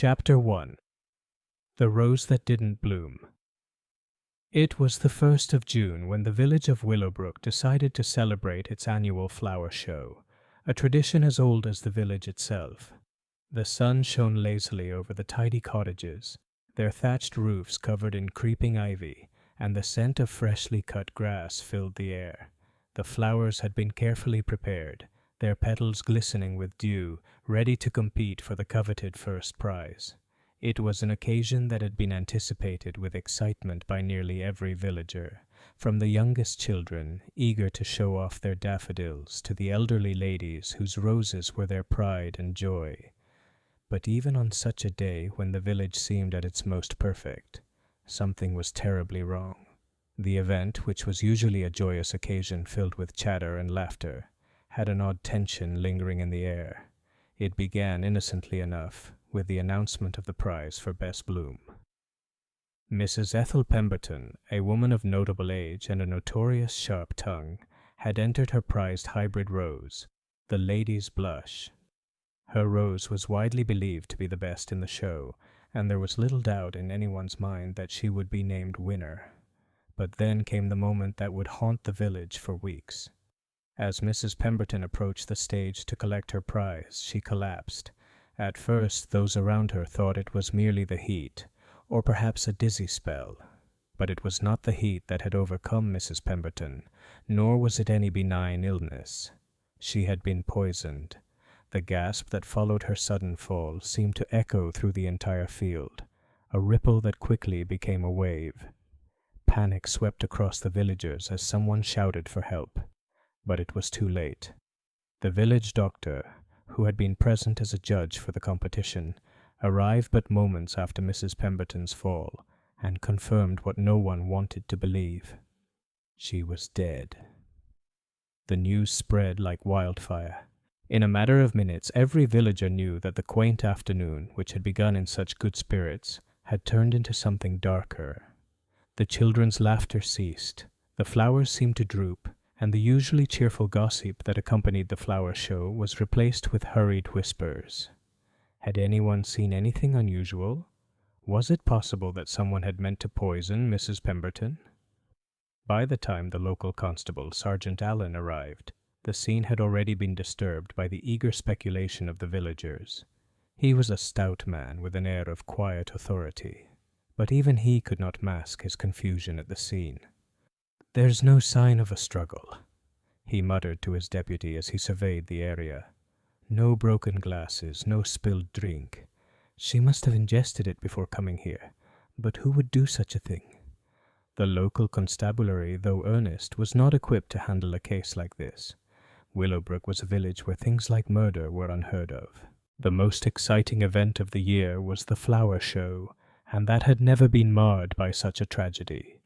Chapter 1. The Rose That Didn't Bloom. It was the 1st of June when the village of Willowbrook decided to celebrate its annual flower show, a tradition as old as the village itself. The sun shone lazily over the tidy cottages, their thatched roofs covered in creeping ivy, and the scent of freshly cut grass filled the air. The flowers had been carefully prepared, their petals glistening with dew, ready to compete for the coveted first prize. It was an occasion that had been anticipated with excitement by nearly every villager, from the youngest children, eager to show off their daffodils, to the elderly ladies whose roses were their pride and joy. But even on such a day when the village seemed at its most perfect, something was terribly wrong. The event, which was usually a joyous occasion filled with chatter and laughter, had an odd tension lingering in the air. It began innocently enough, with the announcement of the prize for Best Bloom. Mrs. Ethel Pemberton, a woman of notable age and a notorious sharp tongue, had entered her prized hybrid rose, the Lady's Blush. Her rose was widely believed to be the best in the show, and there was little doubt in anyone's mind that she would be named winner. But then came the moment that would haunt the village for weeks. As Mrs. Pemberton approached the stage to collect her prize, she collapsed. At first, those around her thought it was merely the heat, or perhaps a dizzy spell. But it was not the heat that had overcome Mrs. Pemberton, nor was it any benign illness. She had been poisoned. The gasp that followed her sudden fall seemed to echo through the entire field, a ripple that quickly became a wave. Panic swept across the villagers as someone shouted for help. But it was too late. The village doctor, who had been present as a judge for the competition, arrived but moments after Mrs. Pemberton's fall, and confirmed what no one wanted to believe. She was dead. The news spread like wildfire. In a matter of minutes, every villager knew that the quaint afternoon, which had begun in such good spirits, had turned into something darker. The children's laughter ceased, the flowers seemed to droop, and the usually cheerful gossip that accompanied the flower show was replaced with hurried whispers. Had anyone seen anything unusual? Was it possible that someone had meant to poison Mrs. Pemberton? By the time the local constable, Sergeant Allen, arrived, the scene had already been disturbed by the eager speculation of the villagers. He was a stout man with an air of quiet authority, but even he could not mask his confusion at the scene. "There's no sign of a struggle," he muttered to his deputy as he surveyed the area. "No broken glasses, no spilled drink. She must have ingested it before coming here, but who would do such a thing?" The local constabulary, though earnest, was not equipped to handle a case like this. Willowbrook was a village where things like murder were unheard of. The most exciting event of the year was the flower show, and that had never been marred by such a tragedy.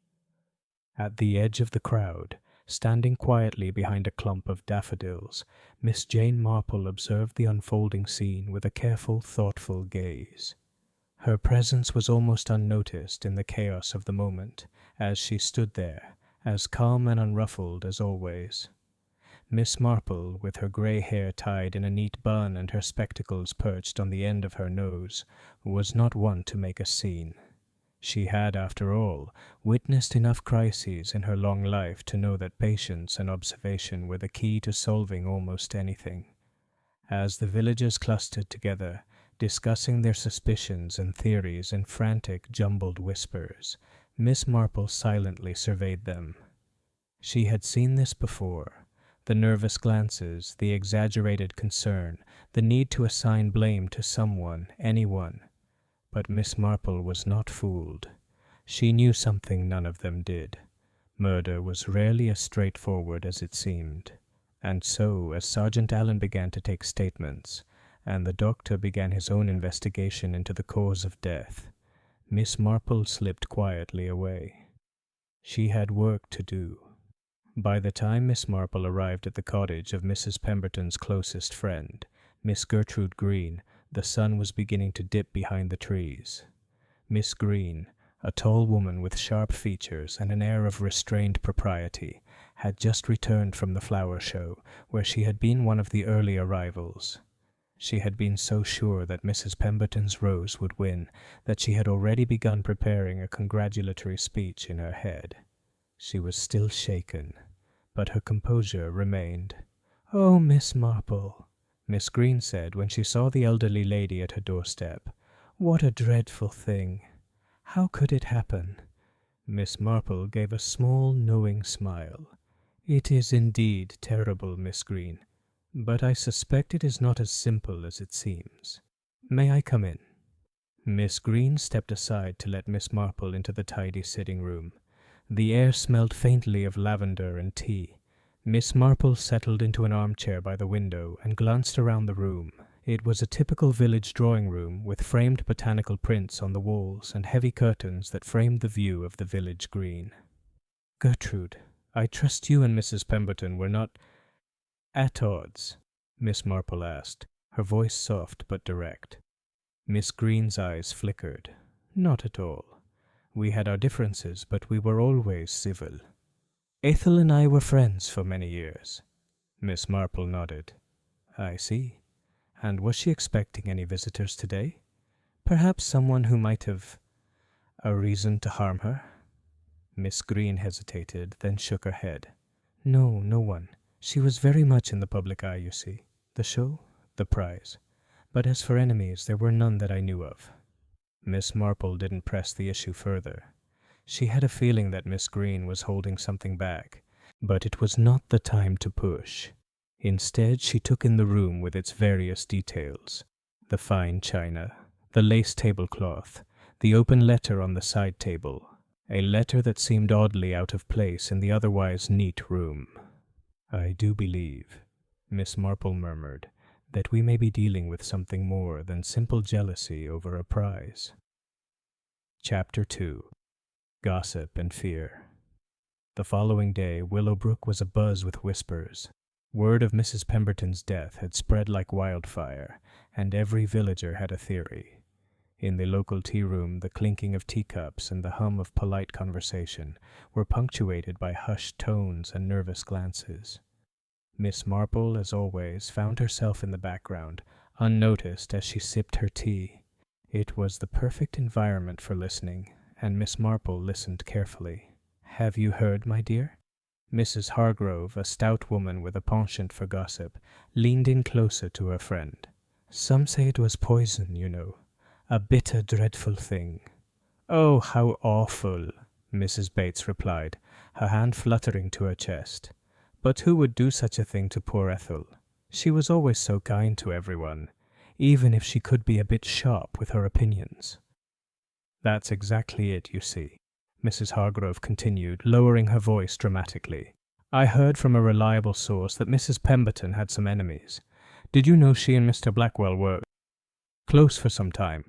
At the edge of the crowd, standing quietly behind a clump of daffodils, Miss Jane Marple observed the unfolding scene with a careful, thoughtful gaze. Her presence was almost unnoticed in the chaos of the moment, as she stood there, as calm and unruffled as always. Miss Marple, with her grey hair tied in a neat bun and her spectacles perched on the end of her nose, was not one to make a scene. She had, after all, witnessed enough crises in her long life to know that patience and observation were the key to solving almost anything. As the villagers clustered together, discussing their suspicions and theories in frantic, jumbled whispers, Miss Marple silently surveyed them. She had seen this before. The nervous glances, the exaggerated concern, the need to assign blame to someone, anyone. But Miss Marple was not fooled. She knew something none of them did. Murder was rarely as straightforward as it seemed. And so, as Sergeant Allen began to take statements, and the doctor began his own investigation into the cause of death, Miss Marple slipped quietly away. She had work to do. By the time Miss Marple arrived at the cottage of Mrs. Pemberton's closest friend, Miss Gertrude Green, the sun was beginning to dip behind the trees. Miss Green, a tall woman with sharp features and an air of restrained propriety, had just returned from the flower show, where she had been one of the early arrivals. She had been so sure that Mrs. Pemberton's rose would win that she had already begun preparing a congratulatory speech in her head. She was still shaken, but her composure remained. "Oh, Miss Marple," Miss Green said when she saw the elderly lady at her doorstep. "What a dreadful thing! How could it happen?" Miss Marple gave a small, knowing smile. "It is indeed terrible, Miss Green, but I suspect it is not as simple as it seems. May I come in?" Miss Green stepped aside to let Miss Marple into the tidy sitting room. The air smelled faintly of lavender and tea. Miss Marple settled into an armchair by the window and glanced around the room. It was a typical village drawing-room with framed botanical prints on the walls and heavy curtains that framed the view of the village green. "Gertrude, I trust you and Mrs. Pemberton were not at odds?" Miss Marple asked, her voice soft but direct. Miss Green's eyes flickered. "Not at all. We had our differences, but we were always civil. Ethel and I were friends for many years." Miss Marple nodded. "I see. And was she expecting any visitors today? Perhaps someone who might have a reason to harm her?" Miss Green hesitated, then shook her head. "No, no one. She was very much in the public eye, you see. The show, the prize. But as for enemies, there were none that I knew of." Miss Marple didn't press the issue further. She had a feeling that Miss Green was holding something back, but it was not the time to push. Instead, she took in the room with its various details: the fine china, the lace tablecloth, the open letter on the side table, a letter that seemed oddly out of place in the otherwise neat room. "I do believe," Miss Marple murmured, "that we may be dealing with something more than simple jealousy over a prize." Chapter 2. Gossip and Fear. The following day, Willowbrook was abuzz with whispers. Word of Mrs. Pemberton's death had spread like wildfire, and every villager had a theory. In the local tea-room, the clinking of teacups and the hum of polite conversation were punctuated by hushed tones and nervous glances. Miss Marple, as always, found herself in the background, unnoticed as she sipped her tea. It was the perfect environment for listening, and Miss Marple listened carefully. "Have you heard, my dear?" Mrs. Hargrove, a stout woman with a penchant for gossip, leaned in closer to her friend. "Some say it was poison, you know. A bitter, dreadful thing." "Oh, how awful," Mrs. Bates replied, her hand fluttering to her chest. "But who would do such a thing to poor Ethel? She was always so kind to everyone, even if she could be a bit sharp with her opinions." "That's exactly it, you see," Mrs. Hargrove continued, lowering her voice dramatically. "I heard from a reliable source that Mrs. Pemberton had some enemies. Did you know she and Mr. Blackwell were close for some time?"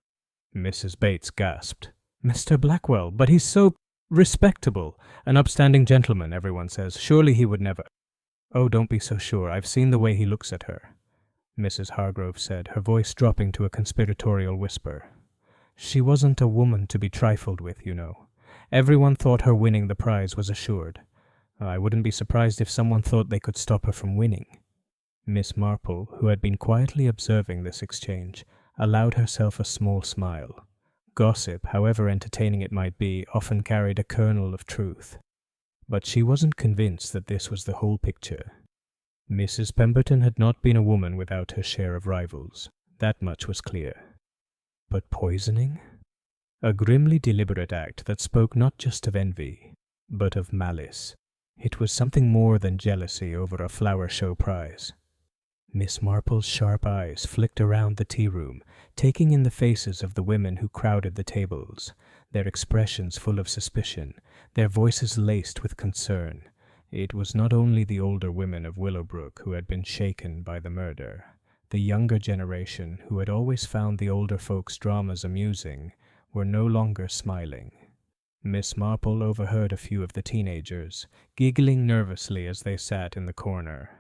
Mrs. Bates gasped. "Mr. Blackwell? But he's so respectable. An upstanding gentleman, everyone says. Surely he would never—" "Oh, don't be so sure. I've seen the way he looks at her," Mrs. Hargrove said, her voice dropping to a conspiratorial whisper. "She wasn't a woman to be trifled with, you know. Everyone thought her winning the prize was assured. I wouldn't be surprised if someone thought they could stop her from winning." Miss Marple, who had been quietly observing this exchange, allowed herself a small smile. Gossip, however entertaining it might be, often carried a kernel of truth. But she wasn't convinced that this was the whole picture. Mrs. Pemberton had not been a woman without her share of rivals. That much was clear. But poisoning? A grimly deliberate act that spoke not just of envy, but of malice. It was something more than jealousy over a flower show prize. Miss Marple's sharp eyes flicked around the tea-room, taking in the faces of the women who crowded the tables, their expressions full of suspicion, their voices laced with concern. It was not only the older women of Willowbrook who had been shaken by the murder. The younger generation, who had always found the older folks' dramas amusing, were no longer smiling. Miss Marple overheard a few of the teenagers, giggling nervously as they sat in the corner.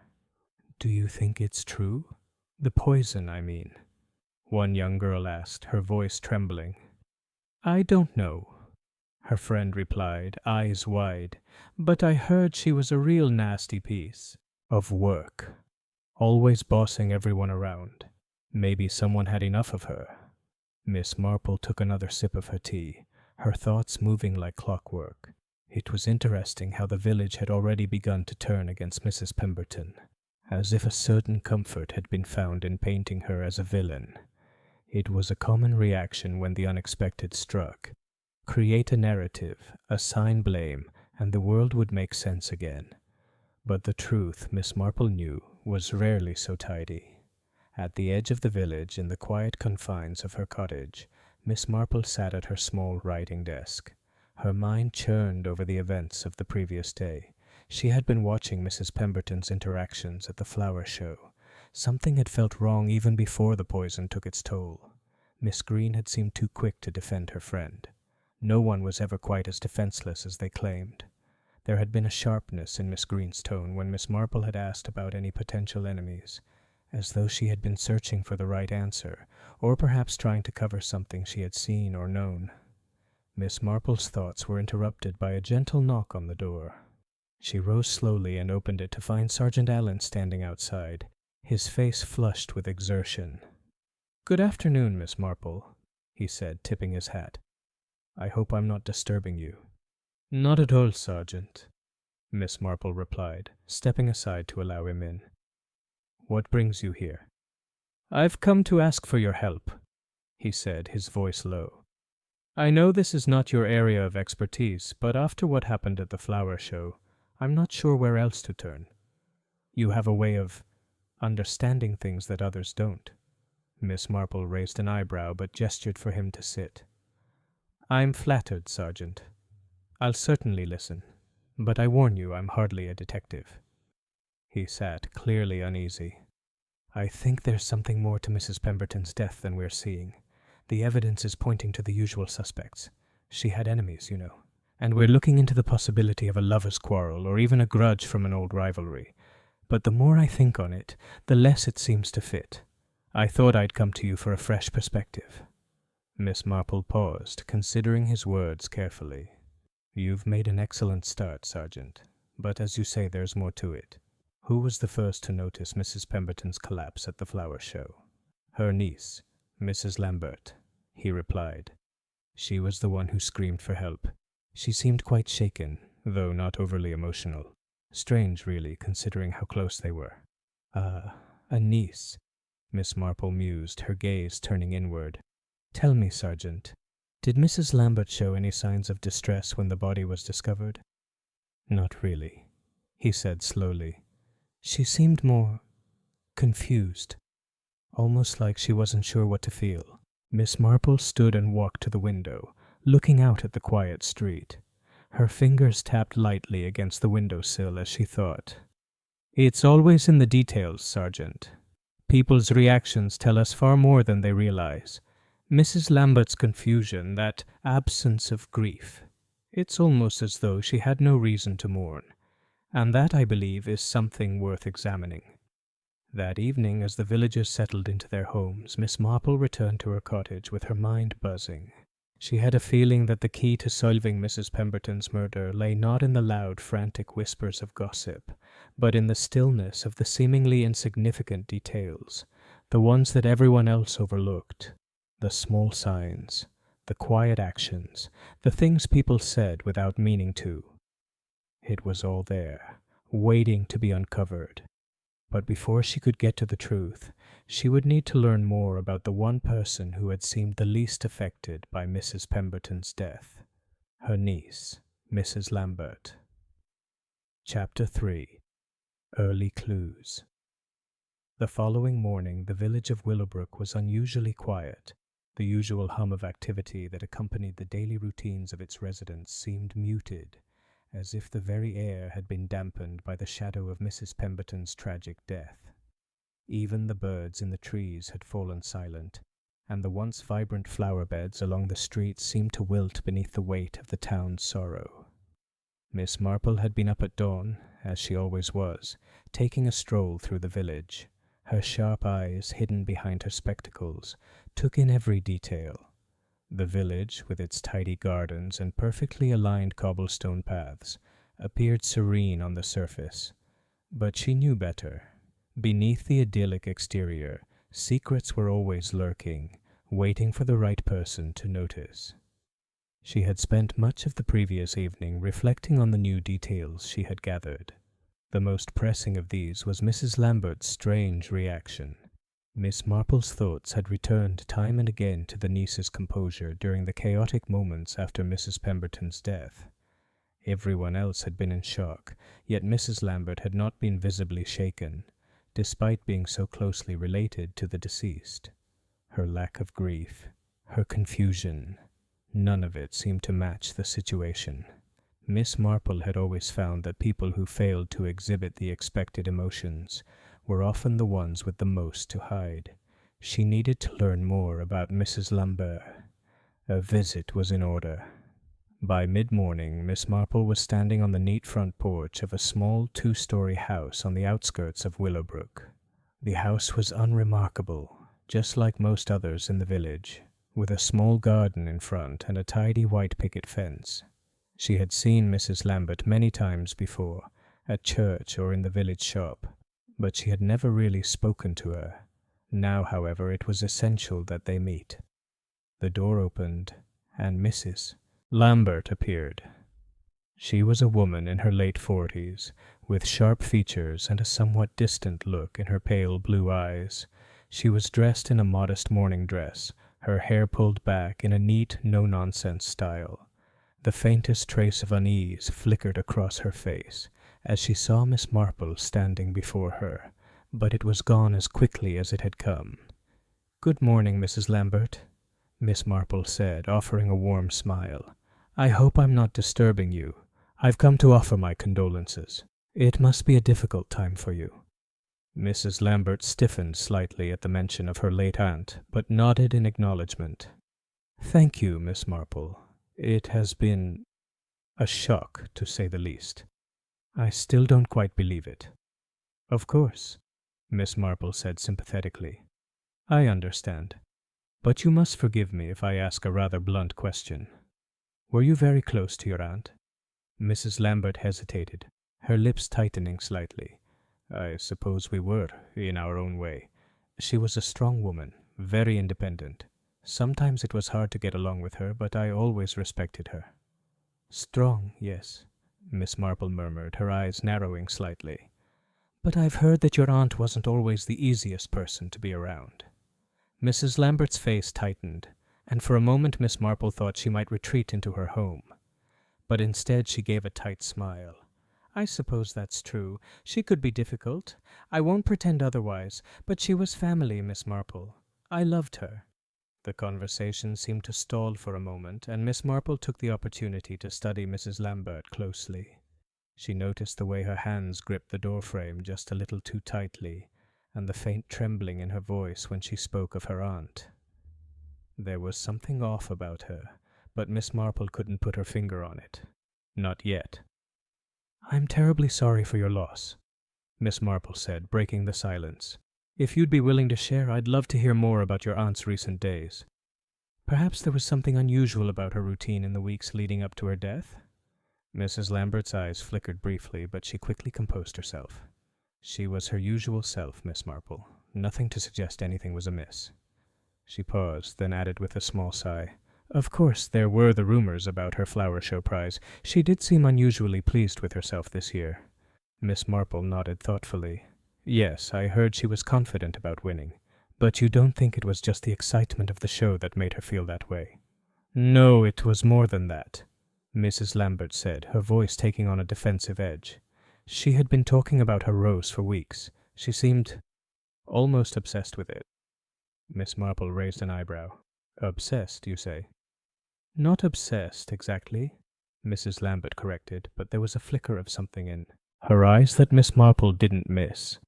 "Do you think it's true? The poison, I mean," one young girl asked, her voice trembling. "I don't know," her friend replied, eyes wide, "but I heard she was a real nasty piece of work, always bossing everyone around." Maybe someone had enough of her. Miss Marple took another sip of her tea, her thoughts moving like clockwork. It was interesting how the village had already begun to turn against Mrs. Pemberton, as if a certain comfort had been found in painting her as a villain. It was a common reaction when the unexpected struck. Create a narrative, assign blame, and the world would make sense again. But the truth, Miss Marple knew, was rarely so tidy. At the edge of the village, in the quiet confines of her cottage, Miss Marple sat at her small writing desk. Her mind churned over the events of the previous day. She had been watching Mrs. Pemberton's interactions at the flower show. Something had felt wrong even before the poison took its toll. Miss Green had seemed too quick to defend her friend. No one was ever quite as defenseless as they claimed. There had been a sharpness in Miss Green's tone when Miss Marple had asked about any potential enemies, as though she had been searching for the right answer, or perhaps trying to cover something she had seen or known. Miss Marple's thoughts were interrupted by a gentle knock on the door. She rose slowly and opened it to find Sergeant Allen standing outside, his face flushed with exertion. "Good afternoon, Miss Marple," he said, tipping his hat. "I hope I'm not disturbing you." "Not at all, Sergeant," Miss Marple replied, stepping aside to allow him in. "What brings you here?" "I've come to ask for your help," he said, his voice low. "I know this is not your area of expertise, but after what happened at the flower show, I'm not sure where else to turn. You have a way of understanding things that others don't." Miss Marple raised an eyebrow but gestured for him to sit. "I'm flattered, Sergeant. I'll certainly listen, but I warn you I'm hardly a detective." He sat, clearly uneasy. "I think there's something more to Mrs. Pemberton's death than we're seeing. The evidence is pointing to the usual suspects. She had enemies, you know, and we're looking into the possibility of a lover's quarrel or even a grudge from an old rivalry. But the more I think on it, the less it seems to fit. I thought I'd come to you for a fresh perspective." Miss Marple paused, considering his words carefully. "You've made an excellent start, Sergeant, but as you say, there's more to it. Who was the first to notice Mrs. Pemberton's collapse at the flower show?" "Her niece, Mrs. Lambert," he replied. "She was the one who screamed for help. She seemed quite shaken, though not overly emotional. Strange, really, considering how close they were." "Ah, a niece," Miss Marple mused, her gaze turning inward. "Tell me, Sergeant, did Mrs. Lambert show any signs of distress when the body was discovered?" "Not really," he said slowly. "She seemed more confused, almost like she wasn't sure what to feel." Miss Marple stood and walked to the window, looking out at the quiet street. Her fingers tapped lightly against the windowsill as she thought. "It's always in the details, Sergeant. People's reactions tell us far more than they realize. Mrs. Lambert's confusion, that absence of grief, it's almost as though she had no reason to mourn, and that, I believe, is something worth examining." That evening, as the villagers settled into their homes, Miss Marple returned to her cottage with her mind buzzing. She had a feeling that the key to solving Mrs. Pemberton's murder lay not in the loud, frantic whispers of gossip, but in the stillness of the seemingly insignificant details, the ones that everyone else overlooked, the small signs, the quiet actions, the things people said without meaning to. It was all there, waiting to be uncovered. But before she could get to the truth, she would need to learn more about the one person who had seemed the least affected by Mrs. Pemberton's death, her niece, Mrs. Lambert. Chapter 3. Early Clues. The following morning, the village of Willowbrook was unusually quiet. The usual hum of activity that accompanied the daily routines of its residents seemed muted, as if the very air had been dampened by the shadow of Mrs. Pemberton's tragic death. Even the birds in the trees had fallen silent, and the once vibrant flower beds along the streets seemed to wilt beneath the weight of the town's sorrow. Miss Marple had been up at dawn, as she always was, taking a stroll through the village. Her sharp eyes, hidden behind her spectacles, took in every detail. The village, with its tidy gardens and perfectly aligned cobblestone paths, appeared serene on the surface. But she knew better. Beneath the idyllic exterior, Secrets were always lurking, waiting for the right person to notice. She had spent much of the previous evening reflecting on the new details she had gathered. The most pressing of these was Mrs. Lambert's strange reaction. Miss Marple's thoughts had returned time and again to the niece's composure during the chaotic moments after Mrs. Pemberton's death. Everyone else had been in shock, yet Mrs. Lambert had not been visibly shaken, despite being so closely related to the deceased. Her lack of grief, her confusion, none of it seemed to match the situation. Miss Marple had always found that people who failed to exhibit the expected emotions were often the ones with the most to hide. She needed to learn more about Mrs. Lambert. A visit was in order. By mid-morning, Miss Marple was standing on the neat front porch of a small 2-story house on the outskirts of Willowbrook. The house was unremarkable, just like most others in the village, with a small garden in front and a tidy white picket fence. She had seen Mrs. Lambert many times before, at church or in the village shop, but she had never really spoken to her. Now, however, it was essential that they meet. The door opened, and Mrs. Lambert appeared. She was a woman in her late 40s, with sharp features and a somewhat distant look in her pale blue eyes. She was dressed in a modest morning dress, her hair pulled back in a neat, no-nonsense style. The faintest trace of unease flickered across her face as she saw Miss Marple standing before her, but it was gone as quickly as it had come. "Good morning, Mrs. Lambert," Miss Marple said, offering a warm smile. "I hope I'm not disturbing you. I've come to offer my condolences. It must be a difficult time for you." Mrs. Lambert stiffened slightly at the mention of her late aunt, but nodded in acknowledgement. "Thank you, Miss Marple. It has been a shock, to say the least. I still don't quite believe it." "Of course," Miss Marple said sympathetically. "I understand. But you must forgive me if I ask a rather blunt question. Were you very close to your aunt?" Mrs. Lambert hesitated, her lips tightening slightly. "I suppose we were, in our own way. She was a strong woman, very independent. Sometimes it was hard to get along with her, but I always respected her." "Strong, yes," Miss Marple murmured, her eyes narrowing slightly. "But I've heard that your aunt wasn't always the easiest person to be around." Mrs. Lambert's face tightened, and for a moment Miss Marple thought she might retreat into her home. But instead she gave a tight smile. "I suppose that's true. She could be difficult. I won't pretend otherwise, but she was family, Miss Marple. I loved her." The conversation seemed to stall for a moment, and Miss Marple took the opportunity to study Mrs. Lambert closely. She noticed the way her hands gripped the doorframe just a little too tightly, and the faint trembling in her voice when she spoke of her aunt. There was something off about her, but Miss Marple couldn't put her finger on it. Not yet. "I'm terribly sorry for your loss," Miss Marple said, breaking the silence. "If you'd be willing to share, I'd love to hear more about your aunt's recent days. Perhaps there was something unusual about her routine in the weeks leading up to her death?" Mrs. Lambert's eyes flickered briefly, but she quickly composed herself. She was her usual self, Miss Marple. Nothing to suggest anything was amiss. She paused, then added with a small sigh, "Of course, there were the rumors about her flower show prize. She did seem unusually pleased with herself this year." Miss Marple nodded thoughtfully. "Yes, I heard she was confident about winning. But you don't think it was just the excitement of the show that made her feel that way?" "No, it was more than that," Mrs. Lambert said, her voice taking on a defensive edge. "She had been talking about her rose for weeks. She seemed almost obsessed with it." Miss Marple raised an eyebrow. "Obsessed, you say?" "Not obsessed, exactly," Mrs. Lambert corrected, but there was a flicker of something in her eyes that Miss Marple didn't miss.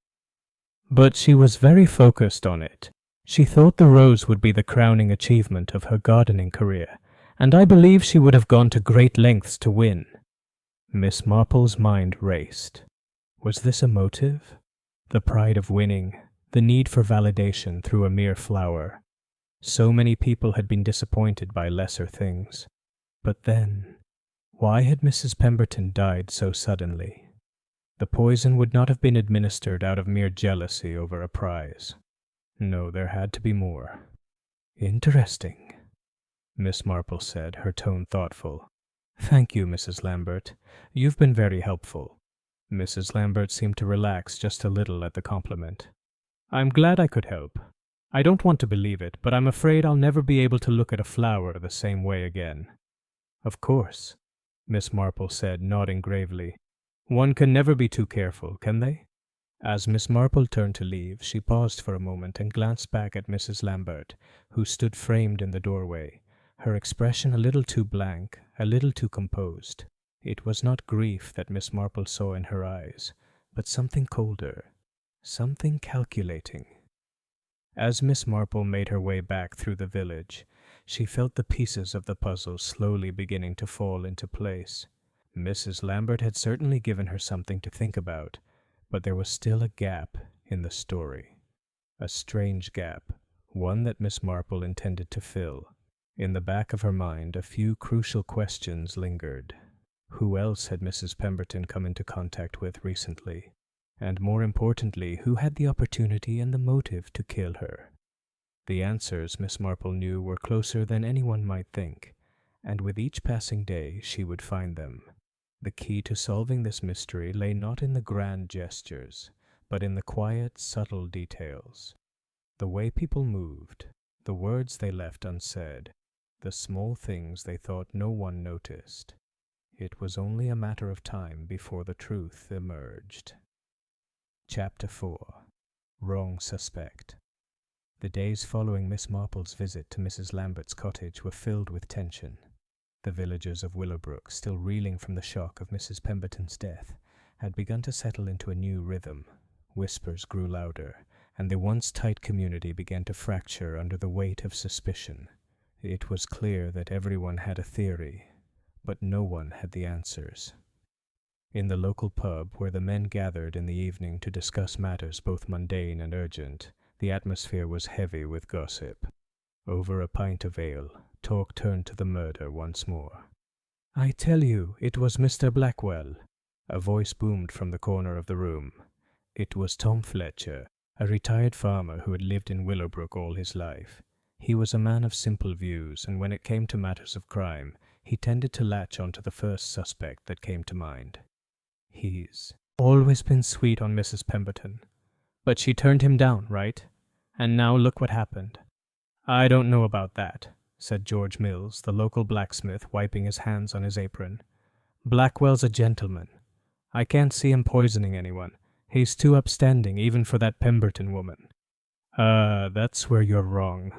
"But she was very focused on it. She thought the rose would be the crowning achievement of her gardening career, and I believe she would have gone to great lengths to win." Miss Marple's mind raced. Was this a motive? The pride of winning, the need for validation through a mere flower. So many people had been disappointed by lesser things. But then, why had Mrs. Pemberton died so suddenly? The poison would not have been administered out of mere jealousy over a prize. No, there had to be more. Interesting, Miss Marple said, her tone thoughtful. Thank you, Mrs. Lambert. You've been very helpful. Mrs. Lambert seemed to relax just a little at the compliment. I'm glad I could help. I don't want to believe it, but I'm afraid I'll never be able to look at a flower the same way again. Of course, Miss Marple said, nodding gravely. One can never be too careful, can they? As Miss Marple turned to leave, she paused for a moment and glanced back at Mrs. Lambert, who stood framed in the doorway, her expression a little too blank, a little too composed. It was not grief that Miss Marple saw in her eyes, but something colder, something calculating. As Miss Marple made her way back through the village, she felt the pieces of the puzzle slowly beginning to fall into place. Mrs. Lambert had certainly given her something to think about, but there was still a gap in the story. A strange gap, one that Miss Marple intended to fill. In the back of her mind, a few crucial questions lingered. Who else had Mrs. Pemberton come into contact with recently? And more importantly, who had the opportunity and the motive to kill her? The answers, Miss Marple knew, were closer than anyone might think, and with each passing day she would find them. The key to solving this mystery lay not in the grand gestures, but in the quiet, subtle details. The way people moved, the words they left unsaid, the small things they thought no one noticed. It was only a matter of time before the truth emerged. Chapter 4. Wrong Suspect. The days following Miss Marple's visit to Mrs. Lambert's cottage were filled with tension. The villagers of Willowbrook, still reeling from the shock of Mrs. Pemberton's death, had begun to settle into a new rhythm. Whispers grew louder, and the once tight community began to fracture under the weight of suspicion. It was clear that everyone had a theory, but no one had the answers. In the local pub, where the men gathered in the evening to discuss matters both mundane and urgent, the atmosphere was heavy with gossip. Over a pint of ale, talk turned to the murder once more. "I tell you, it was Mr. Blackwell," a voice boomed from the corner of the room. It was Tom Fletcher, a retired farmer who had lived in Willowbrook all his life. He was a man of simple views, and when it came to matters of crime, he tended to latch onto the first suspect that came to mind. "He's always been sweet on Mrs. Pemberton. But she turned him down, right? And now look what happened." "I don't know about that," said George Mills, the local blacksmith, wiping his hands on his apron. "Blackwell's a gentleman. I can't see him poisoning anyone. He's too upstanding even for that Pemberton woman." That's where you're wrong,"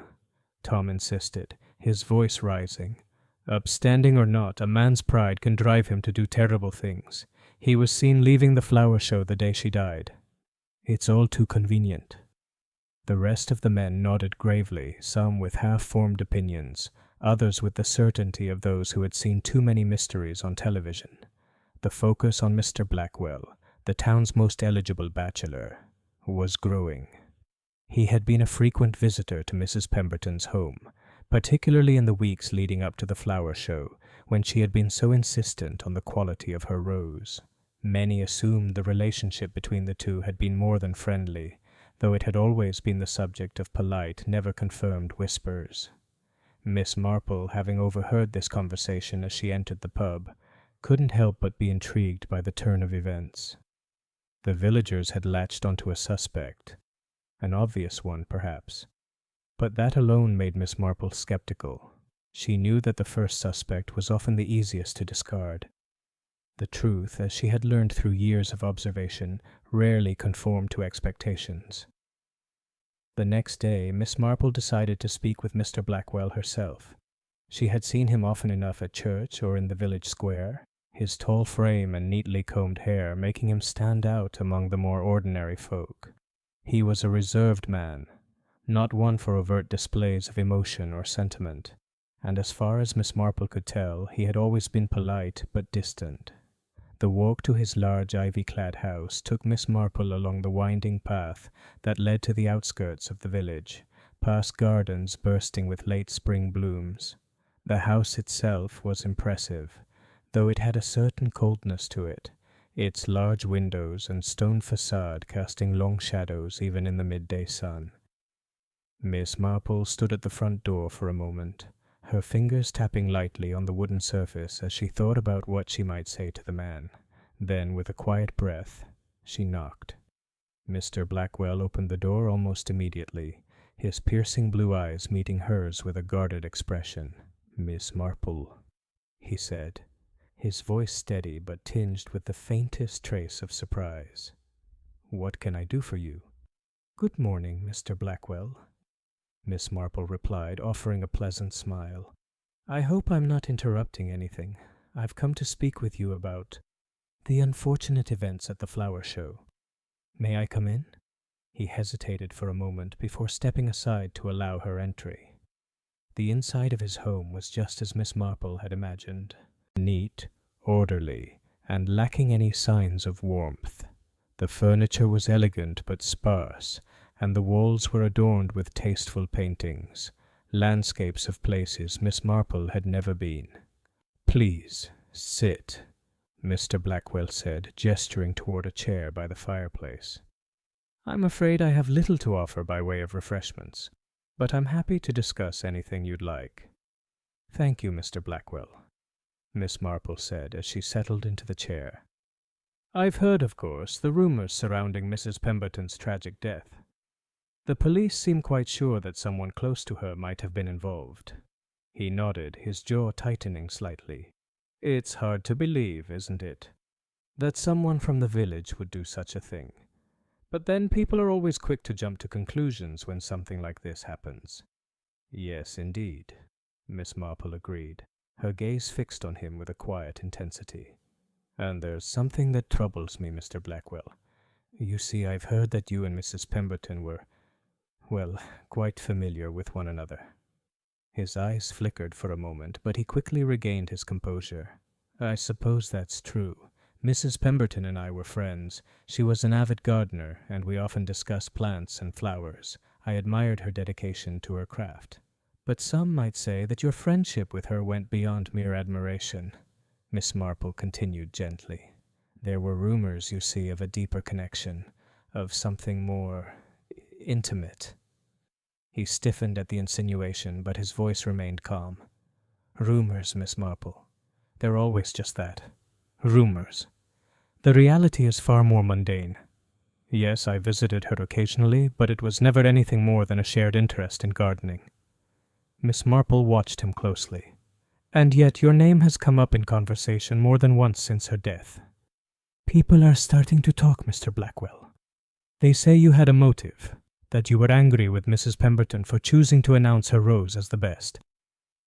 Tom insisted, his voice rising. "Upstanding or not, a man's pride can drive him to do terrible things. He was seen leaving the flower show the day she died. It's all too convenient." The rest of the men nodded gravely, some with half-formed opinions, others with the certainty of those who had seen too many mysteries on television. The focus on Mr. Blackwell, the town's most eligible bachelor, was growing. He had been a frequent visitor to Mrs. Pemberton's home, particularly in the weeks leading up to the flower show, when she had been so insistent on the quality of her rose. Many assumed the relationship between the two had been more than friendly, though it had always been the subject of polite, never confirmed whispers. Miss Marple, having overheard this conversation as she entered the pub, couldn't help but be intrigued by the turn of events. The villagers had latched onto a suspect, an obvious one perhaps, but that alone made Miss Marple skeptical. She knew that the first suspect was often the easiest to discard. The truth, as she had learned through years of observation, rarely conformed to expectations. The next day, Miss Marple decided to speak with Mr. Blackwell herself. She had seen him often enough at church or in the village square, his tall frame and neatly combed hair making him stand out among the more ordinary folk. He was a reserved man, not one for overt displays of emotion or sentiment, and as far as Miss Marple could tell, he had always been polite but distant. The walk to his large ivy-clad house took Miss Marple along the winding path that led to the outskirts of the village, past gardens bursting with late spring blooms. The house itself was impressive, though it had a certain coldness to it, its large windows and stone facade casting long shadows even in the midday sun. Miss Marple stood at the front door for a moment, her fingers tapping lightly on the wooden surface as she thought about what she might say to the man. Then, with a quiet breath, she knocked. Mr. Blackwell opened the door almost immediately, his piercing blue eyes meeting hers with a guarded expression. "Miss Marple," he said, his voice steady but tinged with the faintest trace of surprise. "What can I do for you?" "Good morning, Mr. Blackwell," Miss Marple replied, offering a pleasant smile. "I hope I'm not interrupting anything. I've come to speak with you about the unfortunate events at the flower show. May I come in?" He hesitated for a moment before stepping aside to allow her entry. The inside of his home was just as Miss Marple had imagined. Neat, orderly, and lacking any signs of warmth. The furniture was elegant but sparse, and the walls were adorned with tasteful paintings, landscapes of places Miss Marple had never been. "Please, sit," Mr. Blackwell said, gesturing toward a chair by the fireplace. "I'm afraid I have little to offer by way of refreshments, but I'm happy to discuss anything you'd like." "Thank you, Mr. Blackwell," Miss Marple said as she settled into the chair. "I've heard, of course, the rumors surrounding Mrs. Pemberton's tragic death. The police seem quite sure that someone close to her might have been involved." He nodded, his jaw tightening slightly. "It's hard to believe, isn't it, that someone from the village would do such a thing. But then people are always quick to jump to conclusions when something like this happens." "Yes, indeed," Miss Marple agreed, her gaze fixed on him with a quiet intensity. "And there's something that troubles me, Mr. Blackwell. You see, I've heard that you and Mrs. Pemberton were, well, quite familiar with one another." His eyes flickered for a moment, but he quickly regained his composure. "I suppose that's true. Mrs. Pemberton and I were friends. She was an avid gardener, and we often discussed plants and flowers. I admired her dedication to her craft. But some might say that your friendship with her went beyond mere admiration," Miss Marple continued gently. "There were rumors, you see, of a deeper connection, of something more intimate." He stiffened at the insinuation, but his voice remained calm. "Rumors, Miss Marple. They're always just that. Rumors. The reality is far more mundane. Yes, I visited her occasionally, but it was never anything more than a shared interest in gardening." Miss Marple watched him closely. "And yet your name has come up in conversation more than once since her death. People are starting to talk, Mr. Blackwell. They say you had a motive, that you were angry with Mrs. Pemberton for choosing to announce her rose as the best.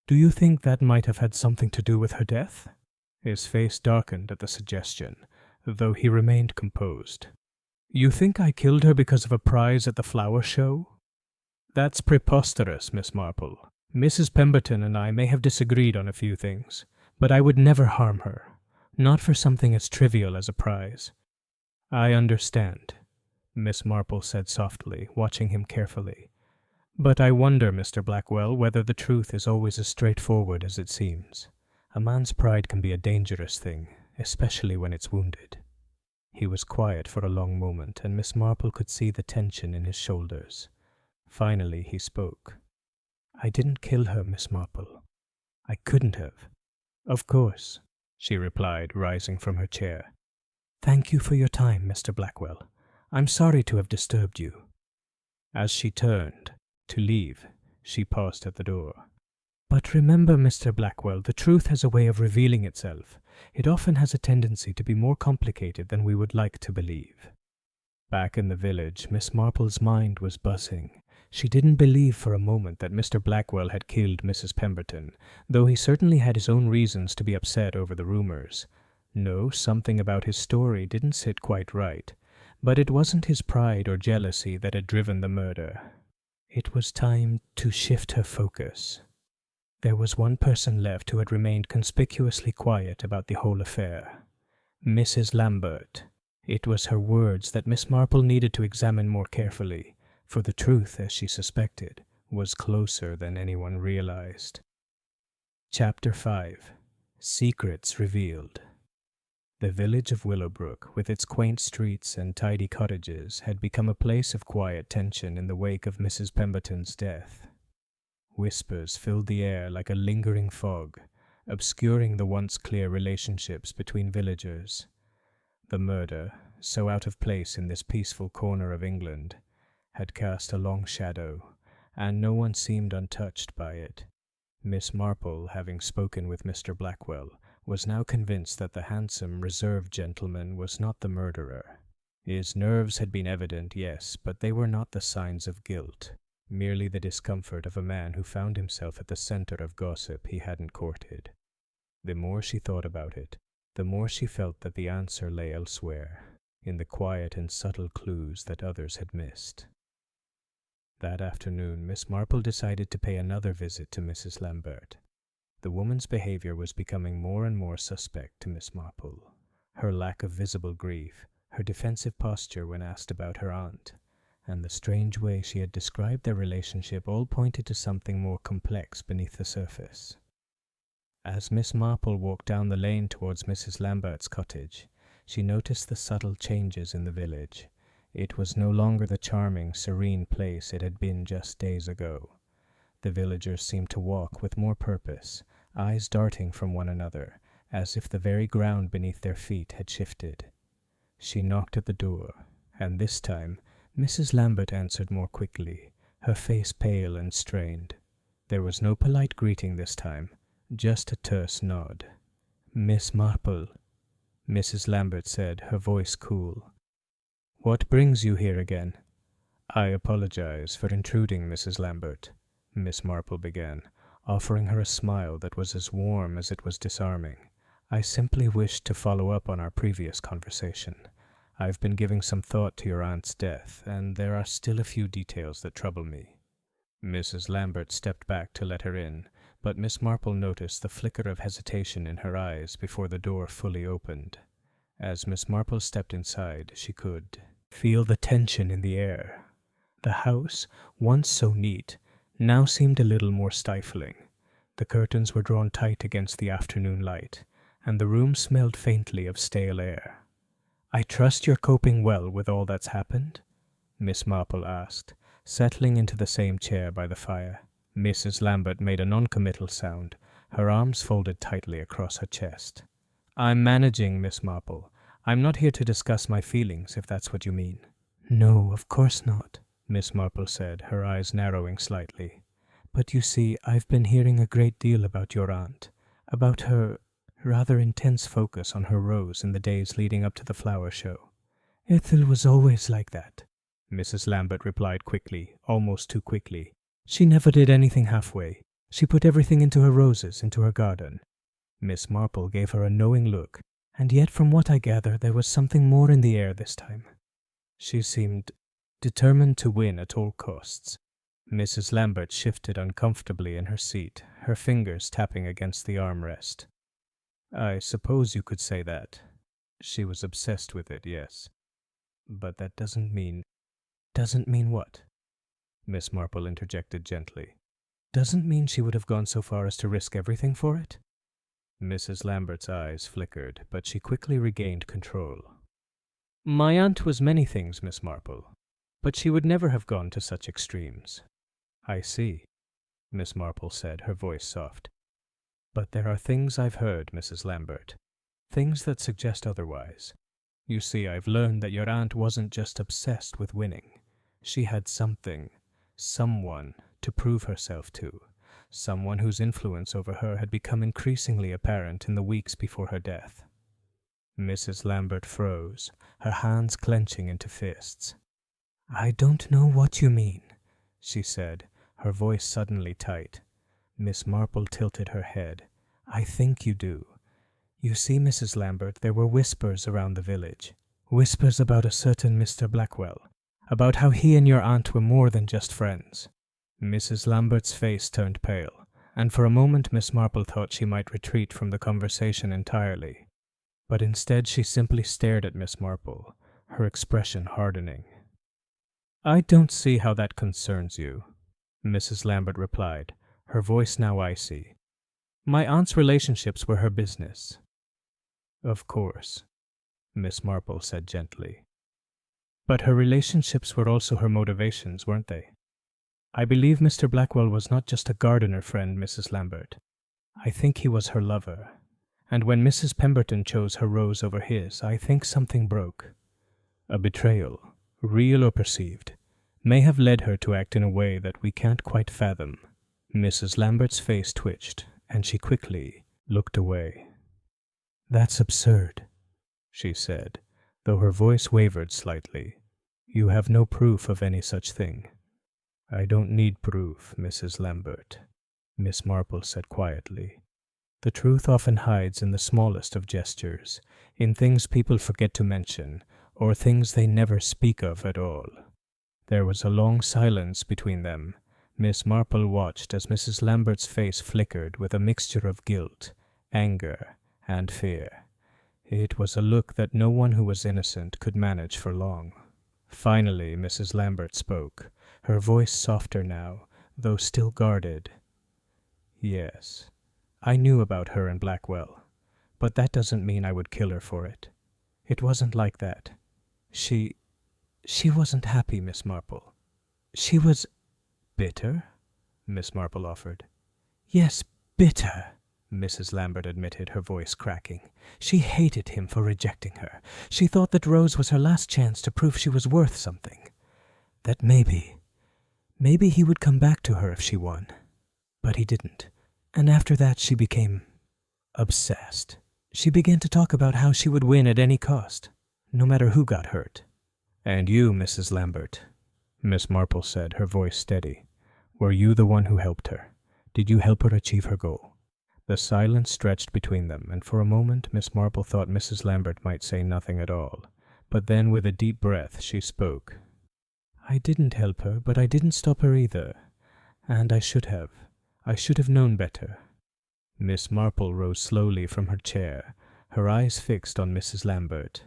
Do you think that might have had something to do with her death?" His face darkened at the suggestion, though he remained composed. "You think I killed her because of a prize at the flower show? That's preposterous, Miss Marple. Mrs. Pemberton and I may have disagreed on a few things, but I would never harm her, not for something as trivial as a prize." "I understand," Miss Marple said softly, watching him carefully. "But I wonder, Mr. Blackwell, whether the truth is always as straightforward as it seems. A man's pride can be a dangerous thing, especially when it's wounded." He was quiet for a long moment, and Miss Marple could see the tension in his shoulders. Finally he spoke. "I didn't kill her, Miss Marple. I couldn't have." "Of course," she replied, rising from her chair. "Thank you for your time, Mr. Blackwell. I'm sorry to have disturbed you." As she turned to leave, she paused at the door. "But remember, Mr. Blackwell, the truth has a way of revealing itself. It often has a tendency to be more complicated than we would like to believe." Back in the village, Miss Marple's mind was buzzing. She didn't believe for a moment that Mr. Blackwell had killed Mrs. Pemberton, though he certainly had his own reasons to be upset over the rumors. No, something about his story didn't sit quite right. But it wasn't his pride or jealousy that had driven the murder. It was time to shift her focus. There was one person left who had remained conspicuously quiet about the whole affair. Mrs. Lambert. It was her words that Miss Marple needed to examine more carefully, for the truth, as she suspected, was closer than anyone realized. Chapter 5. Secrets Revealed. The village of Willowbrook, with its quaint streets and tidy cottages, had become a place of quiet tension in the wake of Mrs. Pemberton's death. Whispers filled the air like a lingering fog, obscuring the once clear relationships between villagers. The murder, so out of place in this peaceful corner of England, had cast a long shadow, and no one seemed untouched by it. Miss Marple, having spoken with Mr. Blackwell, was now convinced that the handsome, reserved gentleman was not the murderer. His nerves had been evident, yes, but they were not the signs of guilt, merely the discomfort of a man who found himself at the center of gossip he hadn't courted. The more she thought about it, the more she felt that the answer lay elsewhere, in the quiet and subtle clues that others had missed. That afternoon, Miss Marple decided to pay another visit to Mrs. Lambert. The woman's behavior was becoming more and more suspect to Miss Marple. Her lack of visible grief, her defensive posture when asked about her aunt, and the strange way she had described their relationship all pointed to something more complex beneath the surface. As Miss Marple walked down the lane towards Mrs. Lambert's cottage, she noticed the subtle changes in the village. It was no longer the charming, serene place it had been just days ago. The villagers seemed to walk with more purpose, eyes darting from one another, as if the very ground beneath their feet had shifted. She knocked at the door, and this time Mrs. Lambert answered more quickly, her face pale and strained. There was no polite greeting this time, just a terse nod. "Miss Marple," Mrs. Lambert said, her voice cool. "What brings you here again?" "I apologize for intruding, Mrs. Lambert," Miss Marple began, offering her a smile that was as warm as it was disarming. "I simply wished to follow up on our previous conversation. I've been giving some thought to your aunt's death, and there are still a few details that trouble me." Mrs. Lambert stepped back to let her in, but Miss Marple noticed the flicker of hesitation in her eyes before the door fully opened. As Miss Marple stepped inside, she could feel the tension in the air. The house, once so neat, now seemed a little more stifling. The curtains were drawn tight against the afternoon light, and the room smelled faintly of stale air. "I trust you're coping well with all that's happened?" Miss Marple asked, settling into the same chair by the fire. Mrs. Lambert made a non-committal sound, her arms folded tightly across her chest. "I'm managing, Miss Marple. I'm not here to discuss my feelings, if that's what you mean." "No, of course not," Miss Marple said, her eyes narrowing slightly. "But you see, I've been hearing a great deal about your aunt, about her rather intense focus on her rose in the days leading up to the flower show." "Ethel was always like that," Mrs. Lambert replied quickly, almost too quickly. "She never did anything halfway. She put everything into her roses, into her garden." Miss Marple gave her a knowing look, and yet from what I gather there was something more in the air this time. She seemed determined to win at all costs. Mrs. Lambert shifted uncomfortably in her seat, her fingers tapping against the armrest. "I suppose you could say that. She was obsessed with it, yes. But that doesn't mean—" "Doesn't mean what?" Miss Marple interjected gently. "Doesn't mean she would have gone so far as to risk everything for it?" Mrs. Lambert's eyes flickered, but she quickly regained control. "My aunt was many things, Miss Marple, but she would never have gone to such extremes." "I see," Miss Marple said, her voice soft. "But there are things I've heard, Mrs. Lambert, things that suggest otherwise. You see, I've learned that your aunt wasn't just obsessed with winning. She had someone to prove herself to, someone whose influence over her had become increasingly apparent in the weeks before her death." Mrs. Lambert froze, her hands clenching into fists. "I don't know what you mean," she said, her voice suddenly tight. Miss Marple tilted her head. "I think you do. You see, Mrs. Lambert, there were whispers around the village. Whispers about a certain Mr. Blackwell, about how he and your aunt were more than just friends." Mrs. Lambert's face turned pale, and for a moment Miss Marple thought she might retreat from the conversation entirely. But instead she simply stared at Miss Marple, her expression hardening. "I don't see how that concerns you," Mrs. Lambert replied, her voice now icy. "My aunt's relationships were her business." "Of course," Miss Marple said gently. But her relationships were also her motivations, weren't they? I believe Mr. Blackwell was not just a gardener friend, Mrs. Lambert. I think he was her lover. And when Mrs. Pemberton chose her rose over his, I think something broke. A betrayal, real or perceived, may have led her to act in a way that we can't quite fathom. Mrs. Lambert's face twitched, and she quickly looked away. That's absurd, she said, though her voice wavered slightly. You have no proof of any such thing. I don't need proof, Mrs. Lambert, Miss Marple said quietly. The truth often hides in the smallest of gestures, in things people forget to mention, or things they never speak of at all. There was a long silence between them. Miss Marple watched as Mrs. Lambert's face flickered with a mixture of guilt, anger, and fear. It was a look that no one who was innocent could manage for long. Finally, Mrs. Lambert spoke, her voice softer now, though still guarded. Yes, I knew about her and Blackwell, but that doesn't mean I would kill her for it. It wasn't like that. She wasn't happy, Miss Marple. She was bitter, Miss Marple offered. Yes, bitter, Mrs. Lambert admitted, her voice cracking. She hated him for rejecting her. She thought that Rose was her last chance to prove she was worth something. That maybe he would come back to her if she won. But he didn't. And after that she became obsessed. She began to talk about how she would win at any cost, no matter who got hurt. And you, Mrs. Lambert, Miss Marple said, her voice steady. Were you the one who helped her? Did you help her achieve her goal? The silence stretched between them, and for a moment Miss Marple thought Mrs. Lambert might say nothing at all. But then, with a deep breath, she spoke. I didn't help her, but I didn't stop her either. And I should have. I should have known better. Miss Marple rose slowly from her chair, her eyes fixed on Mrs. Lambert.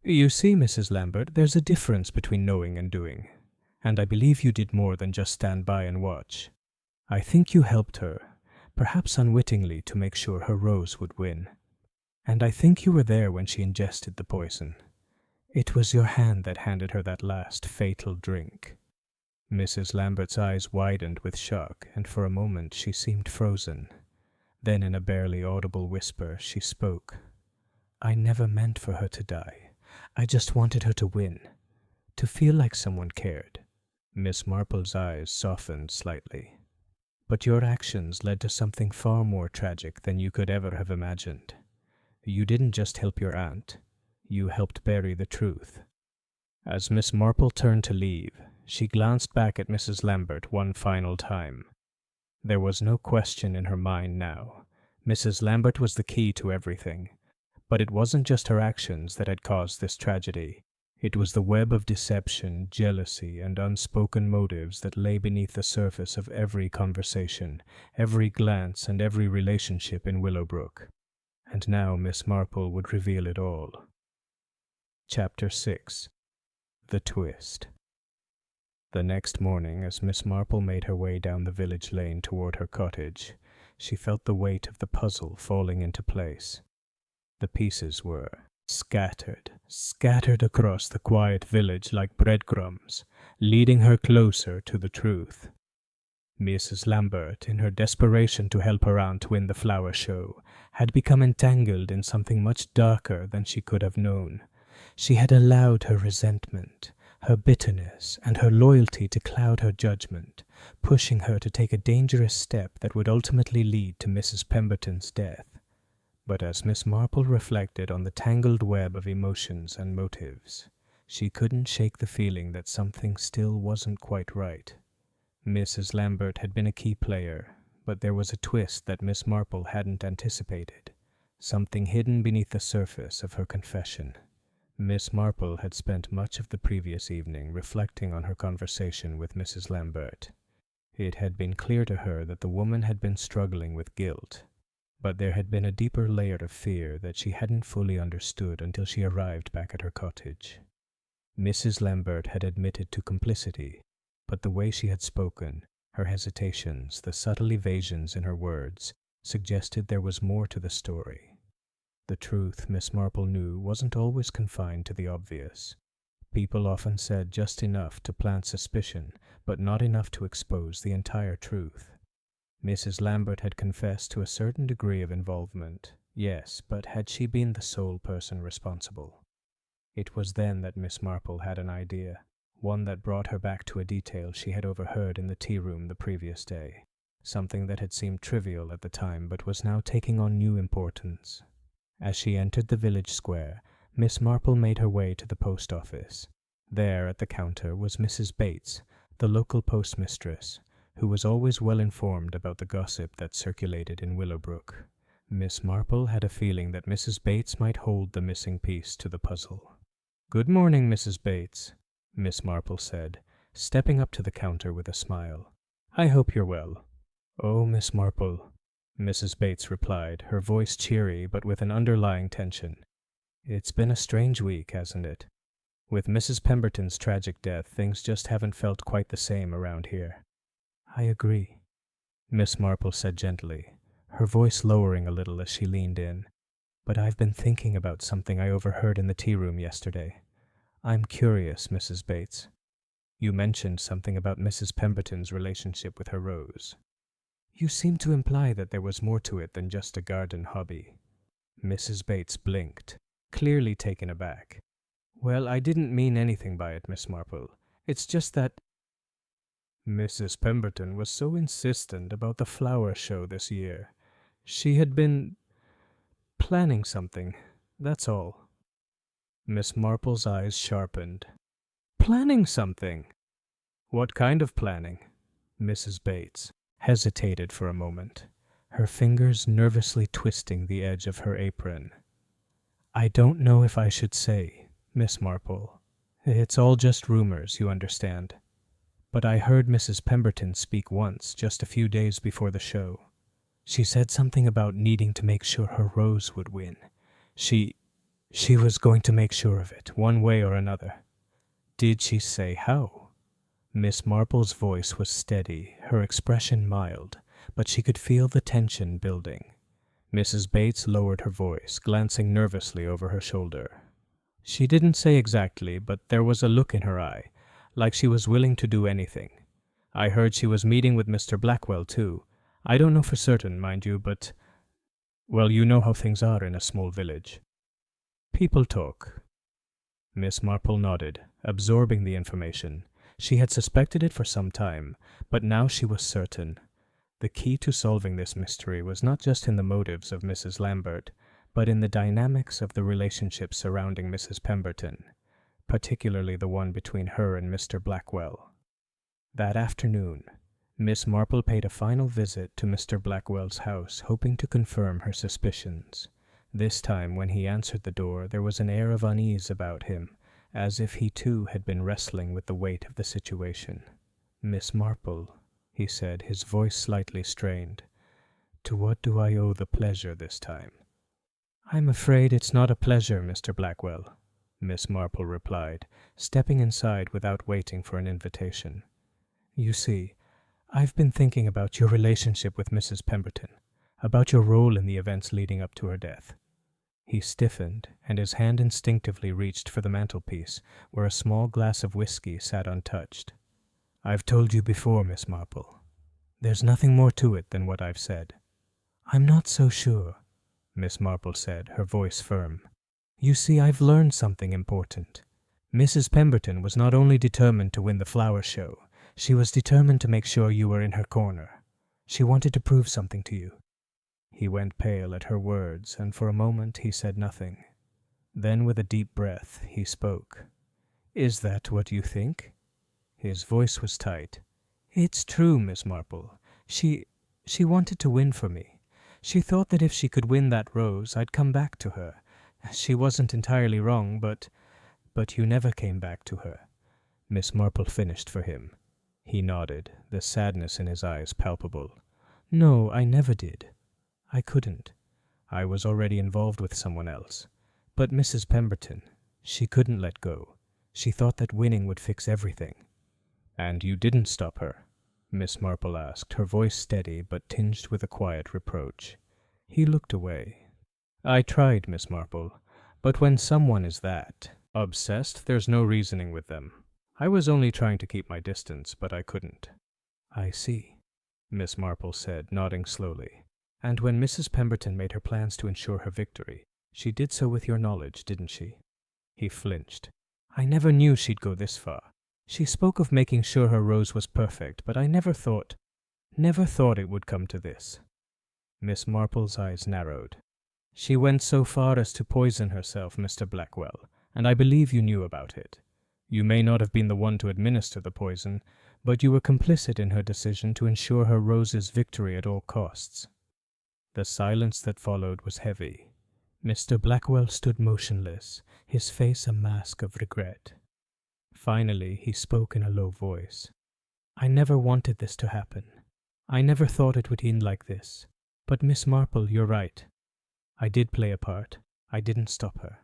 You see, Mrs. Lambert, there's a difference between knowing and doing. And I believe you did more than just stand by and watch. I think you helped her, perhaps unwittingly, to make sure her rose would win. And I think you were there when she ingested the poison. It was your hand that handed her that last fatal drink. Mrs. Lambert's eyes widened with shock, and for a moment she seemed frozen. Then in a barely audible whisper she spoke. I never meant for her to die. I just wanted her to win, to feel like someone cared. Miss Marple's eyes softened slightly. But your actions led to something far more tragic than you could ever have imagined. You didn't just help your aunt. You helped bury the truth. As Miss Marple turned to leave, she glanced back at Mrs. Lambert one final time. There was no question in her mind now. Mrs. Lambert was the key to everything. But it wasn't just her actions that had caused this tragedy. It was the web of deception, jealousy, and unspoken motives that lay beneath the surface of every conversation, every glance, and every relationship in Willowbrook. And now Miss Marple would reveal it all. Chapter 6. The Twist. The next morning, as Miss Marple made her way down the village lane toward her cottage, she felt the weight of the puzzle falling into place. The pieces were scattered across the quiet village like breadcrumbs, leading her closer to the truth. Mrs. Lambert, in her desperation to help her aunt win the flower show, had become entangled in something much darker than she could have known. She had allowed her resentment, her bitterness, and her loyalty to cloud her judgment, pushing her to take a dangerous step that would ultimately lead to Mrs. Pemberton's death. But as Miss Marple reflected on the tangled web of emotions and motives, she couldn't shake the feeling that something still wasn't quite right. Mrs. Lambert had been a key player, but there was a twist that Miss Marple hadn't anticipated, something hidden beneath the surface of her confession. Miss Marple had spent much of the previous evening reflecting on her conversation with Mrs. Lambert. It had been clear to her that the woman had been struggling with guilt, but there had been a deeper layer of fear that she hadn't fully understood until she arrived back at her cottage. Mrs. Lambert had admitted to complicity, but the way she had spoken, her hesitations, the subtle evasions in her words, suggested there was more to the story. The truth, Miss Marple knew, wasn't always confined to the obvious. People often said just enough to plant suspicion, but not enough to expose the entire truth. Mrs. Lambert had confessed to a certain degree of involvement, yes, but had she been the sole person responsible? It was then that Miss Marple had an idea, one that brought her back to a detail she had overheard in the tea-room the previous day, something that had seemed trivial at the time but was now taking on new importance. As she entered the village square, Miss Marple made her way to the post office. There, at the counter, was Mrs. Bates, the local postmistress, who was always well informed about the gossip that circulated in Willowbrook. Miss Marple had a feeling that Mrs. Bates might hold the missing piece to the puzzle. "Good morning, Mrs. Bates," Miss Marple said, stepping up to the counter with a smile. "I hope you're well." "Oh, Miss Marple," Mrs. Bates replied, her voice cheery but with an underlying tension. "It's been a strange week, hasn't it? With Mrs. Pemberton's tragic death, things just haven't felt quite the same around here." "I agree," Miss Marple said gently, her voice lowering a little as she leaned in. "But I've been thinking about something I overheard in the tea-room yesterday. I'm curious, Mrs. Bates. You mentioned something about Mrs. Pemberton's relationship with her rose. You seem to imply that there was more to it than just a garden hobby." Mrs. Bates blinked, clearly taken aback. "Well, I didn't mean anything by it, Miss Marple. It's just that Mrs. Pemberton was so insistent about the flower show this year. She had been planning something, that's all." Miss Marple's eyes sharpened. "Planning something? What kind of planning?" Mrs. Bates hesitated for a moment, her fingers nervously twisting the edge of her apron. "I don't know if I should say, Miss Marple. It's all just rumors, you understand. But I heard Mrs. Pemberton speak once, just a few days before the show. She said something about needing to make sure her rose would win. She was going to make sure of it, one way or another." "Did she say how?" Miss Marple's voice was steady, her expression mild, but she could feel the tension building. Mrs. Bates lowered her voice, glancing nervously over her shoulder. "She didn't say exactly, but there was a look in her eye, like she was willing to do anything. I heard she was meeting with Mr. Blackwell, too. I don't know for certain, mind you, but, well, you know how things are in a small village. People talk." Miss Marple nodded, absorbing the information. She had suspected it for some time, but now she was certain. The key to solving this mystery was not just in the motives of Mrs. Lambert, but in the dynamics of the relationship surrounding Mrs. Pemberton, particularly the one between her and Mr. Blackwell. That afternoon, Miss Marple paid a final visit to Mr. Blackwell's house, hoping to confirm her suspicions. This time, when he answered the door, there was an air of unease about him, as if he too had been wrestling with the weight of the situation. "Miss Marple," he said, his voice slightly strained, "to what do I owe the pleasure this time?" "I'm afraid it's not a pleasure, Mr. Blackwell," Miss Marple replied, stepping inside without waiting for an invitation. "You see, I've been thinking about your relationship with Mrs. Pemberton, about your role in the events leading up to her death." He stiffened, and his hand instinctively reached for the mantelpiece, where a small glass of whiskey sat untouched. "I've told you before, Miss Marple. There's nothing more to it than what I've said." "I'm not so sure," Miss Marple said, her voice firm. "You see, I've learned something important. Mrs. Pemberton was not only determined to win the flower show, she was determined to make sure you were in her corner. She wanted to prove something to you." He went pale at her words, and for a moment he said nothing. Then, with a deep breath, he spoke. "Is that what you think?" His voice was tight. "It's true, Miss Marple. She wanted to win for me. She thought that if she could win that rose, I'd come back to her. She wasn't entirely wrong, but you never came back to her," Miss Marple finished for him. He nodded, the sadness in his eyes palpable. "No, I never did. I couldn't. I was already involved with someone else. But Mrs. Pemberton, she couldn't let go. She thought that winning would fix everything." "And you didn't stop her?" Miss Marple asked, her voice steady but tinged with a quiet reproach. He looked away. I tried, Miss Marple, but when someone is that obsessed, there's no reasoning with them. I was only trying to keep my distance, but I couldn't. I see, Miss Marple said, nodding slowly. And when Mrs. Pemberton made her plans to ensure her victory, she did so with your knowledge, didn't she? He flinched. I never knew she'd go this far. She spoke of making sure her rose was perfect, but I never thought it would come to this. Miss Marple's eyes narrowed. She went so far as to poison herself, Mr. Blackwell, and I believe you knew about it. You may not have been the one to administer the poison, but you were complicit in her decision to ensure her rose's victory at all costs. The silence that followed was heavy. Mr. Blackwell stood motionless, his face a mask of regret. Finally, he spoke in a low voice. I never wanted this to happen. I never thought it would end like this. But Miss Marple, you're right. I did play a part. I didn't stop her.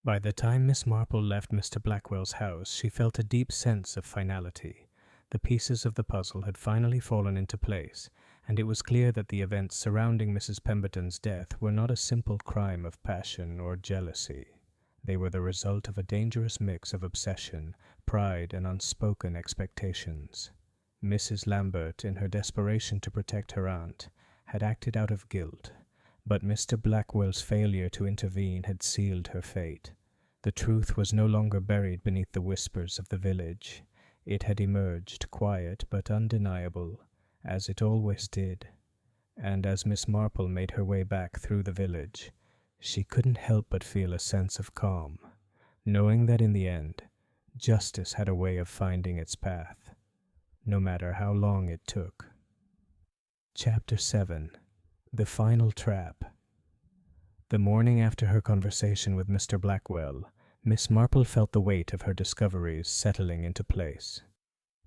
By the time Miss Marple left Mr. Blackwell's house, she felt a deep sense of finality. The pieces of the puzzle had finally fallen into place, and it was clear that the events surrounding Mrs. Pemberton's death were not a simple crime of passion or jealousy. They were the result of a dangerous mix of obsession, pride, and unspoken expectations. Mrs. Lambert, in her desperation to protect her aunt, had acted out of guilt, but Mr. Blackwell's failure to intervene had sealed her fate. The truth was no longer buried beneath the whispers of the village. It had emerged, quiet but undeniable, as it always did. And as Miss Marple made her way back through the village, she couldn't help but feel a sense of calm, knowing that in the end, justice had a way of finding its path, no matter how long it took. Chapter 7. The Final Trap. The morning after her conversation with Mr. Blackwell, Miss Marple felt the weight of her discoveries settling into place.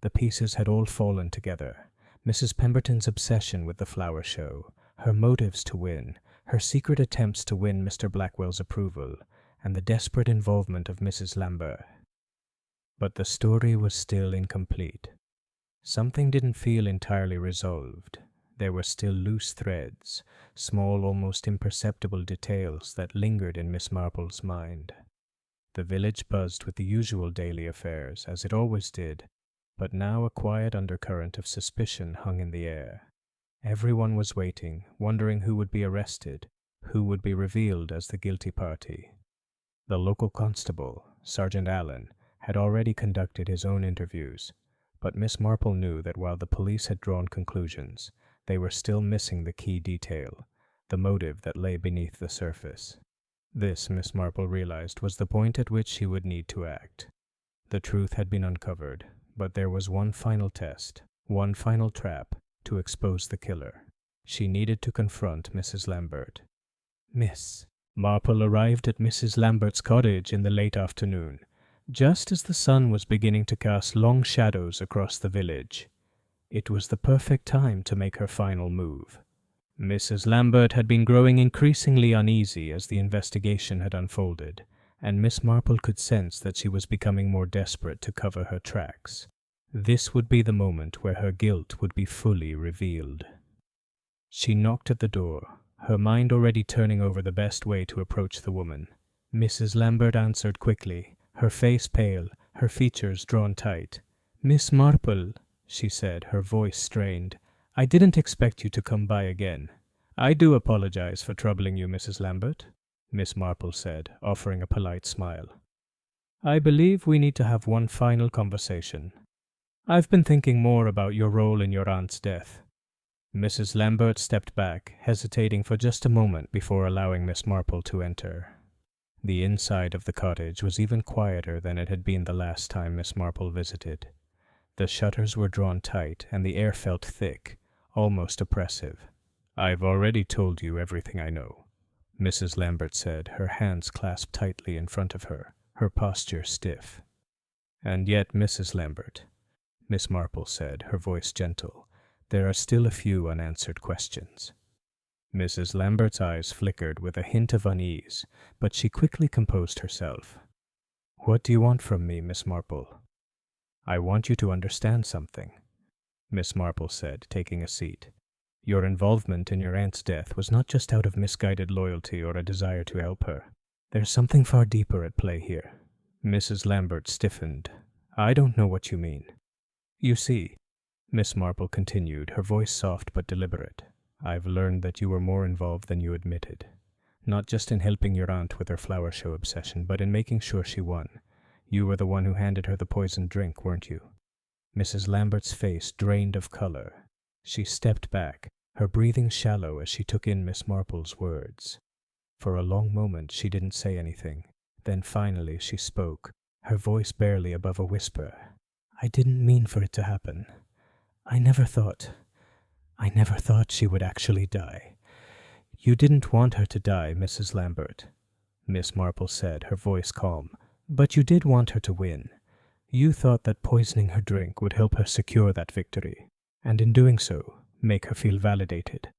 The pieces had all fallen together. Mrs. Pemberton's obsession with the flower show, her motives to win, her secret attempts to win Mr. Blackwell's approval, and the desperate involvement of Mrs. Lambert. But the story was still incomplete. Something didn't feel entirely resolved. There were still loose threads, small, almost imperceptible details that lingered in Miss Marple's mind. The village buzzed with the usual daily affairs, as it always did, but now a quiet undercurrent of suspicion hung in the air. Everyone was waiting, wondering who would be arrested, who would be revealed as the guilty party. The local constable, Sergeant Allen, had already conducted his own interviews, but Miss Marple knew that while the police had drawn conclusions, they were still missing the key detail, the motive that lay beneath the surface. This, Miss Marple realized, was the point at which she would need to act. The truth had been uncovered, but there was one final test, one final trap, to expose the killer. She needed to confront Mrs. Lambert. Miss Marple arrived at Mrs. Lambert's cottage in the late afternoon, just as the sun was beginning to cast long shadows across the village. It was the perfect time to make her final move. Mrs. Lambert had been growing increasingly uneasy as the investigation had unfolded, and Miss Marple could sense that she was becoming more desperate to cover her tracks. This would be the moment where her guilt would be fully revealed. She knocked at the door, her mind already turning over the best way to approach the woman. Mrs. Lambert answered quickly, her face pale, her features drawn tight. "Miss Marple," she said, her voice strained, "I didn't expect you to come by again." "I do apologize for troubling you, Mrs. Lambert," Miss Marple said, offering a polite smile. "I believe we need to have one final conversation. I've been thinking more about your role in your aunt's death." Mrs. Lambert stepped back, hesitating for just a moment before allowing Miss Marple to enter. The inside of the cottage was even quieter than it had been the last time Miss Marple visited. The shutters were drawn tight, and the air felt thick, almost oppressive. "I've already told you everything I know," Mrs. Lambert said, her hands clasped tightly in front of her, her posture stiff. "And yet, Mrs. Lambert," Miss Marple said, her voice gentle, "there are still a few unanswered questions." Mrs. Lambert's eyes flickered with a hint of unease, but she quickly composed herself. "What do you want from me, Miss Marple?" "I want you to understand something," Miss Marple said, taking a seat. Your involvement in your aunt's death was not just out of misguided loyalty or a desire to help her. There's something far deeper at play here." Mrs. Lambert stiffened. "I don't know what you mean." "You see," Miss Marple continued, her voice soft but deliberate, "I've learned that you were more involved than you admitted. Not just in helping your aunt with her flower show obsession, but in making sure she won. You were the one who handed her the poisoned drink, weren't you?" Mrs. Lambert's face drained of color. She stepped back, her breathing shallow as she took in Miss Marple's words. For a long moment she didn't say anything. Then finally she spoke, her voice barely above a whisper. "I didn't mean for it to happen. I never thought she would actually die." "You didn't want her to die, Mrs. Lambert," Miss Marple said, her voice calm. "But you did want her to win. You thought that poisoning her drink would help her secure that victory, and in doing so, make her feel validated.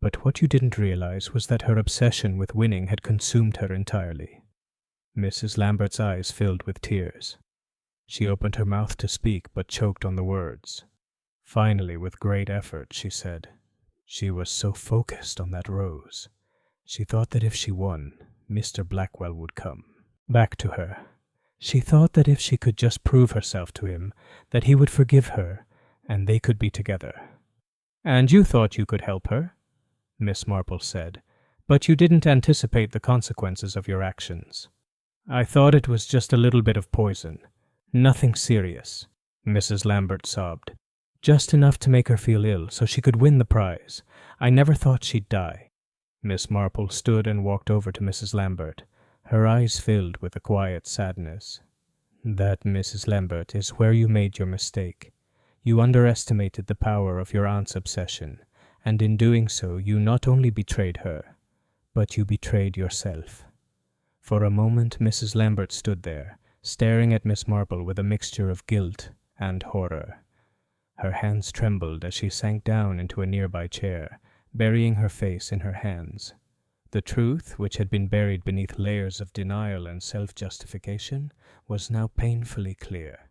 But what you didn't realize was that her obsession with winning had consumed her entirely." Mrs. Lambert's eyes filled with tears. She opened her mouth to speak, but choked on the words. Finally, with great effort, she said, "She was so focused on that rose. She thought that if she won, Mr. Blackwell would come back to her. She thought that if she could just prove herself to him, that he would forgive her, and they could be together." "And you thought you could help her," Miss Marple said, "but you didn't anticipate the consequences of your actions." "I thought it was just a little bit of poison. Nothing serious," Mrs. Lambert sobbed. "Just enough to make her feel ill so she could win the prize. I never thought she'd die." Miss Marple stood and walked over to Mrs. Lambert, her eyes filled with a quiet sadness. "That, Mrs. Lambert, is where you made your mistake. You underestimated the power of your aunt's obsession, and in doing so you not only betrayed her, but you betrayed yourself." For a moment Mrs. Lambert stood there, staring at Miss Marple with a mixture of guilt and horror. Her hands trembled as she sank down into a nearby chair, burying her face in her hands. The truth, which had been buried beneath layers of denial and self-justification, was now painfully clear.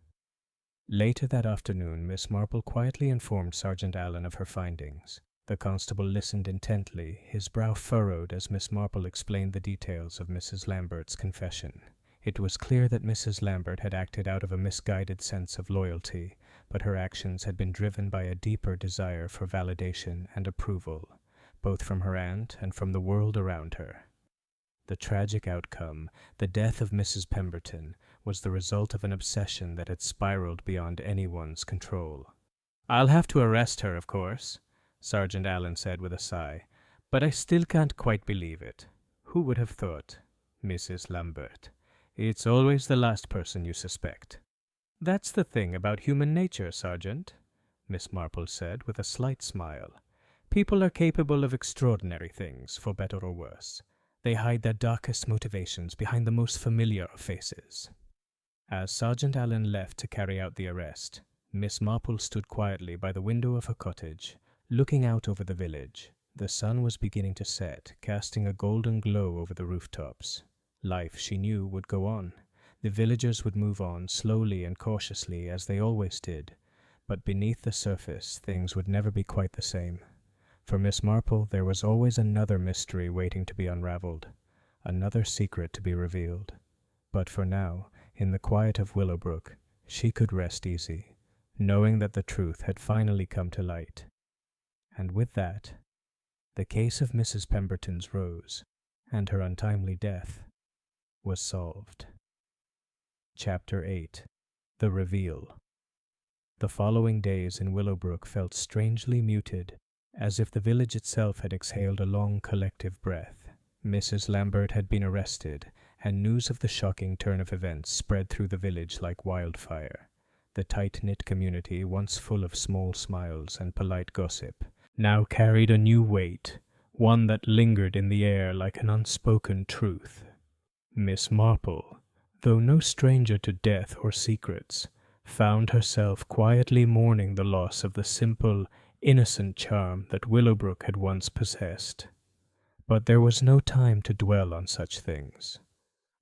Later that afternoon, Miss Marple quietly informed Sergeant Allen of her findings. The constable listened intently, his brow furrowed as Miss Marple explained the details of Mrs. Lambert's confession. It was clear that Mrs. Lambert had acted out of a misguided sense of loyalty, but her actions had been driven by a deeper desire for validation and approval, both from her aunt and from the world around her. The tragic outcome, the death of Mrs. Pemberton, was the result of an obsession that had spiraled beyond anyone's control. "I'll have to arrest her, of course," Sergeant Allen said with a sigh, "but I still can't quite believe it. Who would have thought? Mrs. Lambert. It's always the last person you suspect." "That's the thing about human nature, Sergeant," Miss Marple said with a slight smile. "People are capable of extraordinary things, for better or worse. They hide their darkest motivations behind the most familiar of faces." As Sergeant Allen left to carry out the arrest, Miss Marple stood quietly by the window of her cottage, looking out over the village. The sun was beginning to set, casting a golden glow over the rooftops. Life, she knew, would go on. The villagers would move on slowly and cautiously as they always did, but beneath the surface things would never be quite the same. For Miss Marple there was always another mystery waiting to be unraveled, another secret to be revealed. But for now, in the quiet of Willowbrook, she could rest easy, knowing that the truth had finally come to light. And with that, the case of Mrs. Pemberton's rose and her untimely death was solved. Chapter 8. The Reveal. The following days in Willowbrook felt strangely muted, as if the village itself had exhaled a long collective breath. Mrs. Lambert had been arrested, and news of the shocking turn of events spread through the village like wildfire. The tight-knit community, once full of small smiles and polite gossip, now carried a new weight, one that lingered in the air like an unspoken truth. Miss Marple, though no stranger to death or secrets, found herself quietly mourning the loss of the simple, innocent charm that Willowbrook had once possessed. But there was no time to dwell on such things.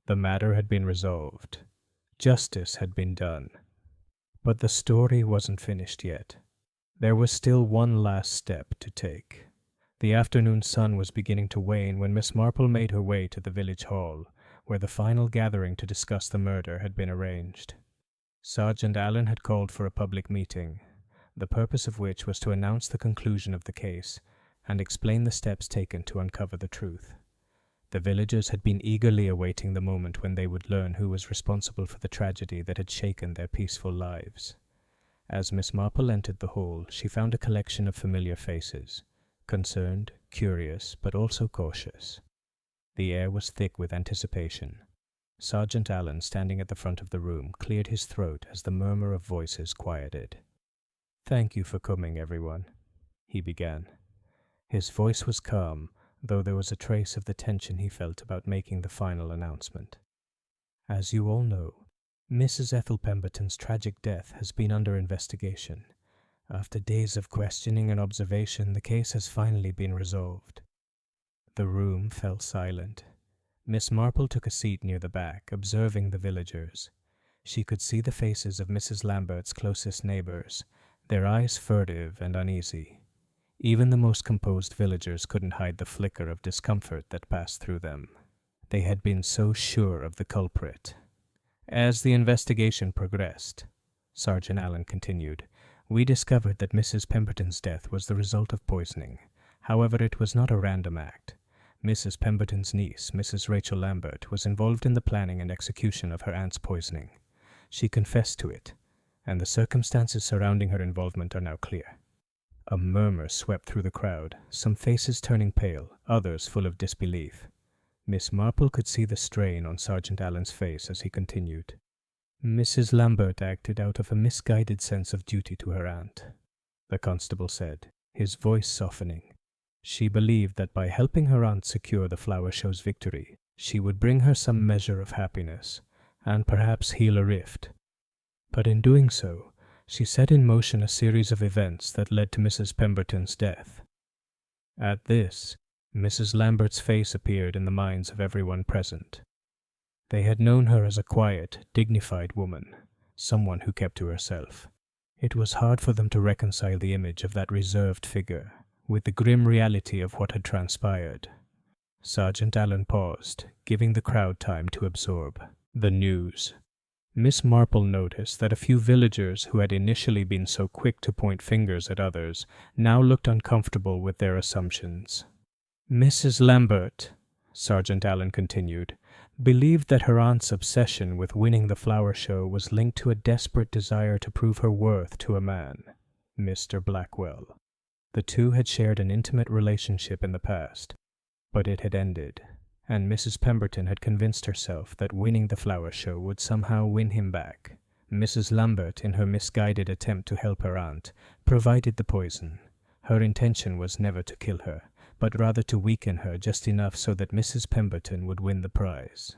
The matter had been resolved. Justice had been done. But the story wasn't finished yet. There was still one last step to take. The afternoon sun was beginning to wane when Miss Marple made her way to the village hall, where the final gathering to discuss the murder had been arranged. Sergeant Allen had called for a public meeting, the purpose of which was to announce the conclusion of the case and explain the steps taken to uncover the truth. The villagers had been eagerly awaiting the moment when they would learn who was responsible for the tragedy that had shaken their peaceful lives. As Miss Marple entered the hall, she found a collection of familiar faces, concerned, curious, but also cautious. The air was thick with anticipation. Sergeant Allen, standing at the front of the room, cleared his throat as the murmur of voices quieted. "Thank you for coming, everyone," he began. His voice was calm, though there was a trace of the tension he felt about making the final announcement. "As you all know, Mrs. Ethel Pemberton's tragic death has been under investigation. After days of questioning and observation, the case has finally been resolved." The room fell silent. Miss Marple took a seat near the back, observing the villagers. She could see the faces of Mrs. Lambert's closest neighbors, their eyes furtive and uneasy. Even the most composed villagers couldn't hide the flicker of discomfort that passed through them. They had been so sure of the culprit. "As the investigation progressed," Sergeant Allen continued, "we discovered that Mrs. Pemberton's death was the result of poisoning. However, it was not a random act. Mrs. Pemberton's niece, Mrs. Rachel Lambert, was involved in the planning and execution of her aunt's poisoning. She confessed to it, and the circumstances surrounding her involvement are now clear." A murmur swept through the crowd, some faces turning pale, others full of disbelief. Miss Marple could see the strain on Sergeant Allen's face as he continued. "Mrs. Lambert acted out of a misguided sense of duty to her aunt," the constable said, his voice softening. "She believed that by helping her aunt secure the flower show's victory, she would bring her some measure of happiness, and perhaps heal a rift. But in doing so, she set in motion a series of events that led to Mrs. Pemberton's death." At this, Mrs. Lambert's face appeared in the minds of everyone present. They had known her as a quiet, dignified woman, someone who kept to herself. It was hard for them to reconcile the image of that reserved figure with the grim reality of what had transpired. Sergeant Allen paused, giving the crowd time to absorb the news. Miss Marple noticed that a few villagers who had initially been so quick to point fingers at others now looked uncomfortable with their assumptions. "Mrs. Lambert," Sergeant Allen continued, "believed that her aunt's obsession with winning the flower show was linked to a desperate desire to prove her worth to a man, Mr. Blackwell. The two had shared an intimate relationship in the past, but it had ended, and Mrs. Pemberton had convinced herself that winning the flower show would somehow win him back. Mrs. Lambert, in her misguided attempt to help her aunt, provided the poison. Her intention was never to kill her, but rather to weaken her just enough so that Mrs. Pemberton would win the prize."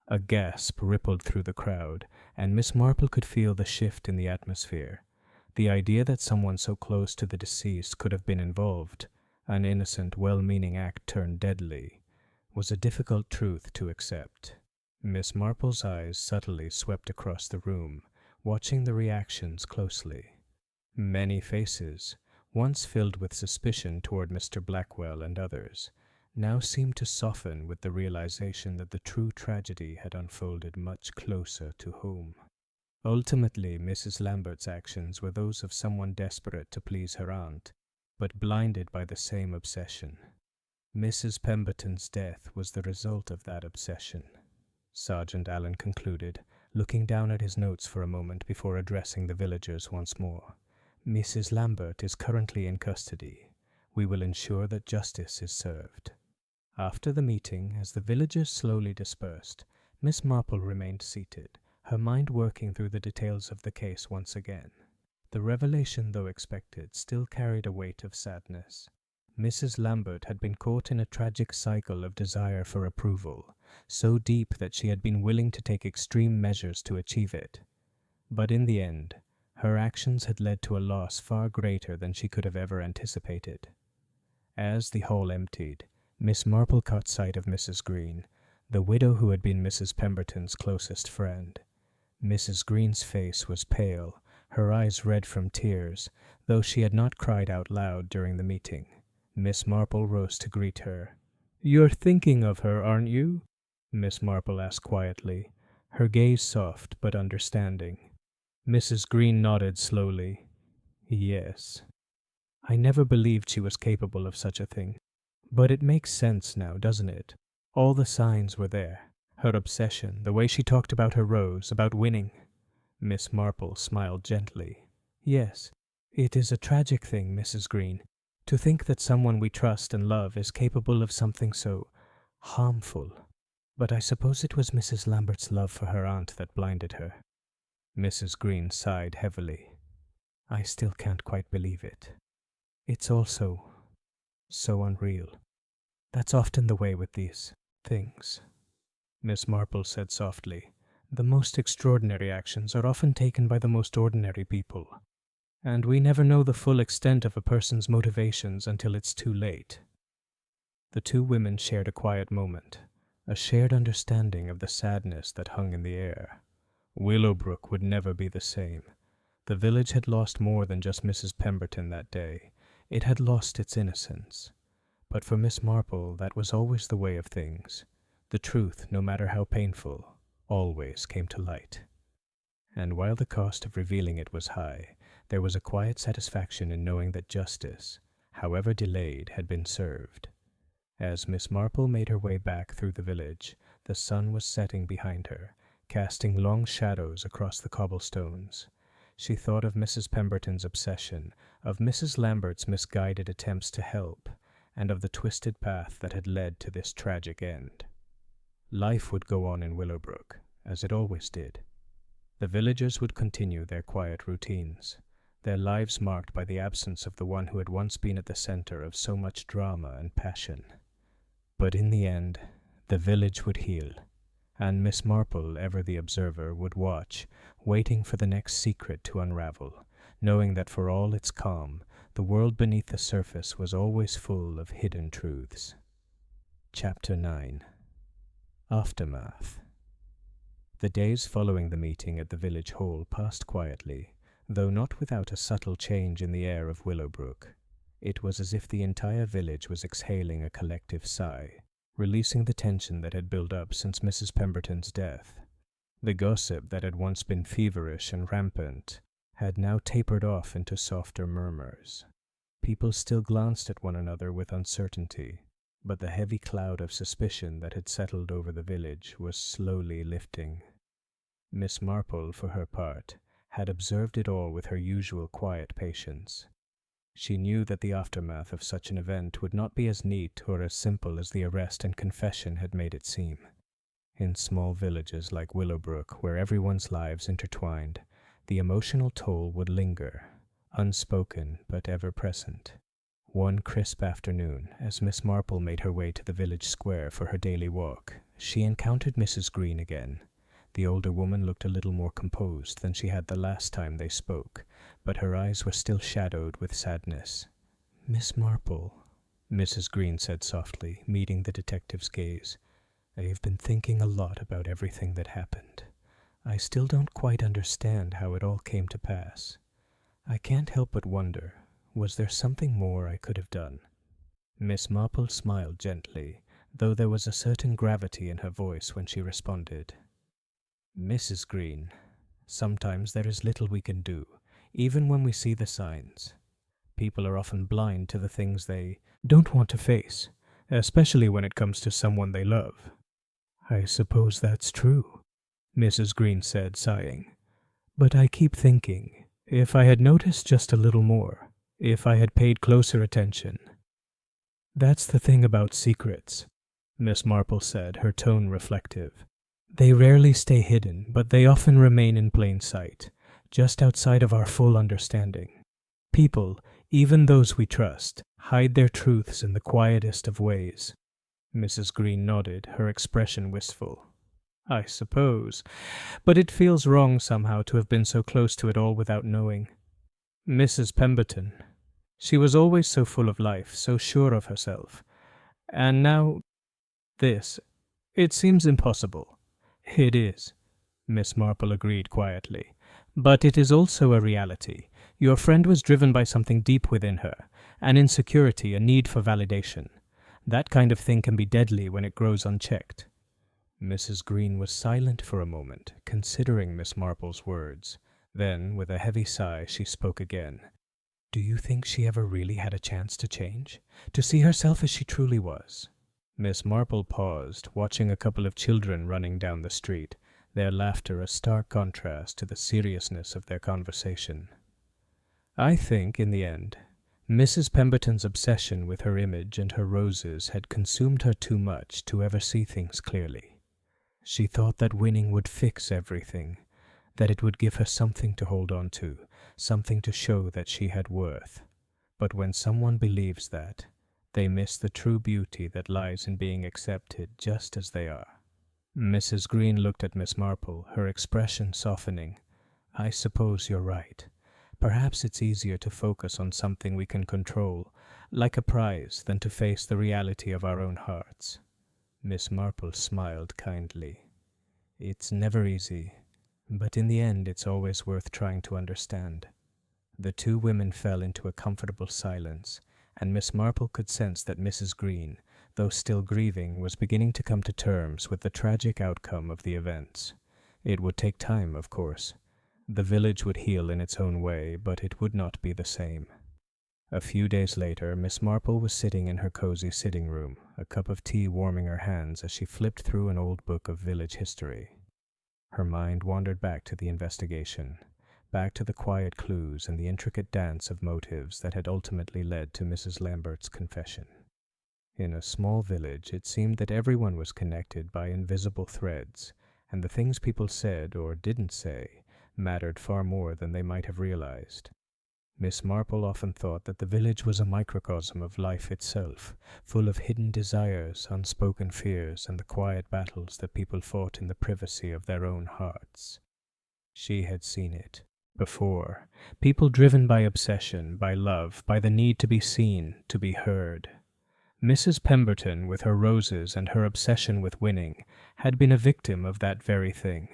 A gasp rippled through the crowd, and Miss Marple could feel the shift in the atmosphere. The idea that someone so close to the deceased could have been involved, an innocent, well-meaning act turned deadly, was a difficult truth to accept. Miss Marple's eyes subtly swept across the room, watching the reactions closely. Many faces, once filled with suspicion toward Mr. Blackwell and others, now seemed to soften with the realization that the true tragedy had unfolded much closer to home. Ultimately, Mrs. Lambert's actions were those of someone desperate to please her aunt, but blinded by the same obsession. Mrs. Pemberton's death was the result of that obsession, Sergeant Allen concluded, looking down at his notes for a moment before addressing the villagers once more. "Mrs. Lambert is currently in custody. We will ensure that justice is served." After the meeting, as the villagers slowly dispersed, Miss Marple remained seated, her mind working through the details of the case once again. The revelation, though expected, still carried a weight of sadness. Mrs. Lambert had been caught in a tragic cycle of desire for approval, so deep that she had been willing to take extreme measures to achieve it. But in the end, her actions had led to a loss far greater than she could have ever anticipated. As the hall emptied, Miss Marple caught sight of Mrs. Green, the widow who had been Mrs. Pemberton's closest friend. Mrs. Green's face was pale, her eyes red from tears, though she had not cried out loud during the meeting. Miss Marple rose to greet her. "You're thinking of her, aren't you?" Miss Marple asked quietly, her gaze soft but understanding. Mrs. Green nodded slowly. "Yes. I never believed she was capable of such a thing. But it makes sense now, doesn't it? All the signs were there. Her obsession, the way she talked about her rose, about winning." Miss Marple smiled gently. "Yes, it is a tragic thing, Mrs. Green, to think that someone we trust and love is capable of something so harmful. But I suppose it was Mrs. Lambert's love for her aunt that blinded her." Mrs. Green sighed heavily. "I still can't quite believe it. It's all so unreal. That's often the way with these things," Miss Marple said softly. "The most extraordinary actions are often taken by the most ordinary people, and we never know the full extent of a person's motivations until it's too late." The two women shared a quiet moment, a shared understanding of the sadness that hung in the air. Willowbrook would never be the same. The village had lost more than just Mrs. Pemberton that day. It had lost its innocence. But for Miss Marple, that was always the way of things. The truth, no matter how painful, always came to light. And while the cost of revealing it was high, there was a quiet satisfaction in knowing that justice, however delayed, had been served. As Miss Marple made her way back through the village, the sun was setting behind her, casting long shadows across the cobblestones. She thought of Mrs. Pemberton's obsession, of Mrs. Lambert's misguided attempts to help, and of the twisted path that had led to this tragic end. Life would go on in Willowbrook, as it always did. The villagers would continue their quiet routines, their lives marked by the absence of the one who had once been at the center of so much drama and passion. But in the end, the village would heal, and Miss Marple, ever the observer, would watch, waiting for the next secret to unravel, knowing that for all its calm, the world beneath the surface was always full of hidden truths. Chapter 9. Aftermath. The days following the meeting at the village hall passed quietly, though not without a subtle change in the air of Willowbrook. It was as if the entire village was exhaling a collective sigh, releasing the tension that had built up since Mrs. Pemberton's death. The gossip that had once been feverish and rampant had now tapered off into softer murmurs. People still glanced at one another with uncertainty, but the heavy cloud of suspicion that had settled over the village was slowly lifting. Miss Marple, for her part, had observed it all with her usual quiet patience. She knew that the aftermath of such an event would not be as neat or as simple as the arrest and confession had made it seem. In small villages like Willowbrook, where everyone's lives intertwined, the emotional toll would linger, unspoken but ever present. One crisp afternoon, as Miss Marple made her way to the village square for her daily walk, she encountered Mrs. Green again. The older woman looked a little more composed than she had the last time they spoke, but her eyes were still shadowed with sadness. "Miss Marple," Mrs. Green said softly, meeting the detective's gaze, "I have been thinking a lot about everything that happened. I still don't quite understand how it all came to pass. I can't help but wonder, was there something more I could have done?" Miss Marple smiled gently, though there was a certain gravity in her voice when she responded. "Mrs. Green, sometimes there is little we can do, even when we see the signs. People are often blind to the things they don't want to face, especially when it comes to someone they love." "I suppose that's true," Mrs. Green said, sighing. "But I keep thinking, if I had noticed just a little more, if I had paid closer attention." "That's the thing about secrets," Miss Marple said, her tone reflective. "They rarely stay hidden, but they often remain in plain sight, just outside of our full understanding. People, even those we trust, hide their truths in the quietest of ways." Mrs. Green nodded, her expression wistful. "I suppose, but it feels wrong somehow to have been so close to it all without knowing. Mrs. Pemberton, she was always so full of life, so sure of herself. And now, this, it seems impossible." "It is," Miss Marple agreed quietly, But it is also a reality. Your friend was driven by something deep within her, an insecurity, a need for validation. That kind of thing can be deadly when it grows unchecked. Mrs. Green was silent for a moment, considering Miss Marple's words. Then, with a heavy sigh, she spoke again. Do you think she ever really had a chance to change? To see herself as she truly was? Miss Marple paused, watching a couple of children running down the street, their laughter a stark contrast to the seriousness of their conversation. I think, in the end, Mrs. Pemberton's obsession with her image and her roses had consumed her too much to ever see things clearly. She thought that winning would fix everything, that it would give her something to hold on to, something to show that she had worth. But when someone believes that, they miss the true beauty that lies in being accepted just as they are. Mrs. Green looked at Miss Marple, her expression softening. I suppose you're right. Perhaps it's easier to focus on something we can control, like a prize, than to face the reality of our own hearts. Miss Marple smiled kindly. It's never easy, but in the end it's always worth trying to understand. The two women fell into a comfortable silence, and Miss Marple could sense that Mrs. Green, though still grieving, was beginning to come to terms with the tragic outcome of the events. It would take time, of course. The village would heal in its own way, but it would not be the same. A few days later, Miss Marple was sitting in her cozy sitting room, a cup of tea warming her hands as she flipped through an old book of village history. Her mind wandered back to the investigation, back to the quiet clues and the intricate dance of motives that had ultimately led to Mrs. Lambert's confession. In a small village, it seemed that everyone was connected by invisible threads, and the things people said or didn't say mattered far more than they might have realized. Miss Marple often thought that the village was a microcosm of life itself, full of hidden desires, unspoken fears, and the quiet battles that people fought in the privacy of their own hearts. She had seen it before, people driven by obsession, by love, by the need to be seen, to be heard. Mrs. Pemberton, with her roses and her obsession with winning, had been a victim of that very thing.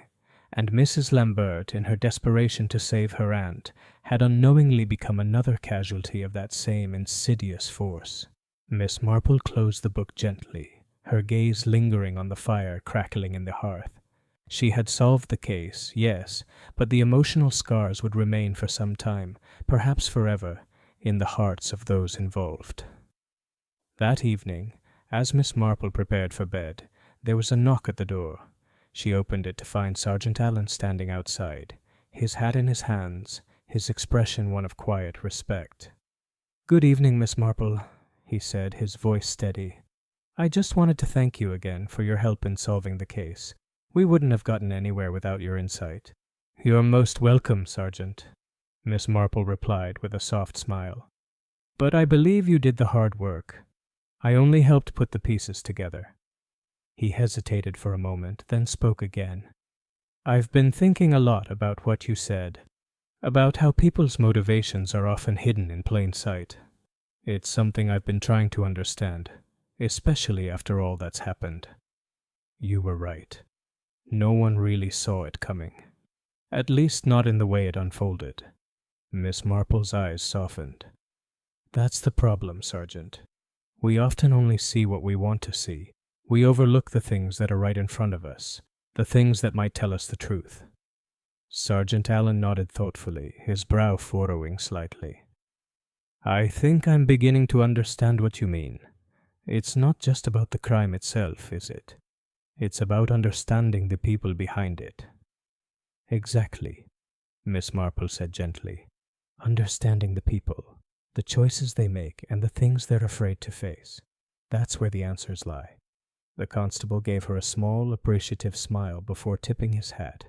And Mrs. Lambert, in her desperation to save her aunt, had unknowingly become another casualty of that same insidious force. Miss Marple closed the book gently, her gaze lingering on the fire crackling in the hearth. She had solved the case, yes, but the emotional scars would remain for some time, perhaps forever, in the hearts of those involved. That evening, as Miss Marple prepared for bed, there was a knock at the door. She opened it to find Sergeant Allen standing outside, his hat in his hands, his expression one of quiet respect. "Good evening, Miss Marple," he said, his voice steady. "I just wanted to thank you again for your help in solving the case. We wouldn't have gotten anywhere without your insight." "You're most welcome, Sergeant," Miss Marple replied with a soft smile. "But I believe you did the hard work. I only helped put the pieces together." He hesitated for a moment, then spoke again. "I've been thinking a lot about what you said, about how people's motivations are often hidden in plain sight. It's something I've been trying to understand, especially after all that's happened. You were right. No one really saw it coming. At least not in the way it unfolded." Miss Marple's eyes softened. "That's the problem, Sergeant. We often only see what we want to see. We overlook the things that are right in front of us, the things that might tell us the truth." Sergeant Allen nodded thoughtfully, his brow furrowing slightly. "I think I'm beginning to understand what you mean. It's not just about the crime itself, is it? It's about understanding the people behind it." "Exactly," Miss Marple said gently. "Understanding the people, the choices they make, and the things they're afraid to face. That's where the answers lie." The constable gave her a small, appreciative smile before tipping his hat.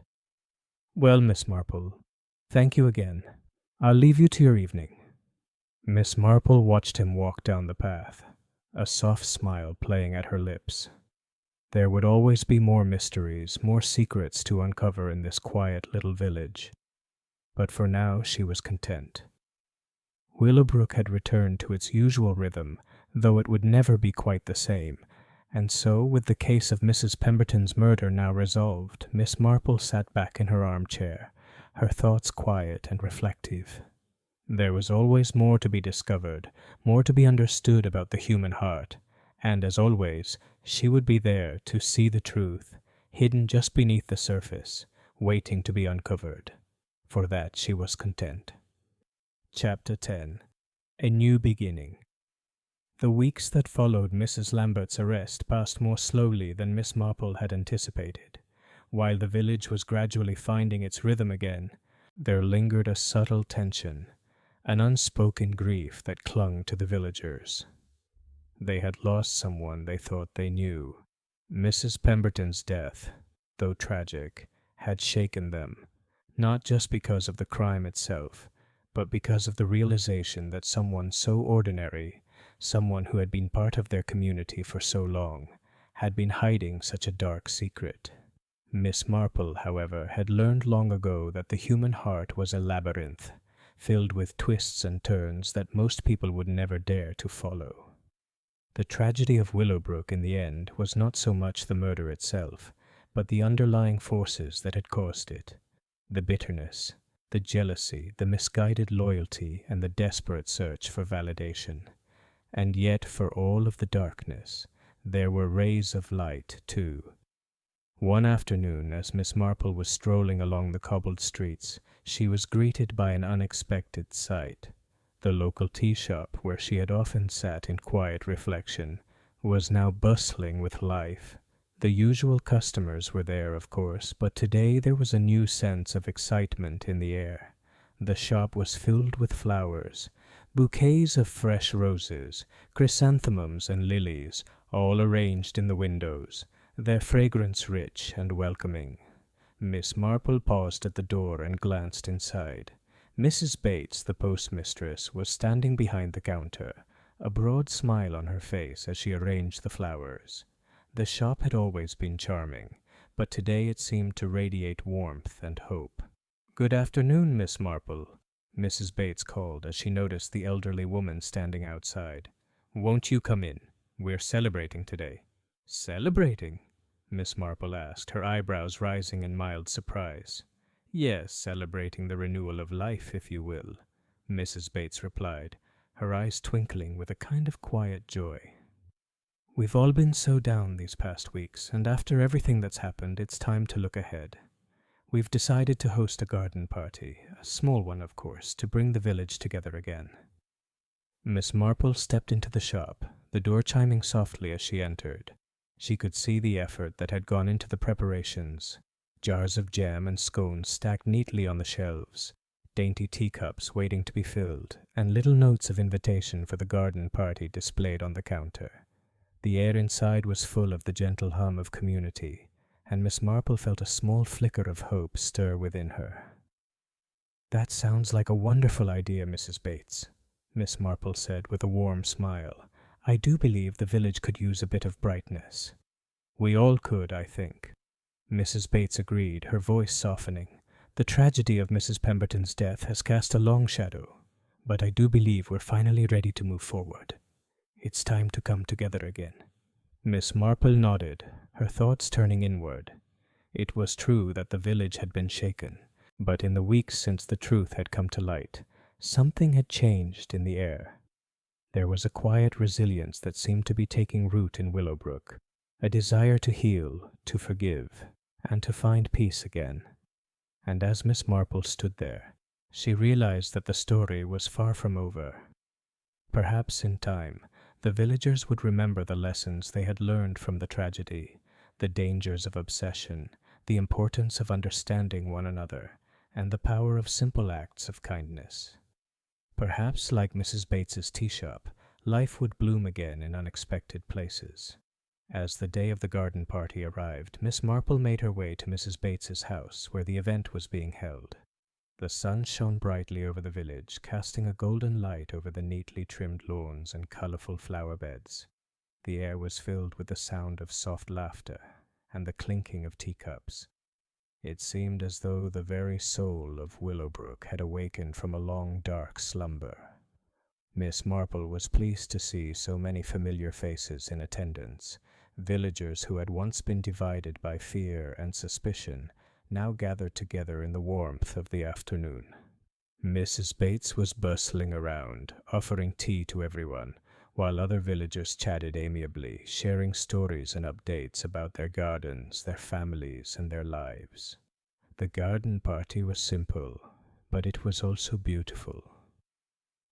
"Well, Miss Marple, thank you again. I'll leave you to your evening." Miss Marple watched him walk down the path, a soft smile playing at her lips. There would always be more mysteries, more secrets to uncover in this quiet little village. But for now she was content. Willowbrook had returned to its usual rhythm, though it would never be quite the same. And so, with the case of Mrs. Pemberton's murder now resolved, Miss Marple sat back in her armchair, her thoughts quiet and reflective. There was always more to be discovered, more to be understood about the human heart, and as always, she would be there to see the truth, hidden just beneath the surface, waiting to be uncovered. For that she was content. Chapter 10. A New Beginning. The weeks that followed Mrs. Lambert's arrest passed more slowly than Miss Marple had anticipated. While the village was gradually finding its rhythm again, there lingered a subtle tension, an unspoken grief that clung to the villagers. They had lost someone they thought they knew. Mrs. Pemberton's death, though tragic, had shaken them, not just because of the crime itself, but because of the realization that someone so ordinary, someone who had been part of their community for so long, had been hiding such a dark secret. Miss Marple, however, had learned long ago that the human heart was a labyrinth, filled with twists and turns that most people would never dare to follow. The tragedy of Willowbrook in the end was not so much the murder itself, but the underlying forces that had caused it. The bitterness, the jealousy, the misguided loyalty, and the desperate search for validation. And yet, for all of the darkness, there were rays of light, too. One afternoon, as Miss Marple was strolling along the cobbled streets, she was greeted by an unexpected sight. The local tea shop, where she had often sat in quiet reflection, was now bustling with life. The usual customers were there, of course, but today there was a new sense of excitement in the air. The shop was filled with flowers, bouquets of fresh roses, chrysanthemums and lilies, all arranged in the windows, their fragrance rich and welcoming. Miss Marple paused at the door and glanced inside. Mrs. Bates, the postmistress, was standing behind the counter, a broad smile on her face as she arranged the flowers. The shop had always been charming, but today it seemed to radiate warmth and hope. "Good afternoon, Miss Marple," Mrs. Bates called as she noticed the elderly woman standing outside. "Won't you come in? We're celebrating today." "Celebrating?" Miss Marple asked, her eyebrows rising in mild surprise. "Yes, celebrating the renewal of life, if you will," Mrs. Bates replied, her eyes twinkling with a kind of quiet joy. "We've all been so down these past weeks, and after everything that's happened, it's time to look ahead. We've decided to host a garden party, a small one, of course, to bring the village together again." Miss Marple stepped into the shop, the door chiming softly as she entered. She could see the effort that had gone into the preparations. Jars of jam and scones stacked neatly on the shelves, dainty teacups waiting to be filled, and little notes of invitation for the garden party displayed on the counter. The air inside was full of the gentle hum of community, and Miss Marple felt a small flicker of hope stir within her. "That sounds like a wonderful idea, Mrs. Bates," Miss Marple said with a warm smile. "I do believe the village could use a bit of brightness." "We all could, I think," Mrs. Bates agreed, her voice softening. "The tragedy of Mrs. Pemberton's death has cast a long shadow, but I do believe we're finally ready to move forward. It's time to come together again." Miss Marple nodded, her thoughts turning inward. It was true that the village had been shaken, but in the weeks since the truth had come to light, something had changed in the air. There was a quiet resilience that seemed to be taking root in Willowbrook, a desire to heal, to forgive, and to find peace again. And as Miss Marple stood there, she realized that the story was far from over. Perhaps in time, the villagers would remember the lessons they had learned from the tragedy, the dangers of obsession, the importance of understanding one another, and the power of simple acts of kindness. Perhaps, like Mrs. Bates's tea shop, life would bloom again in unexpected places. As the day of the garden party arrived, Miss Marple made her way to Mrs. Bates's house, where the event was being held. The sun shone brightly over the village, casting a golden light over the neatly trimmed lawns and colorful flower beds. The air was filled with the sound of soft laughter and the clinking of teacups. It seemed as though the very soul of Willowbrook had awakened from a long, dark slumber. Miss Marple was pleased to see so many familiar faces in attendance, villagers who had once been divided by fear and suspicion, now gathered together in the warmth of the afternoon. Mrs. Bates was bustling around, offering tea to everyone, while other villagers chatted amiably, sharing stories and updates about their gardens, their families, and their lives. The garden party was simple, but it was also beautiful.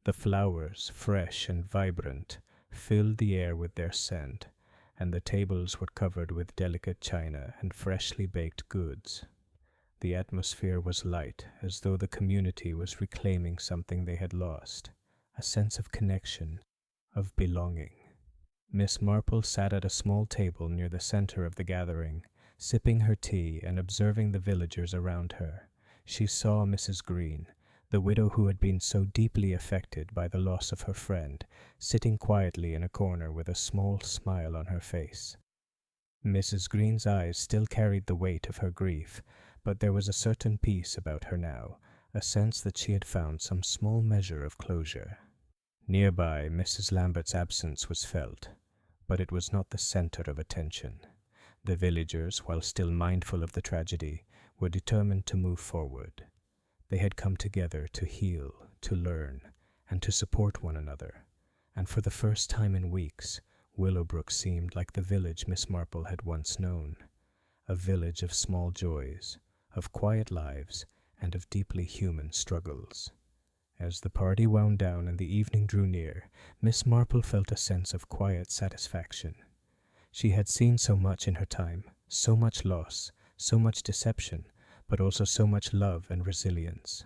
The flowers, fresh and vibrant, filled the air with their scent, and the tables were covered with delicate china and freshly baked goods. The atmosphere was light, as though the community was reclaiming something they had lost, a sense of connection, of belonging. Miss Marple sat at a small table near the center of the gathering, sipping her tea and observing the villagers around her. She saw Mrs. Green, the widow who had been so deeply affected by the loss of her friend, sitting quietly in a corner with a small smile on her face. Mrs. Green's eyes still carried the weight of her grief, but there was a certain peace about her now, a sense that she had found some small measure of closure. Nearby, Mrs. Lambert's absence was felt, but it was not the center of attention. The villagers, while still mindful of the tragedy, were determined to move forward. They had come together to heal, to learn, and to support one another, and for the first time in weeks, Willowbrook seemed like the village Miss Marple had once known, a village of small joys, of quiet lives, and of deeply human struggles. As the party wound down and the evening drew near, Miss Marple felt a sense of quiet satisfaction. She had seen so much in her time, so much loss, so much deception, but also so much love and resilience.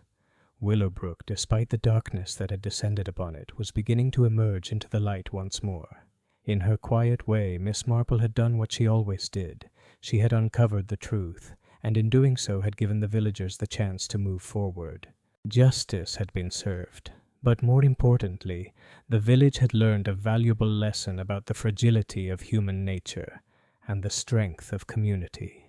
Willowbrook, despite the darkness that had descended upon it, was beginning to emerge into the light once more. In her quiet way, Miss Marple had done what she always did. She had uncovered the truth, and in doing so had given the villagers the chance to move forward. Justice had been served, but more importantly, the village had learned a valuable lesson about the fragility of human nature and the strength of community.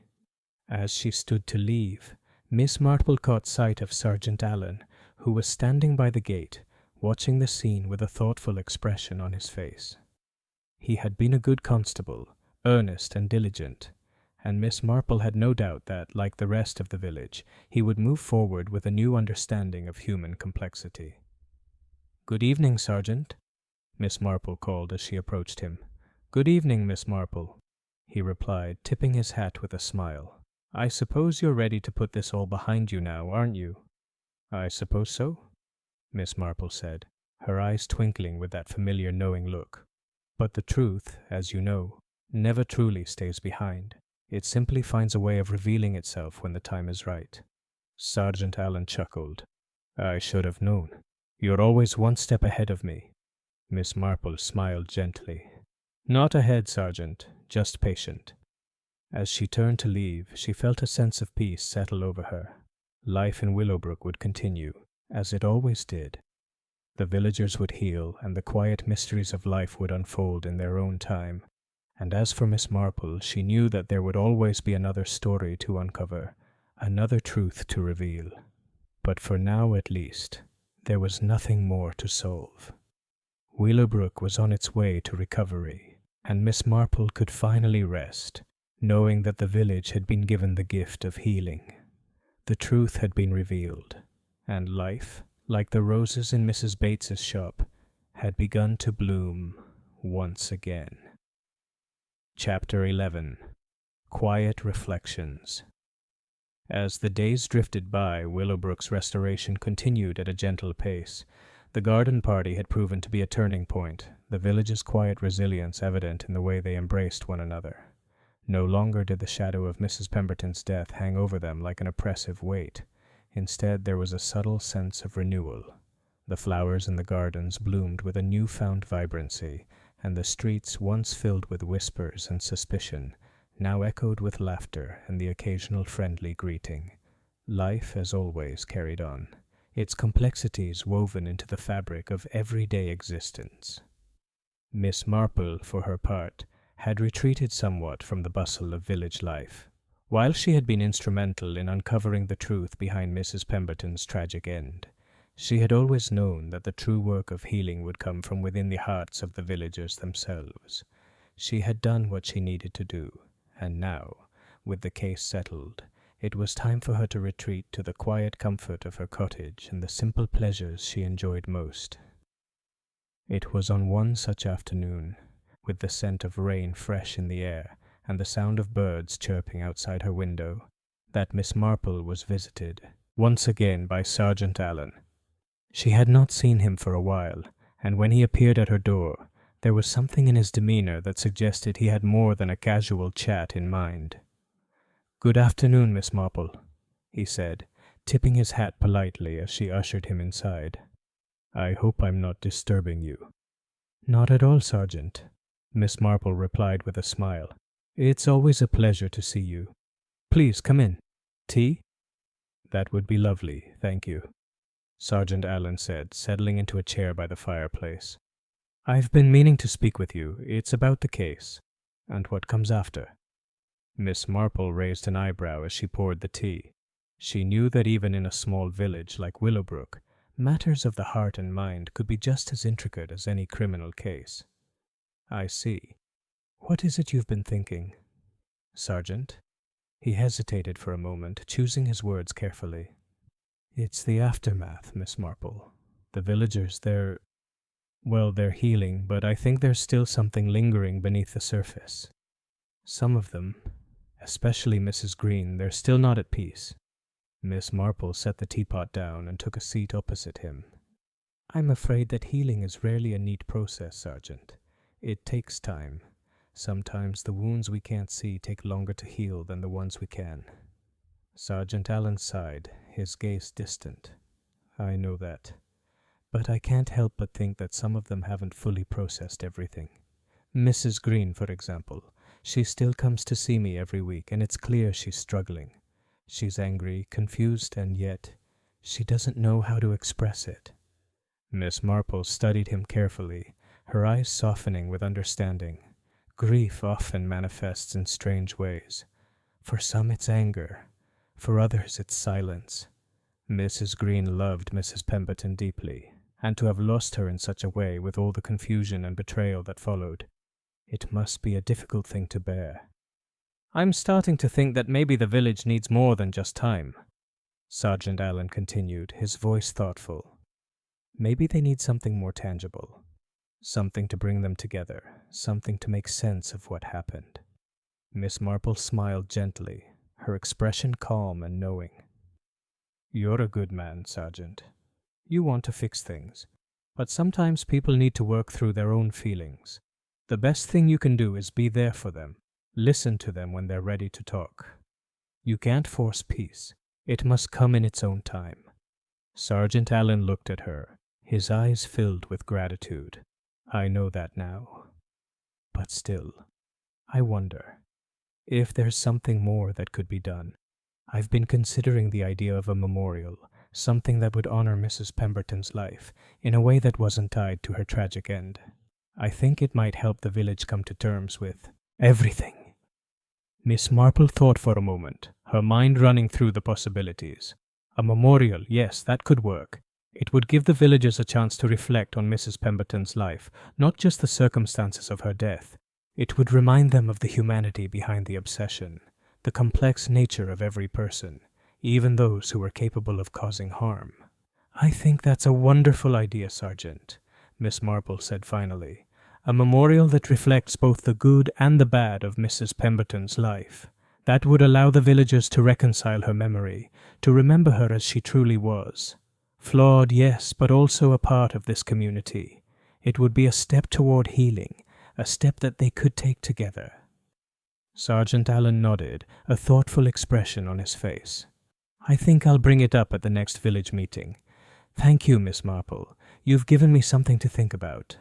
As she stood to leave, Miss Marple caught sight of Sergeant Allen, who was standing by the gate, watching the scene with a thoughtful expression on his face. He had been a good constable, earnest and diligent, and Miss Marple had no doubt that, like the rest of the village, he would move forward with a new understanding of human complexity. "Good evening, Sergeant," Miss Marple called as she approached him. "Good evening, Miss Marple," he replied, tipping his hat with a smile. "I suppose you're ready to put this all behind you now, aren't you?" "I suppose so," Miss Marple said, her eyes twinkling with that familiar knowing look. "But the truth, as you know, never truly stays behind. It simply finds a way of revealing itself when the time is right." Sergeant Allen chuckled. "I should have known. You're always one step ahead of me." Miss Marple smiled gently. "Not ahead, Sergeant, just patient." As she turned to leave, she felt a sense of peace settle over her. Life in Willowbrook would continue, as it always did. The villagers would heal, and the quiet mysteries of life would unfold in their own time. And as for Miss Marple, she knew that there would always be another story to uncover, another truth to reveal. But for now, at least, there was nothing more to solve. Willowbrook was on its way to recovery, and Miss Marple could finally rest, knowing that the village had been given the gift of healing. The truth had been revealed, and life, like the roses in Mrs. Bates's shop, had begun to bloom once again. Chapter 11. Quiet Reflections. As the days drifted by, Willowbrook's restoration continued at a gentle pace. The garden party had proven to be a turning point, the village's quiet resilience evident in the way they embraced one another. No longer did the shadow of Mrs. Pemberton's death hang over them like an oppressive weight. Instead, there was a subtle sense of renewal. The flowers in the gardens bloomed with a newfound vibrancy, and the streets, once filled with whispers and suspicion, now echoed with laughter and the occasional friendly greeting. Life, as always, carried on, its complexities woven into the fabric of everyday existence. Miss Marple, for her part, had retreated somewhat from the bustle of village life. While she had been instrumental in uncovering the truth behind Mrs. Pemberton's tragic end, she had always known that the true work of healing would come from within the hearts of the villagers themselves. She had done what she needed to do, and now, with the case settled, It was time for her to retreat to the quiet comfort of her cottage and the simple pleasures she enjoyed most. It was on one such afternoon, with the scent of rain fresh in the air and the sound of birds chirping outside her window, that Miss Marple was visited, once again, by Sergeant Allen. She had not seen him for a while, and when he appeared at her door, there was something in his demeanor that suggested he had more than a casual chat in mind. "Good afternoon, Miss Marple," he said, tipping his hat politely as she ushered him inside. "I hope I'm not disturbing you." "Not at all, Sergeant," Miss Marple replied with a smile. "It's always a pleasure to see you. Please come in. Tea?" "That would be lovely, thank you," Sergeant Allen said, settling into a chair by the fireplace. "I've been meaning to speak with you. It's about the case, and what comes after." Miss Marple raised an eyebrow as she poured the tea. She knew that even in a small village like Willowbrook, matters of the heart and mind could be just as intricate as any criminal case. "I see. What is it you've been thinking?" "Sergeant?" He hesitated for a moment, choosing his words carefully. "It's the aftermath, Miss Marple. The villagers, they're healing, but I think there's still something lingering beneath the surface. Some of them, especially Mrs. Green, they're still not at peace." Miss Marple set the teapot down and took a seat opposite him. "I'm afraid that healing is rarely a neat process, Sergeant. It takes time. Sometimes the wounds we can't see take longer to heal than the ones we can." Sergeant Allen sighed, his gaze distant. "I know that. But I can't help but think that some of them haven't fully processed everything. Mrs. Green, for example. She still comes to see me every week, and it's clear she's struggling. She's angry, confused, and yet she doesn't know how to express it." Miss Marple studied him carefully, her eyes softening with understanding. Grief often manifests in strange ways. For some it's anger, for others it's silence. Mrs. Green loved Mrs. Pemberton deeply, and to have lost her in such a way, with all the confusion and betrayal that followed, it must be a difficult thing to bear. "I'm starting to think that maybe the village needs more than just time," Sergeant Allen continued, his voice thoughtful. "Maybe they need something more tangible. Something to bring them together, something to make sense of what happened." Miss Marple smiled gently, her expression calm and knowing. "You're a good man, Sergeant. You want to fix things, but sometimes people need to work through their own feelings. The best thing you can do is be there for them, listen to them when they're ready to talk. You can't force peace. It must come in its own time." Sergeant Allen looked at her, his eyes filled with gratitude. "I know that now. But still, I wonder if there's something more that could be done. I've been considering the idea of a memorial, something that would honor Mrs. Pemberton's life in a way that wasn't tied to her tragic end. I think it might help the village come to terms with everything." Miss Marple thought for a moment, her mind running through the possibilities. A memorial, yes, that could work. It would give the villagers a chance to reflect on Mrs. Pemberton's life, not just the circumstances of her death. It would remind them of the humanity behind the obsession, the complex nature of every person, even those who were capable of causing harm. "I think that's a wonderful idea, Sergeant," Miss Marple said finally. "A memorial that reflects both the good and the bad of Mrs. Pemberton's life. That would allow the villagers to reconcile her memory, to remember her as she truly was. Flawed, yes, but also a part of this community. It would be a step toward healing, a step that they could take together." Sergeant Allen nodded, a thoughtful expression on his face. "I think I'll bring it up at the next village meeting. Thank you, Miss Marple. You've given me something to think about."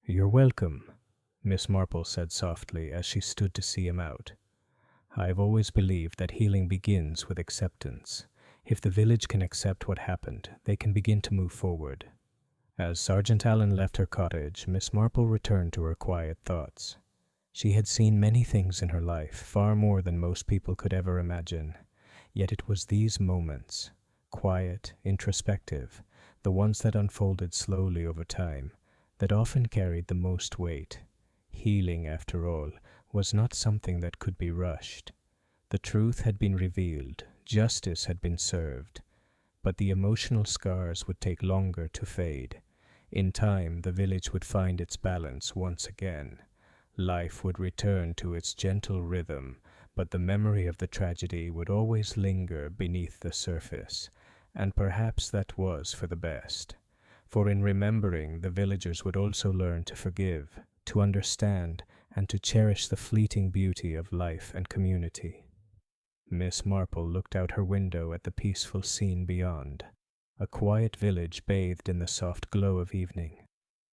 "You're welcome," Miss Marple said softly as she stood to see him out. "I've always believed that healing begins with acceptance. If the village can accept what happened, they can begin to move forward." As Sergeant Allen left her cottage, Miss Marple returned to her quiet thoughts. She had seen many things in her life, far more than most people could ever imagine. Yet it was these moments, quiet, introspective, the ones that unfolded slowly over time, that often carried the most weight. Healing, after all, was not something that could be rushed. The truth had been revealed, justice had been served, but the emotional scars would take longer to fade. In time, the village would find its balance once again. Life would return to its gentle rhythm, but the memory of the tragedy would always linger beneath the surface, and perhaps that was for the best. For in remembering, the villagers would also learn to forgive, to understand, and to cherish the fleeting beauty of life and community. Miss Marple looked out her window at the peaceful scene beyond. A quiet village bathed in the soft glow of evening.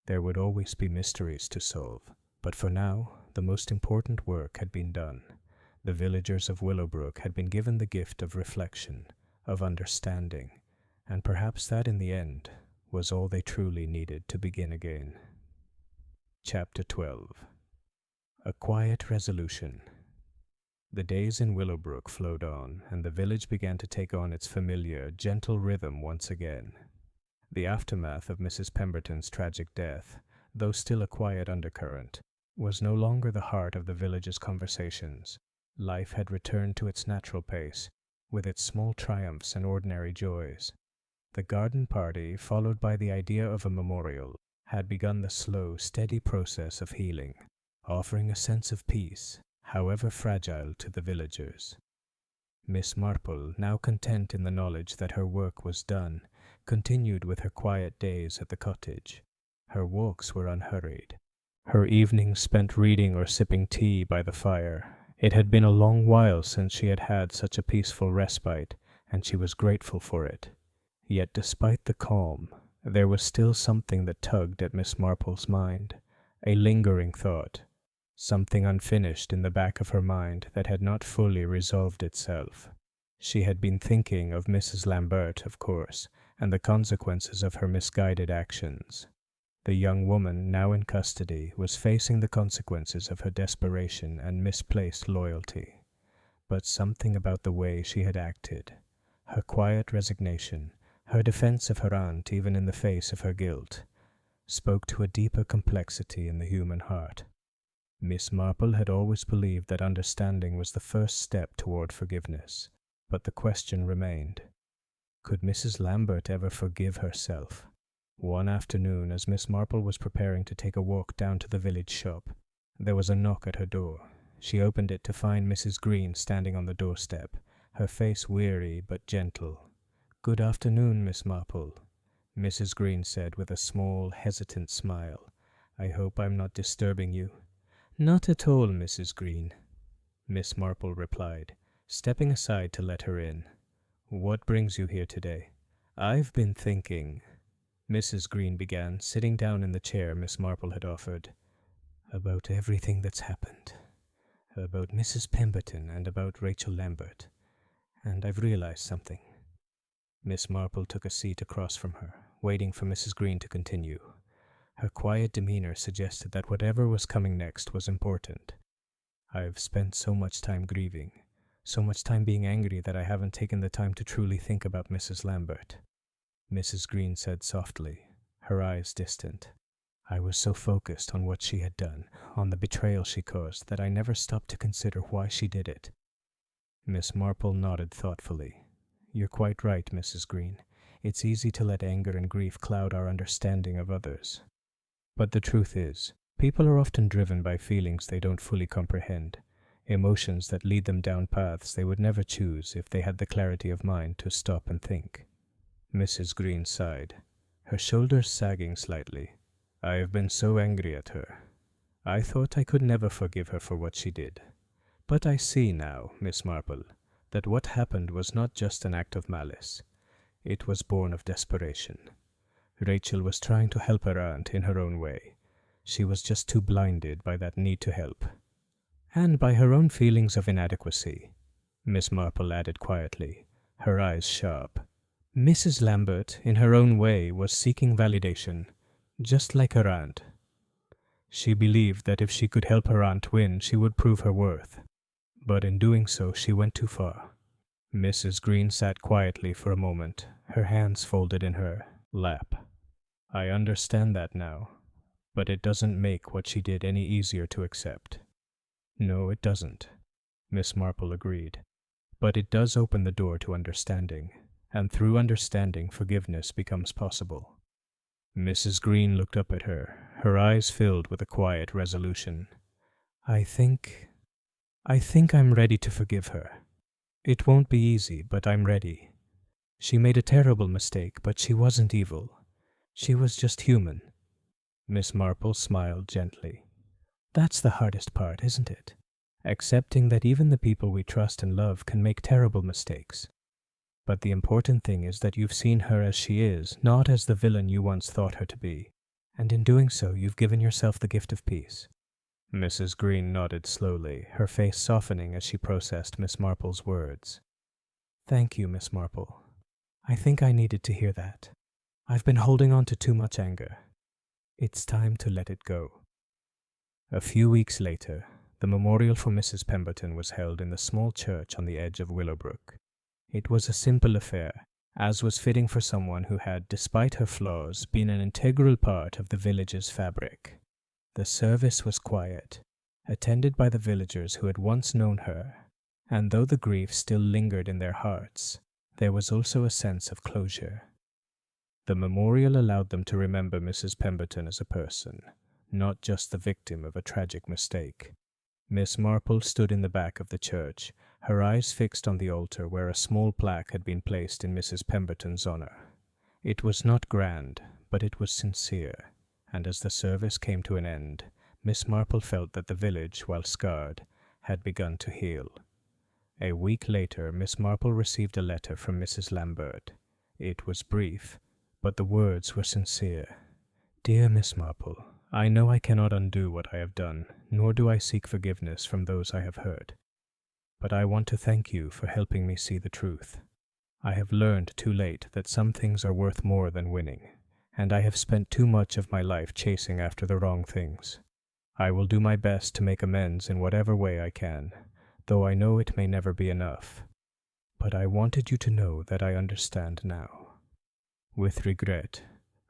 There would always be mysteries to solve, but for now, the most important work had been done. The villagers of Willowbrook had been given the gift of reflection, of understanding, and perhaps that in the end was all they truly needed to begin again. Chapter 12. A Quiet Resolution. The days in Willowbrook flowed on, and the village began to take on its familiar, gentle rhythm once again. The aftermath of Mrs. Pemberton's tragic death, though still a quiet undercurrent, was no longer the heart of the village's conversations. Life had returned to its natural pace, with its small triumphs and ordinary joys. The garden party, followed by the idea of a memorial, had begun the slow, steady process of healing, offering a sense of peace, however fragile, to the villagers. Miss Marple, now content in the knowledge that her work was done, continued with her quiet days at the cottage. Her walks were unhurried, her evenings spent reading or sipping tea by the fire. It had been a long while since she had had such a peaceful respite, and she was grateful for it. Yet despite the calm, there was still something that tugged at Miss Marple's mind, a lingering thought, something unfinished in the back of her mind that had not fully resolved itself. She had been thinking of Mrs. Lambert, of course, and the consequences of her misguided actions. The young woman, now in custody, was facing the consequences of her desperation and misplaced loyalty. But something about the way she had acted, her quiet resignation, her defense of her aunt even in the face of her guilt, spoke to a deeper complexity in the human heart. Miss Marple had always believed that understanding was the first step toward forgiveness, but the question remained: could Mrs. Lambert ever forgive herself? One afternoon, as Miss Marple was preparing to take a walk down to the village shop, there was a knock at her door. She opened it to find Mrs. Green standing on the doorstep, her face weary but gentle. "Good afternoon, Miss Marple," Mrs. Green said with a small, hesitant smile. "I hope I'm not disturbing you." "Not at all, Mrs. Green," Miss Marple replied, stepping aside to let her in. "What brings you here today?" "I've been thinking," Mrs. Green began, sitting down in the chair Miss Marple had offered, "about everything that's happened. About Mrs. Pemberton and about Rachel Lambert. And I've realized something." Miss Marple took a seat across from her, waiting for Mrs. Green to continue. Her quiet demeanor suggested that whatever was coming next was important. "I've spent so much time grieving, so much time being angry that I haven't taken the time to truly think about Mrs. Lambert," Mrs. Green said softly, her eyes distant. "I was so focused on what she had done, on the betrayal she caused, that I never stopped to consider why she did it." Miss Marple nodded thoughtfully. "You're quite right, Mrs. Green. It's easy to let anger and grief cloud our understanding of others. But the truth is, people are often driven by feelings they don't fully comprehend, emotions that lead them down paths they would never choose if they had the clarity of mind to stop and think." Mrs. Green sighed, her shoulders sagging slightly. "I have been so angry at her. I thought I could never forgive her for what she did. But I see now, Miss Marple, that what happened was not just an act of malice. It was born of desperation. Rachel was trying to help her aunt in her own way. She was just too blinded by that need to help. And by her own feelings of inadequacy," Miss Marple added quietly, her eyes sharp. "Mrs. Lambert, in her own way, was seeking validation, just like her aunt. She believed that if she could help her aunt win, she would prove her worth. But in doing so, she went too far." Mrs. Green sat quietly for a moment, her hands folded in her lap. "I understand that now, but it doesn't make what she did any easier to accept." "No, it doesn't," Miss Marple agreed. But it does open the door to understanding, and through understanding, forgiveness becomes possible. Mrs. Green looked up at her eyes filled with a quiet resolution. I think I'm ready to forgive her. It won't be easy, but I'm ready. She made a terrible mistake, but she wasn't evil. She was just human. Miss Marple smiled gently. That's the hardest part, isn't it? Accepting that even the people we trust and love can make terrible mistakes. But the important thing is that you've seen her as she is, not as the villain you once thought her to be. And in doing so, you've given yourself the gift of peace. Mrs. Green nodded slowly, her face softening as she processed Miss Marple's words. Thank you, Miss Marple. I think I needed to hear that. I've been holding on to too much anger. It's time to let it go. A few weeks later, the memorial for Mrs. Pemberton was held in the small church on the edge of Willowbrook. It was a simple affair, as was fitting for someone who had, despite her flaws, been an integral part of the village's fabric. The service was quiet, attended by the villagers who had once known her, and though the grief still lingered in their hearts, there was also a sense of closure. The memorial allowed them to remember Mrs. Pemberton as a person, not just the victim of a tragic mistake. Miss Marple stood in the back of the church, her eyes fixed on the altar where a small plaque had been placed in Mrs. Pemberton's honor. It was not grand, but it was sincere, and as the service came to an end, Miss Marple felt that the village, while scarred, had begun to heal. A week later, Miss Marple received a letter from Mrs. Lambert. It was brief, but the words were sincere. Dear Miss Marple, I know I cannot undo what I have done, nor do I seek forgiveness from those I have hurt. But I want to thank you for helping me see the truth. I have learned too late that some things are worth more than winning, and I have spent too much of my life chasing after the wrong things. I will do my best to make amends in whatever way I can, though I know it may never be enough. But I wanted you to know that I understand now. With regret,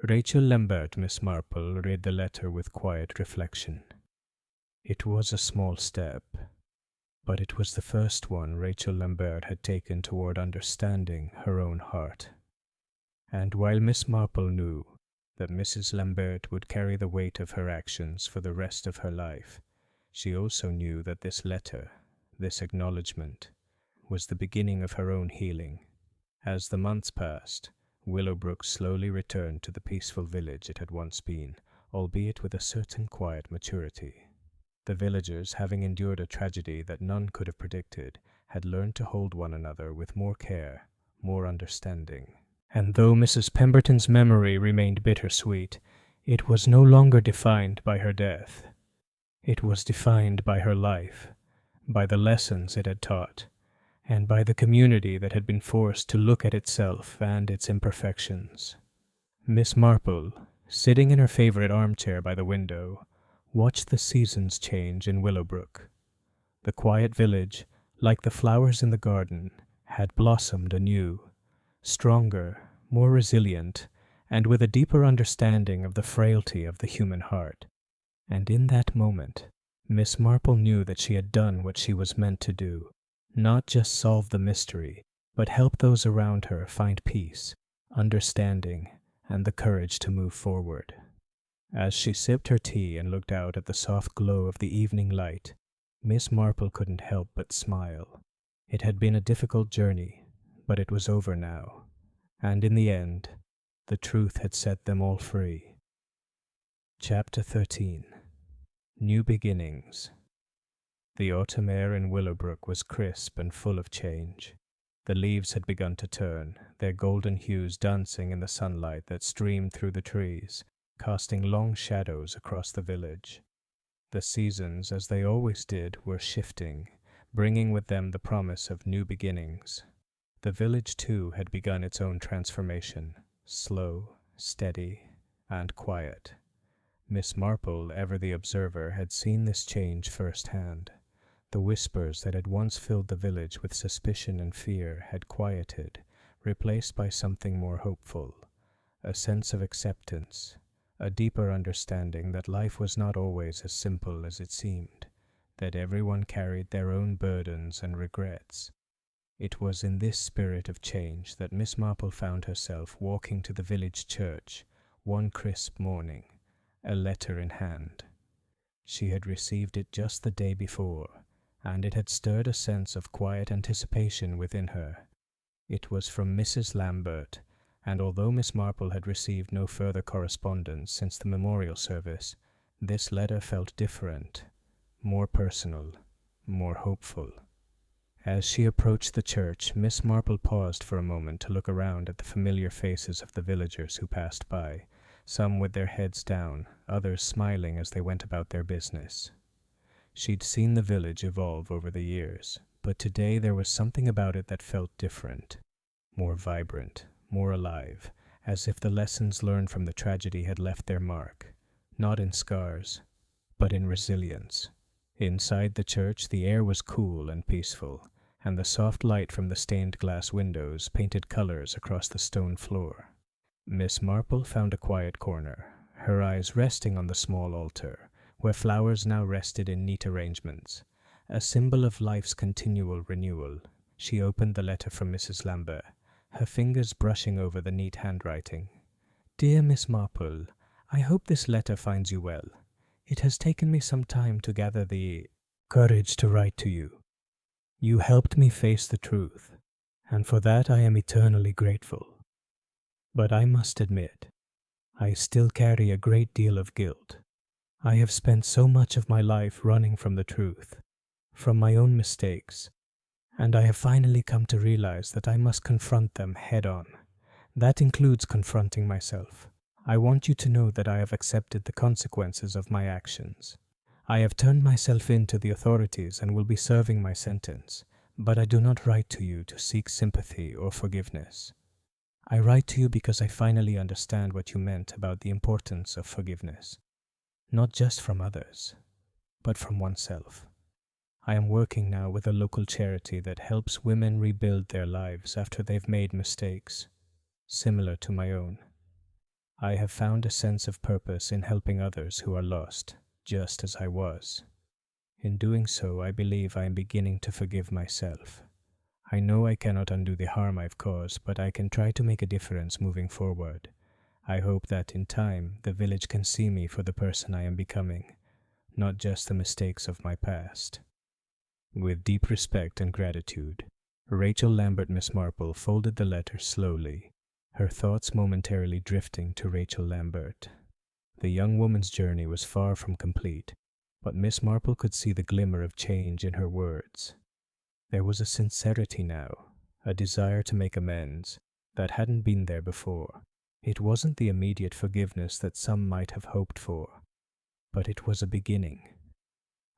Rachel Lambert. Miss Marple read the letter with quiet reflection. It was a small step, but it was the first one Rachel Lambert had taken toward understanding her own heart. And while Miss Marple knew that Mrs. Lambert would carry the weight of her actions for the rest of her life, she also knew that this letter, this acknowledgement, was the beginning of her own healing. As the months passed, Willowbrook slowly returned to the peaceful village it had once been, albeit with a certain quiet maturity. The villagers, having endured a tragedy that none could have predicted, had learned to hold one another with more care, more understanding. And though Mrs. Pemberton's memory remained bittersweet, it was no longer defined by her death. It was defined by her life, by the lessons it had taught, and by the community that had been forced to look at itself and its imperfections. Miss Marple, sitting in her favorite armchair by the window, watched the seasons change in Willowbrook. The quiet village, like the flowers in the garden, had blossomed anew, stronger, more resilient, and with a deeper understanding of the frailty of the human heart. And in that moment, Miss Marple knew that she had done what she was meant to do, not just solve the mystery, but help those around her find peace, understanding, and the courage to move forward. As she sipped her tea and looked out at the soft glow of the evening light, Miss Marple couldn't help but smile. It had been a difficult journey, but it was over now, and in the end, the truth had set them all free. Chapter 13. New Beginnings. The autumn air in Willowbrook was crisp and full of change. The leaves had begun to turn, their golden hues dancing in the sunlight that streamed through the trees, casting long shadows across the village. The seasons, as they always did, were shifting, bringing with them the promise of new beginnings. The village, too, had begun its own transformation, slow, steady, and quiet. Miss Marple, ever the observer, had seen this change firsthand. The whispers that had once filled the village with suspicion and fear had quieted, replaced by something more hopeful, a sense of acceptance, a deeper understanding that life was not always as simple as it seemed, that everyone carried their own burdens and regrets. It was in this spirit of change that Miss Marple found herself walking to the village church one crisp morning, a letter in hand. She had received it just the day before, and it had stirred a sense of quiet anticipation within her. It was from Mrs. Lambert, and although Miss Marple had received no further correspondence since the memorial service, this letter felt different, more personal, more hopeful. As she approached the church, Miss Marple paused for a moment to look around at the familiar faces of the villagers who passed by, some with their heads down, others smiling as they went about their business. She'd seen the village evolve over the years, but today there was something about it that felt different, more vibrant, more alive, as if the lessons learned from the tragedy had left their mark, not in scars, but in resilience. Inside the church the air was cool and peaceful, and the soft light from the stained glass windows painted colors across the stone floor. Miss Marple found a quiet corner, her eyes resting on the small altar, where flowers now rested in neat arrangements, a symbol of life's continual renewal. She opened the letter from Mrs. Lambert, her fingers brushing over the neat handwriting. "Dear Miss Marple, I hope this letter finds you well. It has taken me some time to gather the courage to write to you. You helped me face the truth, and for that I am eternally grateful. But I must admit, I still carry a great deal of guilt. I have spent so much of my life running from the truth, from my own mistakes, and I have finally come to realize that I must confront them head on. That includes confronting myself. I want you to know that I have accepted the consequences of my actions. I have turned myself in to the authorities and will be serving my sentence, but I do not write to you to seek sympathy or forgiveness. I write to you because I finally understand what you meant about the importance of forgiveness, not just from others, but from oneself. I am working now with a local charity that helps women rebuild their lives after they've made mistakes, similar to my own. I have found a sense of purpose in helping others who are lost, just as I was. In doing so, I believe I am beginning to forgive myself. I know I cannot undo the harm I've caused, but I can try to make a difference moving forward. I hope that in time, the village can see me for the person I am becoming, not just the mistakes of my past." With deep respect and gratitude, Rachel Lambert Miss Marple folded the letter slowly, her thoughts momentarily drifting to Rachel Lambert. The young woman's journey was far from complete, but Miss Marple could see the glimmer of change in her words. There was a sincerity now, a desire to make amends, that hadn't been there before. It wasn't the immediate forgiveness that some might have hoped for, but it was a beginning,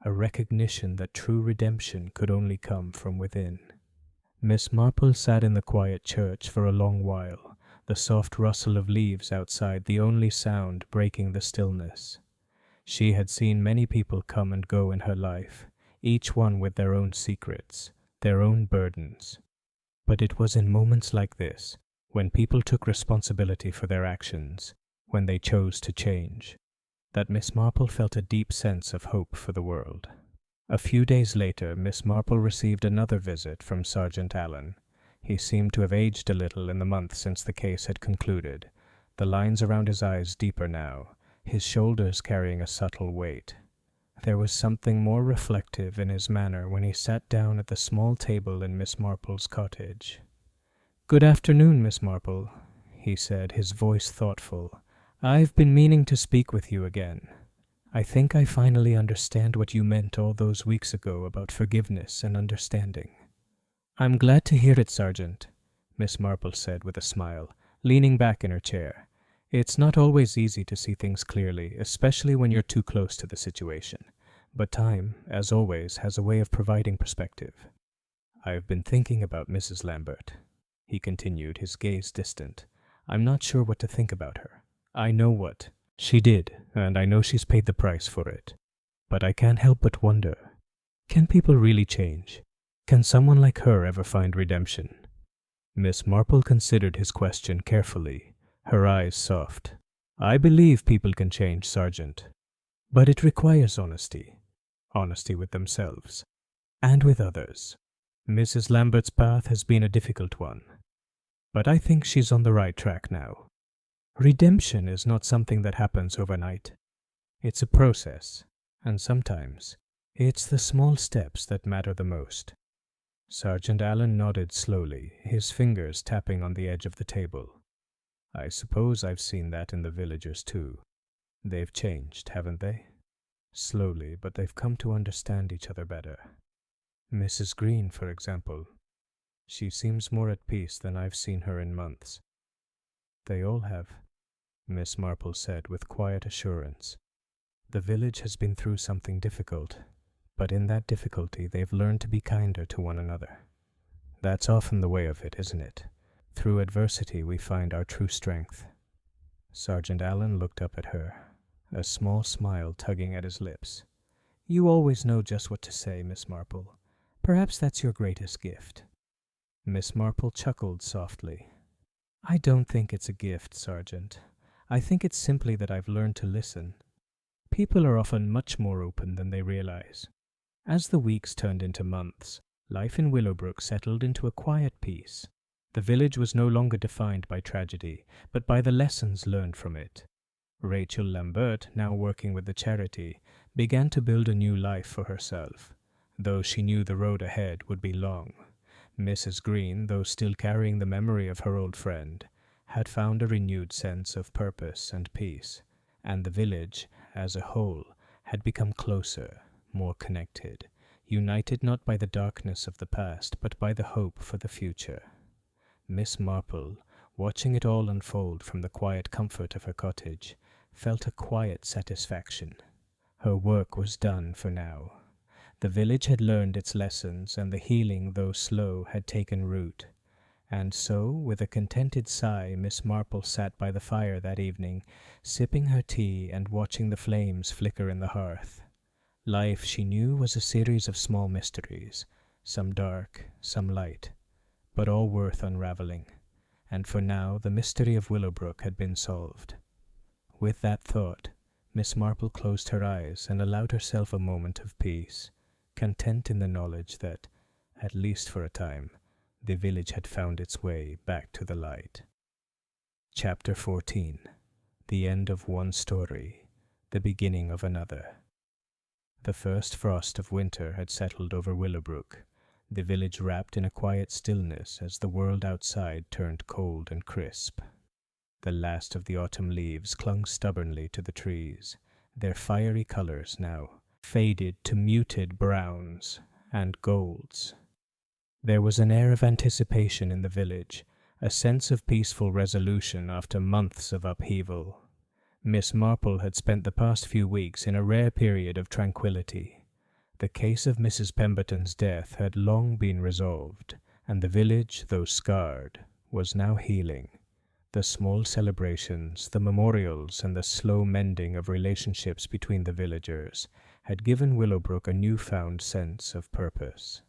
a recognition that true redemption could only come from within. Miss Marple sat in the quiet church for a long while, the soft rustle of leaves outside the only sound breaking the stillness. She had seen many people come and go in her life, each one with their own secrets, their own burdens. But it was in moments like this, when people took responsibility for their actions, when they chose to change, that Miss Marple felt a deep sense of hope for the world. A few days later, Miss Marple received another visit from Sergeant Allen. He seemed to have aged a little in the month since the case had concluded, the lines around his eyes deeper now, his shoulders carrying a subtle weight. There was something more reflective in his manner when he sat down at the small table in Miss Marple's cottage. "Good afternoon, Miss Marple," he said, his voice thoughtful. "I've been meaning to speak with you again. I think I finally understand what you meant all those weeks ago about forgiveness and understanding." "I'm glad to hear it, Sergeant," Miss Marple said with a smile, leaning back in her chair. "It's not always easy to see things clearly, especially when you're too close to the situation. But time, as always, has a way of providing perspective. I've been thinking about Mrs. Lambert," he continued, his gaze distant. "I'm not sure what to think about her. I know what she did, and I know she's paid the price for it. But I can't help but wonder, can people really change? Can someone like her ever find redemption?" Miss Marple considered his question carefully, her eyes soft. "I believe people can change, Sergeant. But it requires honesty. Honesty with themselves. And with others." Mrs. Lambert's path has been a difficult one, but I think she's on the right track now. Redemption is not something that happens overnight. It's a process, and sometimes it's the small steps that matter the most. Sergeant Allen nodded slowly, his fingers tapping on the edge of the table. I suppose I've seen that in the villagers too. They've changed, haven't they? Slowly, but they've come to understand each other better. Mrs. Green, for example. She seems more at peace than I've seen her in months. They all have, Miss Marple said with quiet assurance. The village has been through something difficult, but in that difficulty they've learned to be kinder to one another. That's often the way of it, isn't it? Through adversity we find our true strength. Sergeant Allen looked up at her, a small smile tugging at his lips. You always know just what to say, Miss Marple. Perhaps that's your greatest gift. Miss Marple chuckled softly. I don't think it's a gift, Sergeant. I think it's simply that I've learned to listen. People are often much more open than they realize. As the weeks turned into months, life in Willowbrook settled into a quiet peace. The village was no longer defined by tragedy, but by the lessons learned from it. Rachel Lambert, now working with the charity, began to build a new life for herself, though she knew the road ahead would be long. Mrs. Green, though still carrying the memory of her old friend, had found a renewed sense of purpose and peace, and the village, as a whole, had become closer, more connected, united not by the darkness of the past, but by the hope for the future. Miss Marple, watching it all unfold from the quiet comfort of her cottage, felt a quiet satisfaction. Her work was done for now. The village had learned its lessons, and the healing, though slow, had taken root. And so, with a contented sigh, Miss Marple sat by the fire that evening, sipping her tea and watching the flames flicker in the hearth. Life, she knew, was a series of small mysteries, some dark, some light, but all worth unraveling. And for now, the mystery of Willowbrook had been solved. With that thought, Miss Marple closed her eyes and allowed herself a moment of peace, content in the knowledge that, at least for a time, the village had found its way back to the light. Chapter 14. The end of one story, the beginning of another. The first frost of winter had settled over Willowbrook, the village wrapped in a quiet stillness as the world outside turned cold and crisp. The last of the autumn leaves clung stubbornly to the trees, their fiery colors now faded to muted browns and golds. There was an air of anticipation in the village, a sense of peaceful resolution after months of upheaval. Miss Marple had spent the past few weeks in a rare period of tranquility. The case of Mrs. Pemberton's death had long been resolved, and the village, though scarred, was now healing. The small celebrations, the memorials, and the slow mending of relationships between the villagers had given Willowbrook a newfound sense of purpose.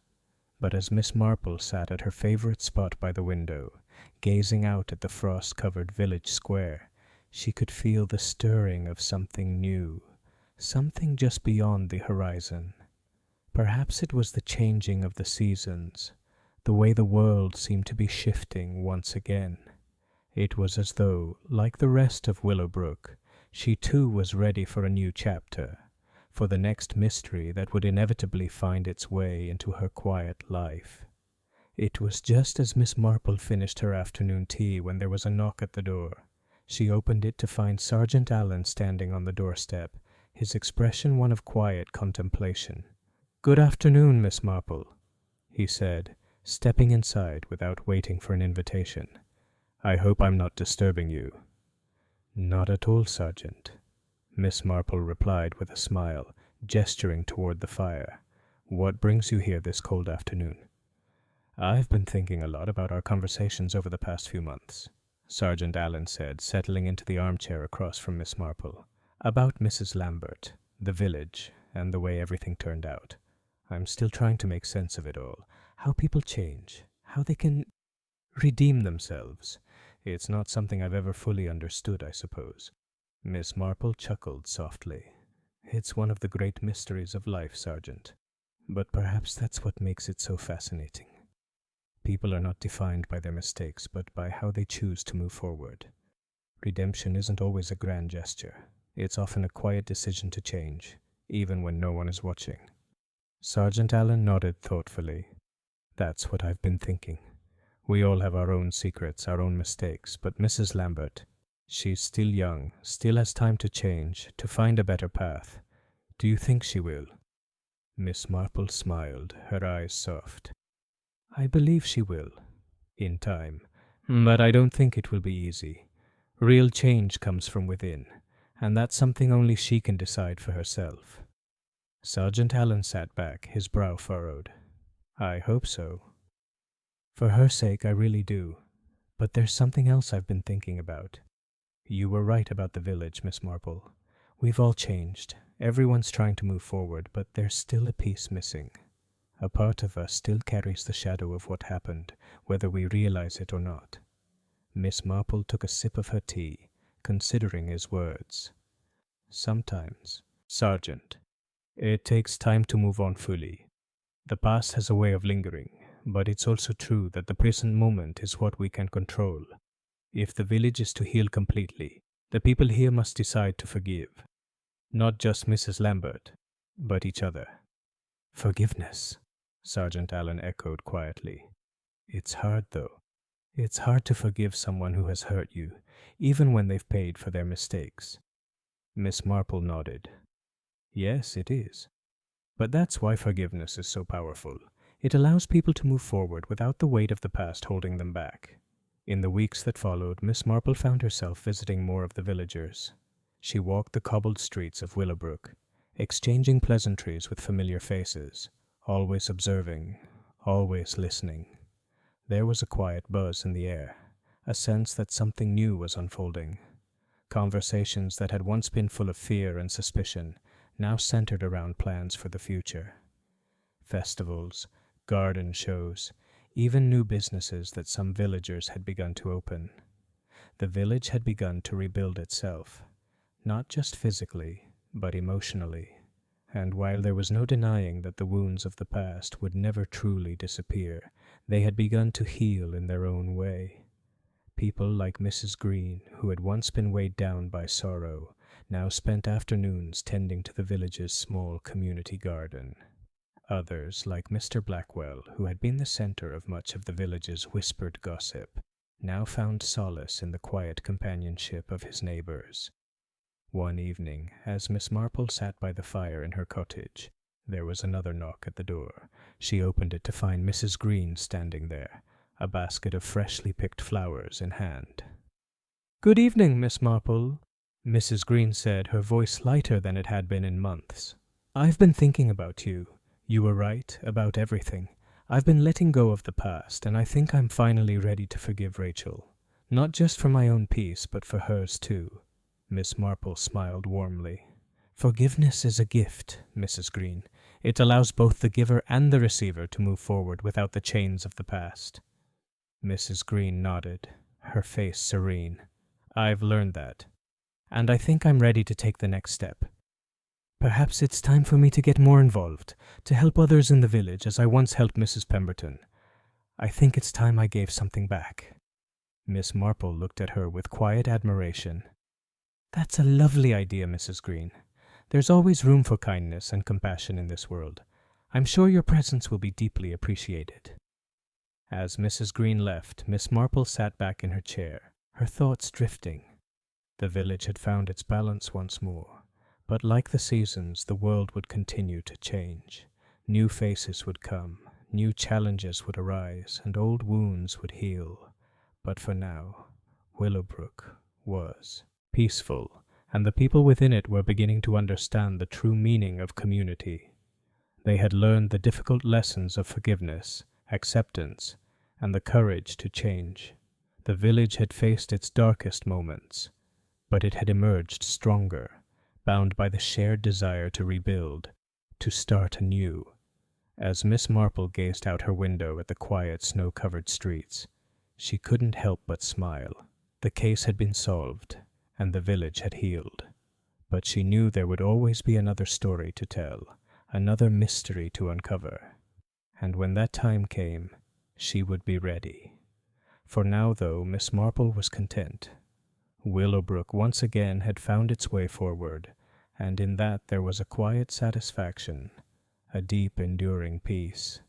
But as Miss Marple sat at her favorite spot by the window, gazing out at the frost-covered village square, she could feel the stirring of something new, something just beyond the horizon. Perhaps it was the changing of the seasons, the way the world seemed to be shifting once again. It was as though, like the rest of Willowbrook, she too was ready for a new chapter, for the next mystery that would inevitably find its way into her quiet life. It was just as Miss Marple finished her afternoon tea when there was a knock at the door. She opened it to find Sergeant Allen standing on the doorstep, his expression one of quiet contemplation. "Good afternoon, Miss Marple," he said, stepping inside without waiting for an invitation. "I hope I'm not disturbing you." "Not at all, Sergeant," Miss Marple replied with a smile, gesturing toward the fire. "What brings you here this cold afternoon?" "I've been thinking a lot about our conversations over the past few months," Sergeant Allen said, settling into the armchair across from Miss Marple. "About Mrs. Lambert, the village, and the way everything turned out. I'm still trying to make sense of it all. How people change, how they can redeem themselves. It's not something I've ever fully understood, I suppose." Miss Marple chuckled softly. "It's one of the great mysteries of life, Sergeant. But perhaps that's what makes it so fascinating. People are not defined by their mistakes, but by how they choose to move forward. Redemption isn't always a grand gesture. It's often a quiet decision to change, even when no one is watching. Sergeant Allen nodded thoughtfully. That's what I've been thinking. We all have our own secrets, our own mistakes, but Mrs. Lambert, she's still young, still has time to change, to find a better path. Do you think she will? Miss Marple smiled, her eyes soft. I believe she will, in time, but I don't think it will be easy. Real change comes from within, and that's something only she can decide for herself. Sergeant Allen sat back, his brow furrowed. I hope so. For her sake, I really do. But there's something else I've been thinking about. You were right about the village, Miss Marple. We've all changed. Everyone's trying to move forward, but there's still a piece missing. A part of us still carries the shadow of what happened, whether we realize it or not. Miss Marple took a sip of her tea, considering his words. Sometimes, Sergeant, it takes time to move on fully. The past has a way of lingering, but it's also true that the present moment is what we can control. If the village is to heal completely, the people here must decide to forgive. Not just Mrs. Lambert, but each other. Forgiveness, Sergeant Allen echoed quietly. It's hard, though. It's hard to forgive someone who has hurt you, even when they've paid for their mistakes. Miss Marple nodded. Yes, it is. But that's why forgiveness is so powerful. It allows people to move forward without the weight of the past holding them back. In the weeks that followed, Miss Marple found herself visiting more of the villagers. She walked the cobbled streets of Willowbrook, exchanging pleasantries with familiar faces, always observing, always listening. There was a quiet buzz in the air, a sense that something new was unfolding. Conversations that had once been full of fear and suspicion now centered around plans for the future. Festivals, garden shows, even new businesses that some villagers had begun to open. The village had begun to rebuild itself, not just physically, but emotionally. And while there was no denying that the wounds of the past would never truly disappear, they had begun to heal in their own way. People like Mrs. Green, who had once been weighed down by sorrow, now spent afternoons tending to the village's small community garden. Others, like Mr. Blackwell, who had been the center of much of the village's whispered gossip, now found solace in the quiet companionship of his neighbors. One evening, as Miss Marple sat by the fire in her cottage, there was another knock at the door. She opened it to find Mrs. Green standing there, a basket of freshly picked flowers in hand. "Good evening, Miss Marple," Mrs. Green said, her voice lighter than it had been in months. "I've been thinking about you. You were right about everything. I've been letting go of the past, and I think I'm finally ready to forgive Rachel. Not just for my own peace, but for hers too." Miss Marple smiled warmly. "Forgiveness is a gift, Mrs. Green. It allows both the giver and the receiver to move forward without the chains of the past." Mrs. Green nodded, her face serene. "I've learned that, and I think I'm ready to take the next step. Perhaps it's time for me to get more involved, to help others in the village as I once helped Mrs. Pemberton. I think it's time I gave something back." Miss Marple looked at her with quiet admiration. "That's a lovely idea, Mrs. Green. There's always room for kindness and compassion in this world. I'm sure your presence will be deeply appreciated." As Mrs. Green left, Miss Marple sat back in her chair, her thoughts drifting. The village had found its balance once more, but like the seasons, the world would continue to change. New faces would come, new challenges would arise, and old wounds would heal. But for now, Willowbrook was peaceful, and the people within it were beginning to understand the true meaning of community. They had learned the difficult lessons of forgiveness, acceptance, and the courage to change. The village had faced its darkest moments, but it had emerged stronger, bound by the shared desire to rebuild, to start anew. As Miss Marple gazed out her window at the quiet, snow-covered streets, she couldn't help but smile. The case had been solved, and the village had healed. But she knew there would always be another story to tell, another mystery to uncover. And when that time came, She would be ready. For now, though, Miss Marple was content. Willowbrook once again had found its way forward, and in that there was a quiet satisfaction, a deep, enduring peace.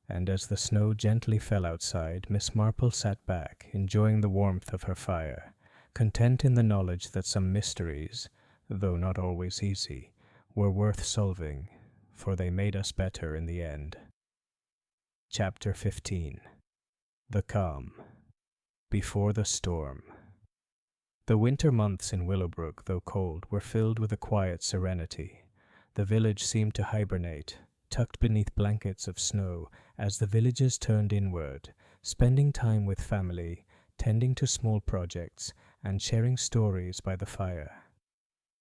And as the snow gently fell outside, Miss Marple sat back, enjoying the warmth of her fire, content in the knowledge that some mysteries, though not always easy, were worth solving, for they made us better in the end. Chapter 15. The Calm. Before the Storm. The winter months in Willowbrook, though cold, were filled with a quiet serenity. The village seemed to hibernate, tucked beneath blankets of snow, as the villagers turned inward, spending time with family, tending to small projects, and sharing stories by the fire.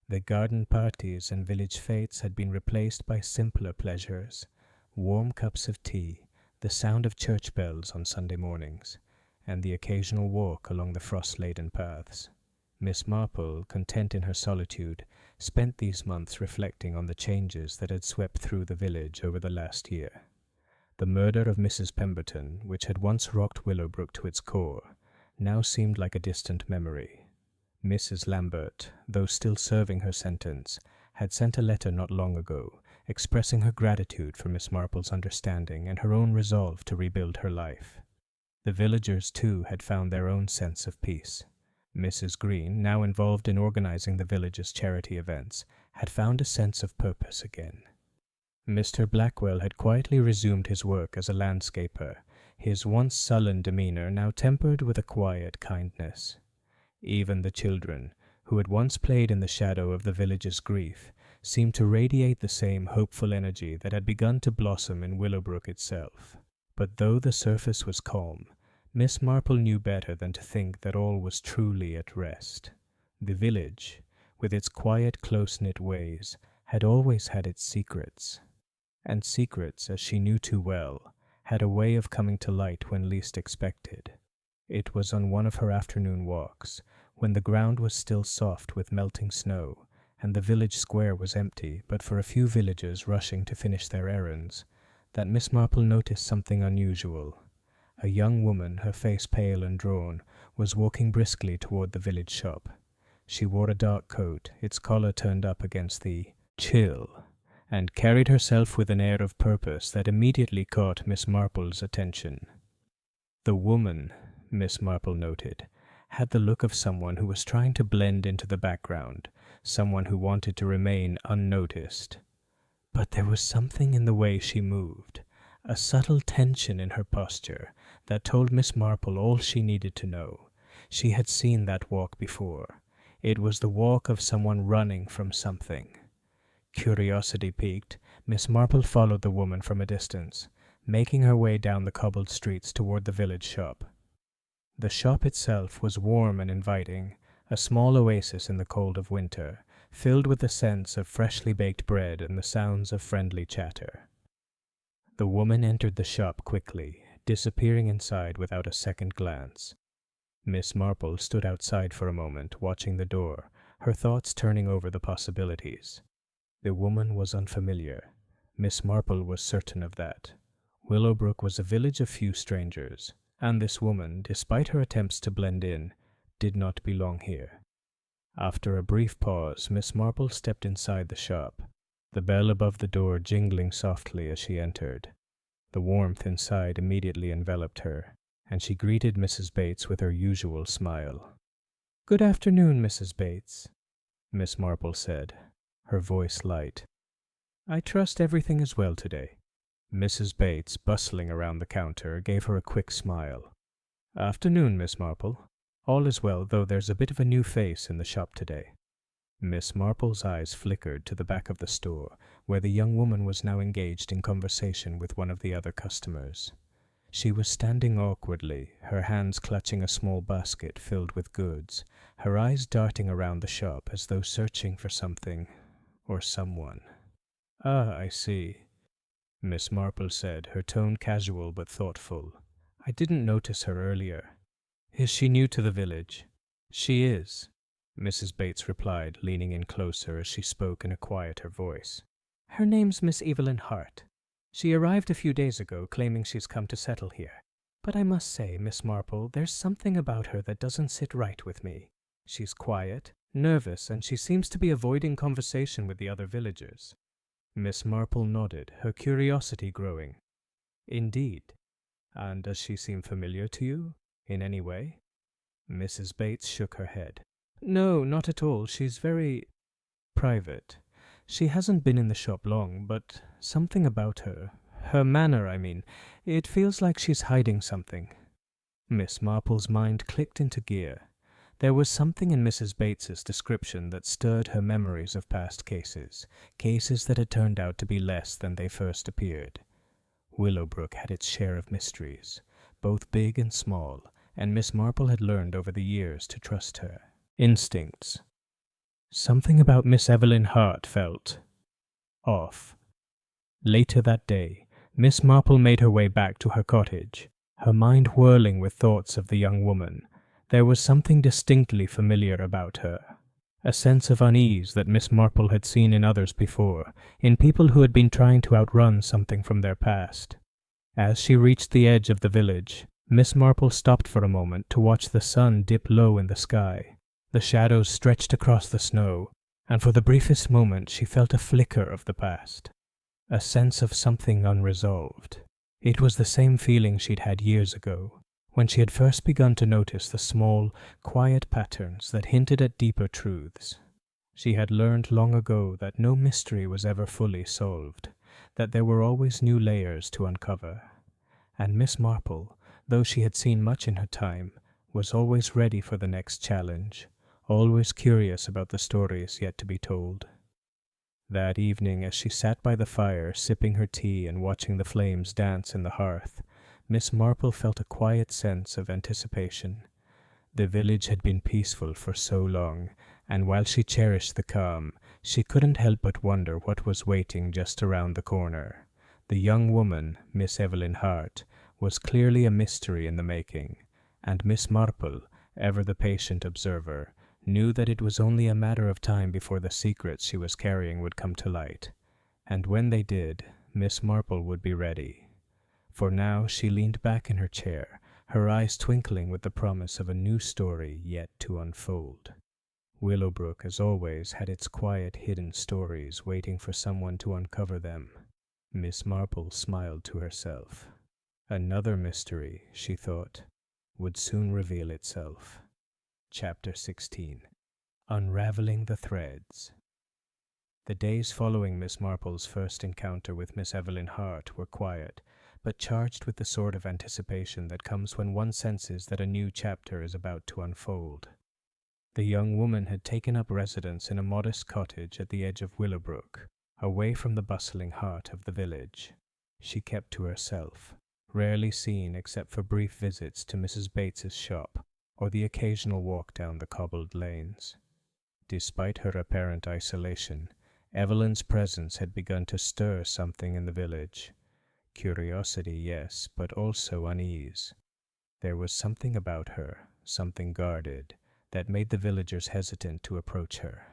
The garden parties and village fetes had been replaced by simpler pleasures, warm cups of tea, the sound of church bells on Sunday mornings, and the occasional walk along the frost-laden paths. Miss Marple, content in her solitude, spent these months reflecting on the changes that had swept through the village over the last year. The murder of Mrs. Pemberton, which had once rocked Willowbrook to its core, now seemed like a distant memory. Mrs. Lambert, though still serving her sentence, had sent a letter not long ago, expressing her gratitude for Miss Marple's understanding and her own resolve to rebuild her life. The villagers, too, had found their own sense of peace. Mrs. Green, now involved in organizing the village's charity events, had found a sense of purpose again. Mr. Blackwell had quietly resumed his work as a landscaper, his once sullen demeanor now tempered with a quiet kindness. Even the children, who had once played in the shadow of the village's grief, seemed to radiate the same hopeful energy that had begun to blossom in Willowbrook itself. But though the surface was calm, Miss Marple knew better than to think that all was truly at rest. The village, with its quiet, close-knit ways, had always had its secrets. And secrets, as she knew too well, had a way of coming to light when least expected. It was on one of her afternoon walks, when the ground was still soft with melting snow, and the village square was empty but for a few villagers rushing to finish their errands, that Miss Marple noticed something unusual. A young woman, her face pale and drawn, was walking briskly toward the village shop. She wore a dark coat, its collar turned up against the chill, and carried herself with an air of purpose that immediately caught Miss Marple's attention. The woman, Miss Marple noted, had the look of someone who was trying to blend into the background, someone who wanted to remain unnoticed. But there was something in the way she moved, a subtle tension in her posture, that told Miss Marple all she needed to know. She had seen that walk before. It was the walk of someone running from something. Curiosity piqued, Miss Marple followed the woman from a distance, making her way down the cobbled streets toward the village shop. The shop itself was warm and inviting, a small oasis in the cold of winter, filled with the scents of freshly baked bread and the sounds of friendly chatter. The woman entered the shop quickly, disappearing inside without a second glance. Miss Marple stood outside for a moment, watching the door, her thoughts turning over the possibilities. The woman was unfamiliar. Miss Marple was certain of that. Willowbrook was a village of few strangers, and this woman, despite her attempts to blend in, did not belong here. After a brief pause, Miss Marple stepped inside the shop, the bell above the door jingling softly as she entered. The warmth inside immediately enveloped her, and she greeted Mrs. Bates with her usual smile. "Good afternoon, Mrs. Bates," Miss Marple said, her voice light. "I trust everything is well today." Mrs. Bates, bustling around the counter, gave her a quick smile. "Afternoon, Miss Marple. All is well, though there's a bit of a new face in the shop today." Miss Marple's eyes flickered to the back of the store, where the young woman was now engaged in conversation with one of the other customers. She was standing awkwardly, her hands clutching a small basket filled with goods, her eyes darting around the shop as though searching for something or someone. "Ah, I see," Miss Marple said, her tone casual but thoughtful. "I didn't notice her earlier. Is she new to the village?" "She is," Mrs. Bates replied, leaning in closer as she spoke in a quieter voice. "Her name's Miss Evelyn Hart. She arrived a few days ago, claiming she's come to settle here. But I must say, Miss Marple, there's something about her that doesn't sit right with me. She's quiet, nervous, and she seems to be avoiding conversation with the other villagers." Miss Marple nodded, her curiosity growing. "Indeed. And does she seem familiar to you, in any way?" Mrs. Bates shook her head. "No, not at all. She's very private. She hasn't been in the shop long, but something about her manner, I mean, it feels like she's hiding something." Miss Marple's mind clicked into gear. There was something in Mrs. Bates's description that stirred her memories of past cases that had turned out to be less than they first appeared. Willowbrook had its share of mysteries, both big and small, and Miss Marple had learned over the years to trust her instincts. Something about Miss Evelyn Hart felt off. Later that day, Miss Marple made her way back to her cottage, her mind whirling with thoughts of the young woman. There was something distinctly familiar about her, a sense of unease that Miss Marple had seen in others before, in people who had been trying to outrun something from their past. As she reached the edge of the village, Miss Marple stopped for a moment to watch the sun dip low in the sky. The shadows stretched across the snow, and for the briefest moment she felt a flicker of the past, a sense of something unresolved. It was the same feeling she'd had years ago, when she had first begun to notice the small, quiet patterns that hinted at deeper truths. She had learned long ago that no mystery was ever fully solved, that there were always new layers to uncover. And Miss Marple, though she had seen much in her time, was always ready for the next challenge, always curious about the stories yet to be told. That evening, as she sat by the fire, sipping her tea and watching the flames dance in the hearth, Miss Marple felt a quiet sense of anticipation. The village had been peaceful for so long, and while she cherished the calm, she couldn't help but wonder what was waiting just around the corner. The young woman, Miss Evelyn Hart, was clearly a mystery in the making, and Miss Marple, ever the patient observer, knew that it was only a matter of time before the secrets she was carrying would come to light. And when they did, Miss Marple would be ready. For now she leaned back in her chair, her eyes twinkling with the promise of a new story yet to unfold. Willowbrook, as always, had its quiet, hidden stories waiting for someone to uncover them. Miss Marple smiled to herself. Another mystery, she thought, would soon reveal itself. Chapter 16. Unraveling the Threads. The days following Miss Marple's first encounter with Miss Evelyn Hart were quiet, but charged with the sort of anticipation that comes when one senses that a new chapter is about to unfold. The young woman had taken up residence in a modest cottage at the edge of Willowbrook, away from the bustling heart of the village. She kept to herself, rarely seen except for brief visits to Mrs. Bates's shop or the occasional walk down the cobbled lanes. Despite her apparent isolation, Evelyn's presence had begun to stir something in the village. Curiosity, yes, but also unease. There was something about her, something guarded, that made the villagers hesitant to approach her.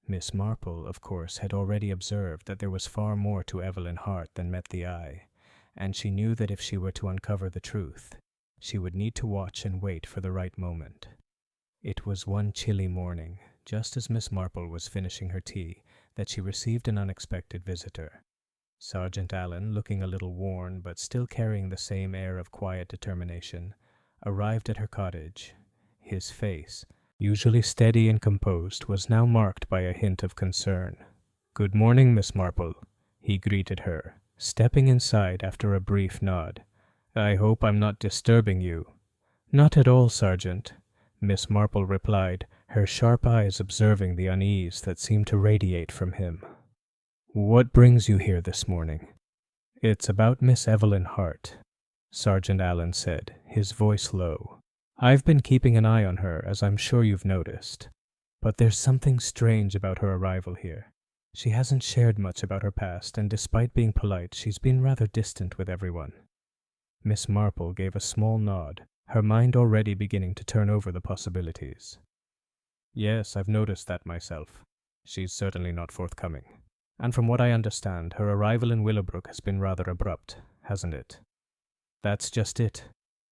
Miss Marple, of course, had already observed that there was far more to Evelyn Hart than met the eye, and she knew that if she were to uncover the truth, she would need to watch and wait for the right moment. It was one chilly morning, just as Miss Marple was finishing her tea, that she received an unexpected visitor. Sergeant Allen, looking a little worn but still carrying the same air of quiet determination, arrived at her cottage. His face, usually steady and composed, was now marked by a hint of concern. "Good morning, Miss Marple," he greeted her, stepping inside after a brief nod. "I hope I'm not disturbing you." "Not at all, Sergeant," Miss Marple replied, her sharp eyes observing the unease that seemed to radiate from him. "What brings you here this morning?" "It's about Miss Evelyn Hart," Sergeant Allen said, his voice low. "I've been keeping an eye on her, as I'm sure you've noticed. But there's something strange about her arrival here. She hasn't shared much about her past, and despite being polite, she's been rather distant with everyone." Miss Marple gave a small nod, her mind already beginning to turn over the possibilities. "Yes, I've noticed that myself. She's certainly not forthcoming. And from what I understand, her arrival in Willowbrook has been rather abrupt, hasn't it?" That's just it,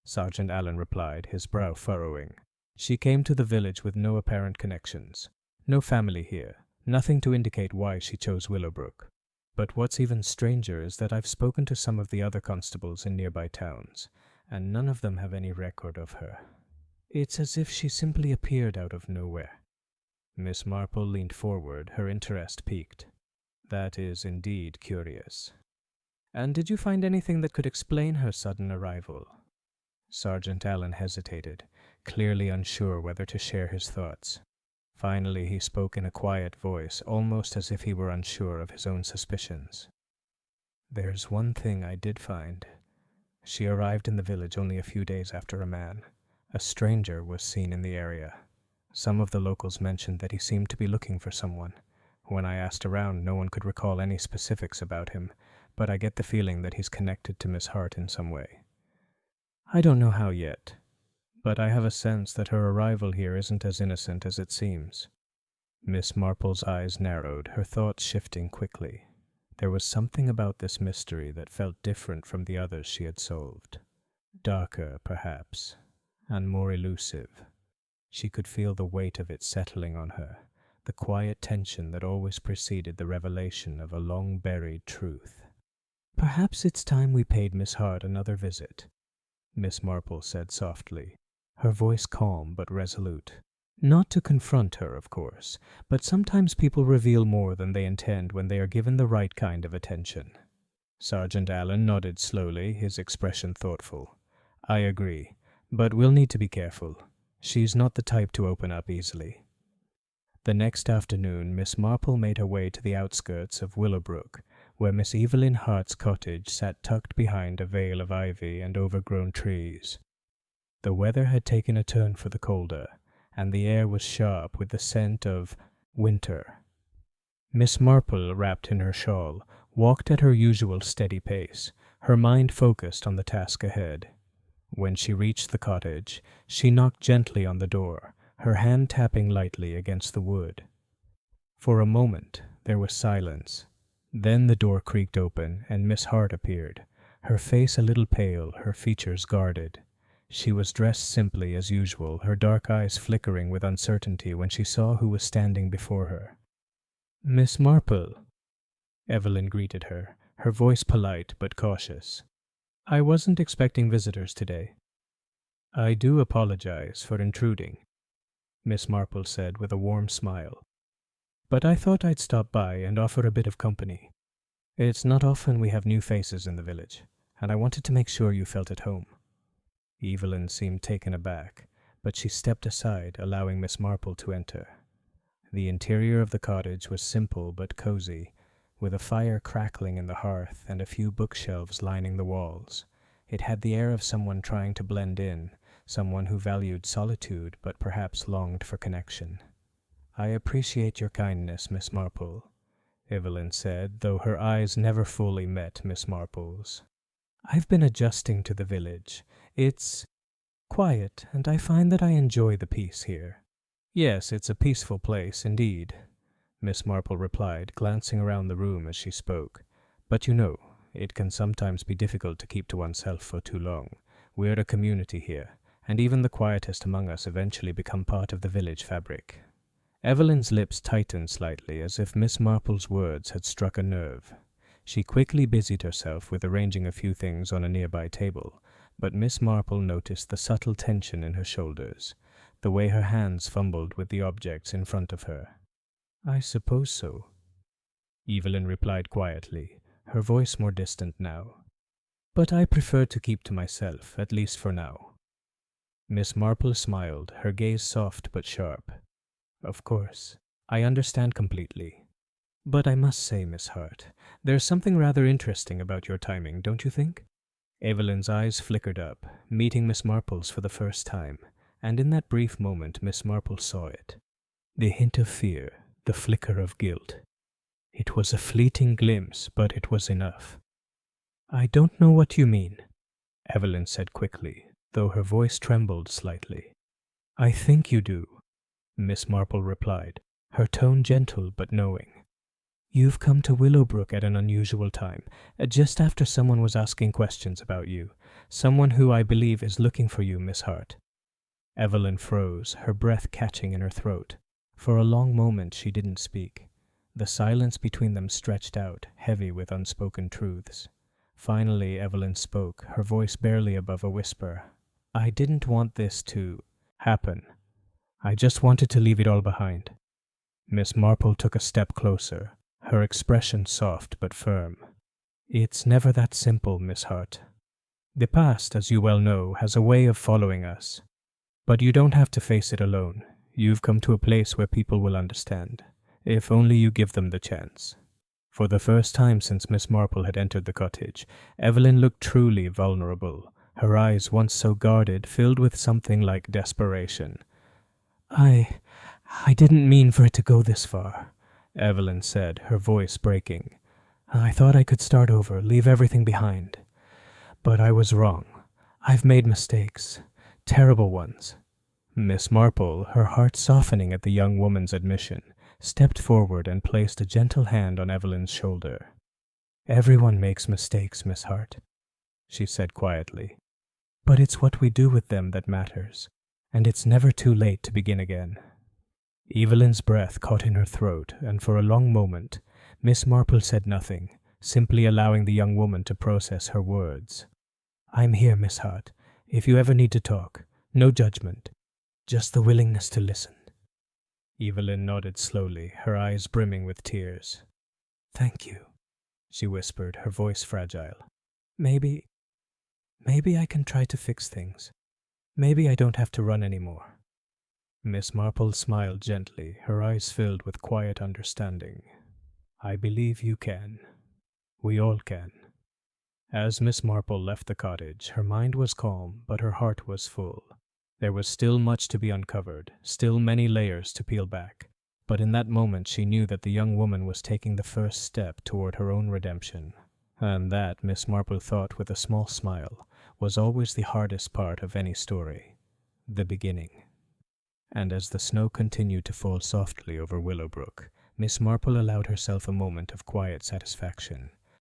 Sergeant Allen replied, his brow furrowing. She came to the village with no apparent connections. No family here. Nothing to indicate why she chose Willowbrook. But what's even stranger is that I've spoken to some of the other constables in nearby towns, and none of them have any record of her. It's as if she simply appeared out of nowhere. Miss Marple leaned forward, her interest piqued. That is indeed curious. And did you find anything that could explain her sudden arrival? Sergeant Allen hesitated, clearly unsure whether to share his thoughts. Finally, he spoke in a quiet voice, almost as if he were unsure of his own suspicions. There's one thing I did find. She arrived in the village only a few days after a stranger was seen in the area. Some of the locals mentioned that he seemed to be looking for someone. When I asked around, no one could recall any specifics about him, but I get the feeling that he's connected to Miss Hart in some way. I don't know how yet, but I have a sense that her arrival here isn't as innocent as it seems. Miss Marple's eyes narrowed, her thoughts shifting quickly. There was something about this mystery that felt different from the others she had solved. Darker, perhaps, and more elusive. She could feel the weight of it settling on her, the quiet tension that always preceded the revelation of a long-buried truth. Perhaps it's time we paid Miss Hart another visit, Miss Marple said softly, her voice calm but resolute. Not to confront her, of course, but sometimes people reveal more than they intend when they are given the right kind of attention. Sergeant Allen nodded slowly, his expression thoughtful. I agree, but we'll need to be careful. She's not the type to open up easily. The next afternoon, Miss Marple made her way to the outskirts of Willowbrook, where Miss Evelyn Hart's cottage sat tucked behind a veil of ivy and overgrown trees. The weather had taken a turn for the colder, and the air was sharp with the scent of winter. Miss Marple, wrapped in her shawl, walked at her usual steady pace, her mind focused on the task ahead. When she reached the cottage, she knocked gently on the door, her hand tapping lightly against the wood. For a moment there was silence. Then the door creaked open, and Miss Hart appeared, her face a little pale, her features guarded. She was dressed simply as usual, her dark eyes flickering with uncertainty when she saw who was standing before her. Miss Marple, Evelyn greeted her, her voice polite but cautious. I wasn't expecting visitors today. I do apologize for intruding, Miss Marple said with a warm smile. But I thought I'd stop by and offer a bit of company. It's not often we have new faces in the village, and I wanted to make sure you felt at home. Evelyn seemed taken aback, but she stepped aside, allowing Miss Marple to enter. The interior of the cottage was simple but cozy, with a fire crackling in the hearth and a few bookshelves lining the walls. It had the air of someone trying to blend in, someone who valued solitude but perhaps longed for connection. I appreciate your kindness, Miss Marple, Evelyn said, though her eyes never fully met Miss Marple's. I've been adjusting to the village. It's quiet, and I find that I enjoy the peace here. Yes, it's a peaceful place, indeed, Miss Marple replied, glancing around the room as she spoke. But you know, it can sometimes be difficult to keep to oneself for too long. We're a community here, and even the quietest among us eventually become part of the village fabric. Evelyn's lips tightened slightly, as if Miss Marple's words had struck a nerve. She quickly busied herself with arranging a few things on a nearby table, but Miss Marple noticed the subtle tension in her shoulders, the way her hands fumbled with the objects in front of her. I suppose so, Evelyn replied quietly, her voice more distant now. But I prefer to keep to myself, at least for now. Miss Marple smiled, her gaze soft but sharp. Of course, I understand completely. But I must say, Miss Hart, there's something rather interesting about your timing, don't you think? Evelyn's eyes flickered up, meeting Miss Marple's for the first time, and in that brief moment Miss Marple saw it. The hint of fear, the flicker of guilt. It was a fleeting glimpse, but it was enough. I don't know what you mean, Evelyn said quickly, though her voice trembled slightly. I think you do, Miss Marple replied, her tone gentle but knowing. You've come to Willowbrook at an unusual time, just after someone was asking questions about you. Someone who I believe is looking for you, Miss Hart." Evelyn froze, her breath catching in her throat. For a long moment she didn't speak. The silence between them stretched out, heavy with unspoken truths. Finally Evelyn spoke, her voice barely above a whisper. "I didn't want this to happen. I just wanted to leave it all behind." Miss Marple took a step closer, her expression soft but firm. "It's never that simple, Miss Hart. The past, as you well know, has a way of following us. But you don't have to face it alone. You've come to a place where people will understand, if only you give them the chance." For the first time since Miss Marple had entered the cottage, Evelyn looked truly vulnerable, her eyes, once so guarded, filled with something like desperation. I didn't mean for it to go this far," Evelyn said, her voice breaking. "I thought I could start over, leave everything behind. But I was wrong. I've made mistakes, terrible ones." Miss Marple, her heart softening at the young woman's admission, stepped forward and placed a gentle hand on Evelyn's shoulder. "Everyone makes mistakes, Miss Hart," she said quietly. "But it's what we do with them that matters, and it's never too late to begin again." Evelyn's breath caught in her throat, and for a long moment Miss Marple said nothing, simply allowing the young woman to process her words. "I'm here, Miss Hart, if you ever need to talk. No judgment, just the willingness to listen." Evelyn nodded slowly, her eyes brimming with tears. "Thank you," she whispered, her voice fragile. Maybe I can try to fix things. Maybe I don't have to run anymore." Miss Marple smiled gently, her eyes filled with quiet understanding. "I believe you can. We all can." As Miss Marple left the cottage, her mind was calm, but her heart was full. There was still much to be uncovered, still many layers to peel back. But in that moment she knew that the young woman was taking the first step toward her own redemption. And that, Miss Marple thought with a small smile, was always the hardest part of any story, the beginning. And as the snow continued to fall softly over Willowbrook, Miss Marple allowed herself a moment of quiet satisfaction.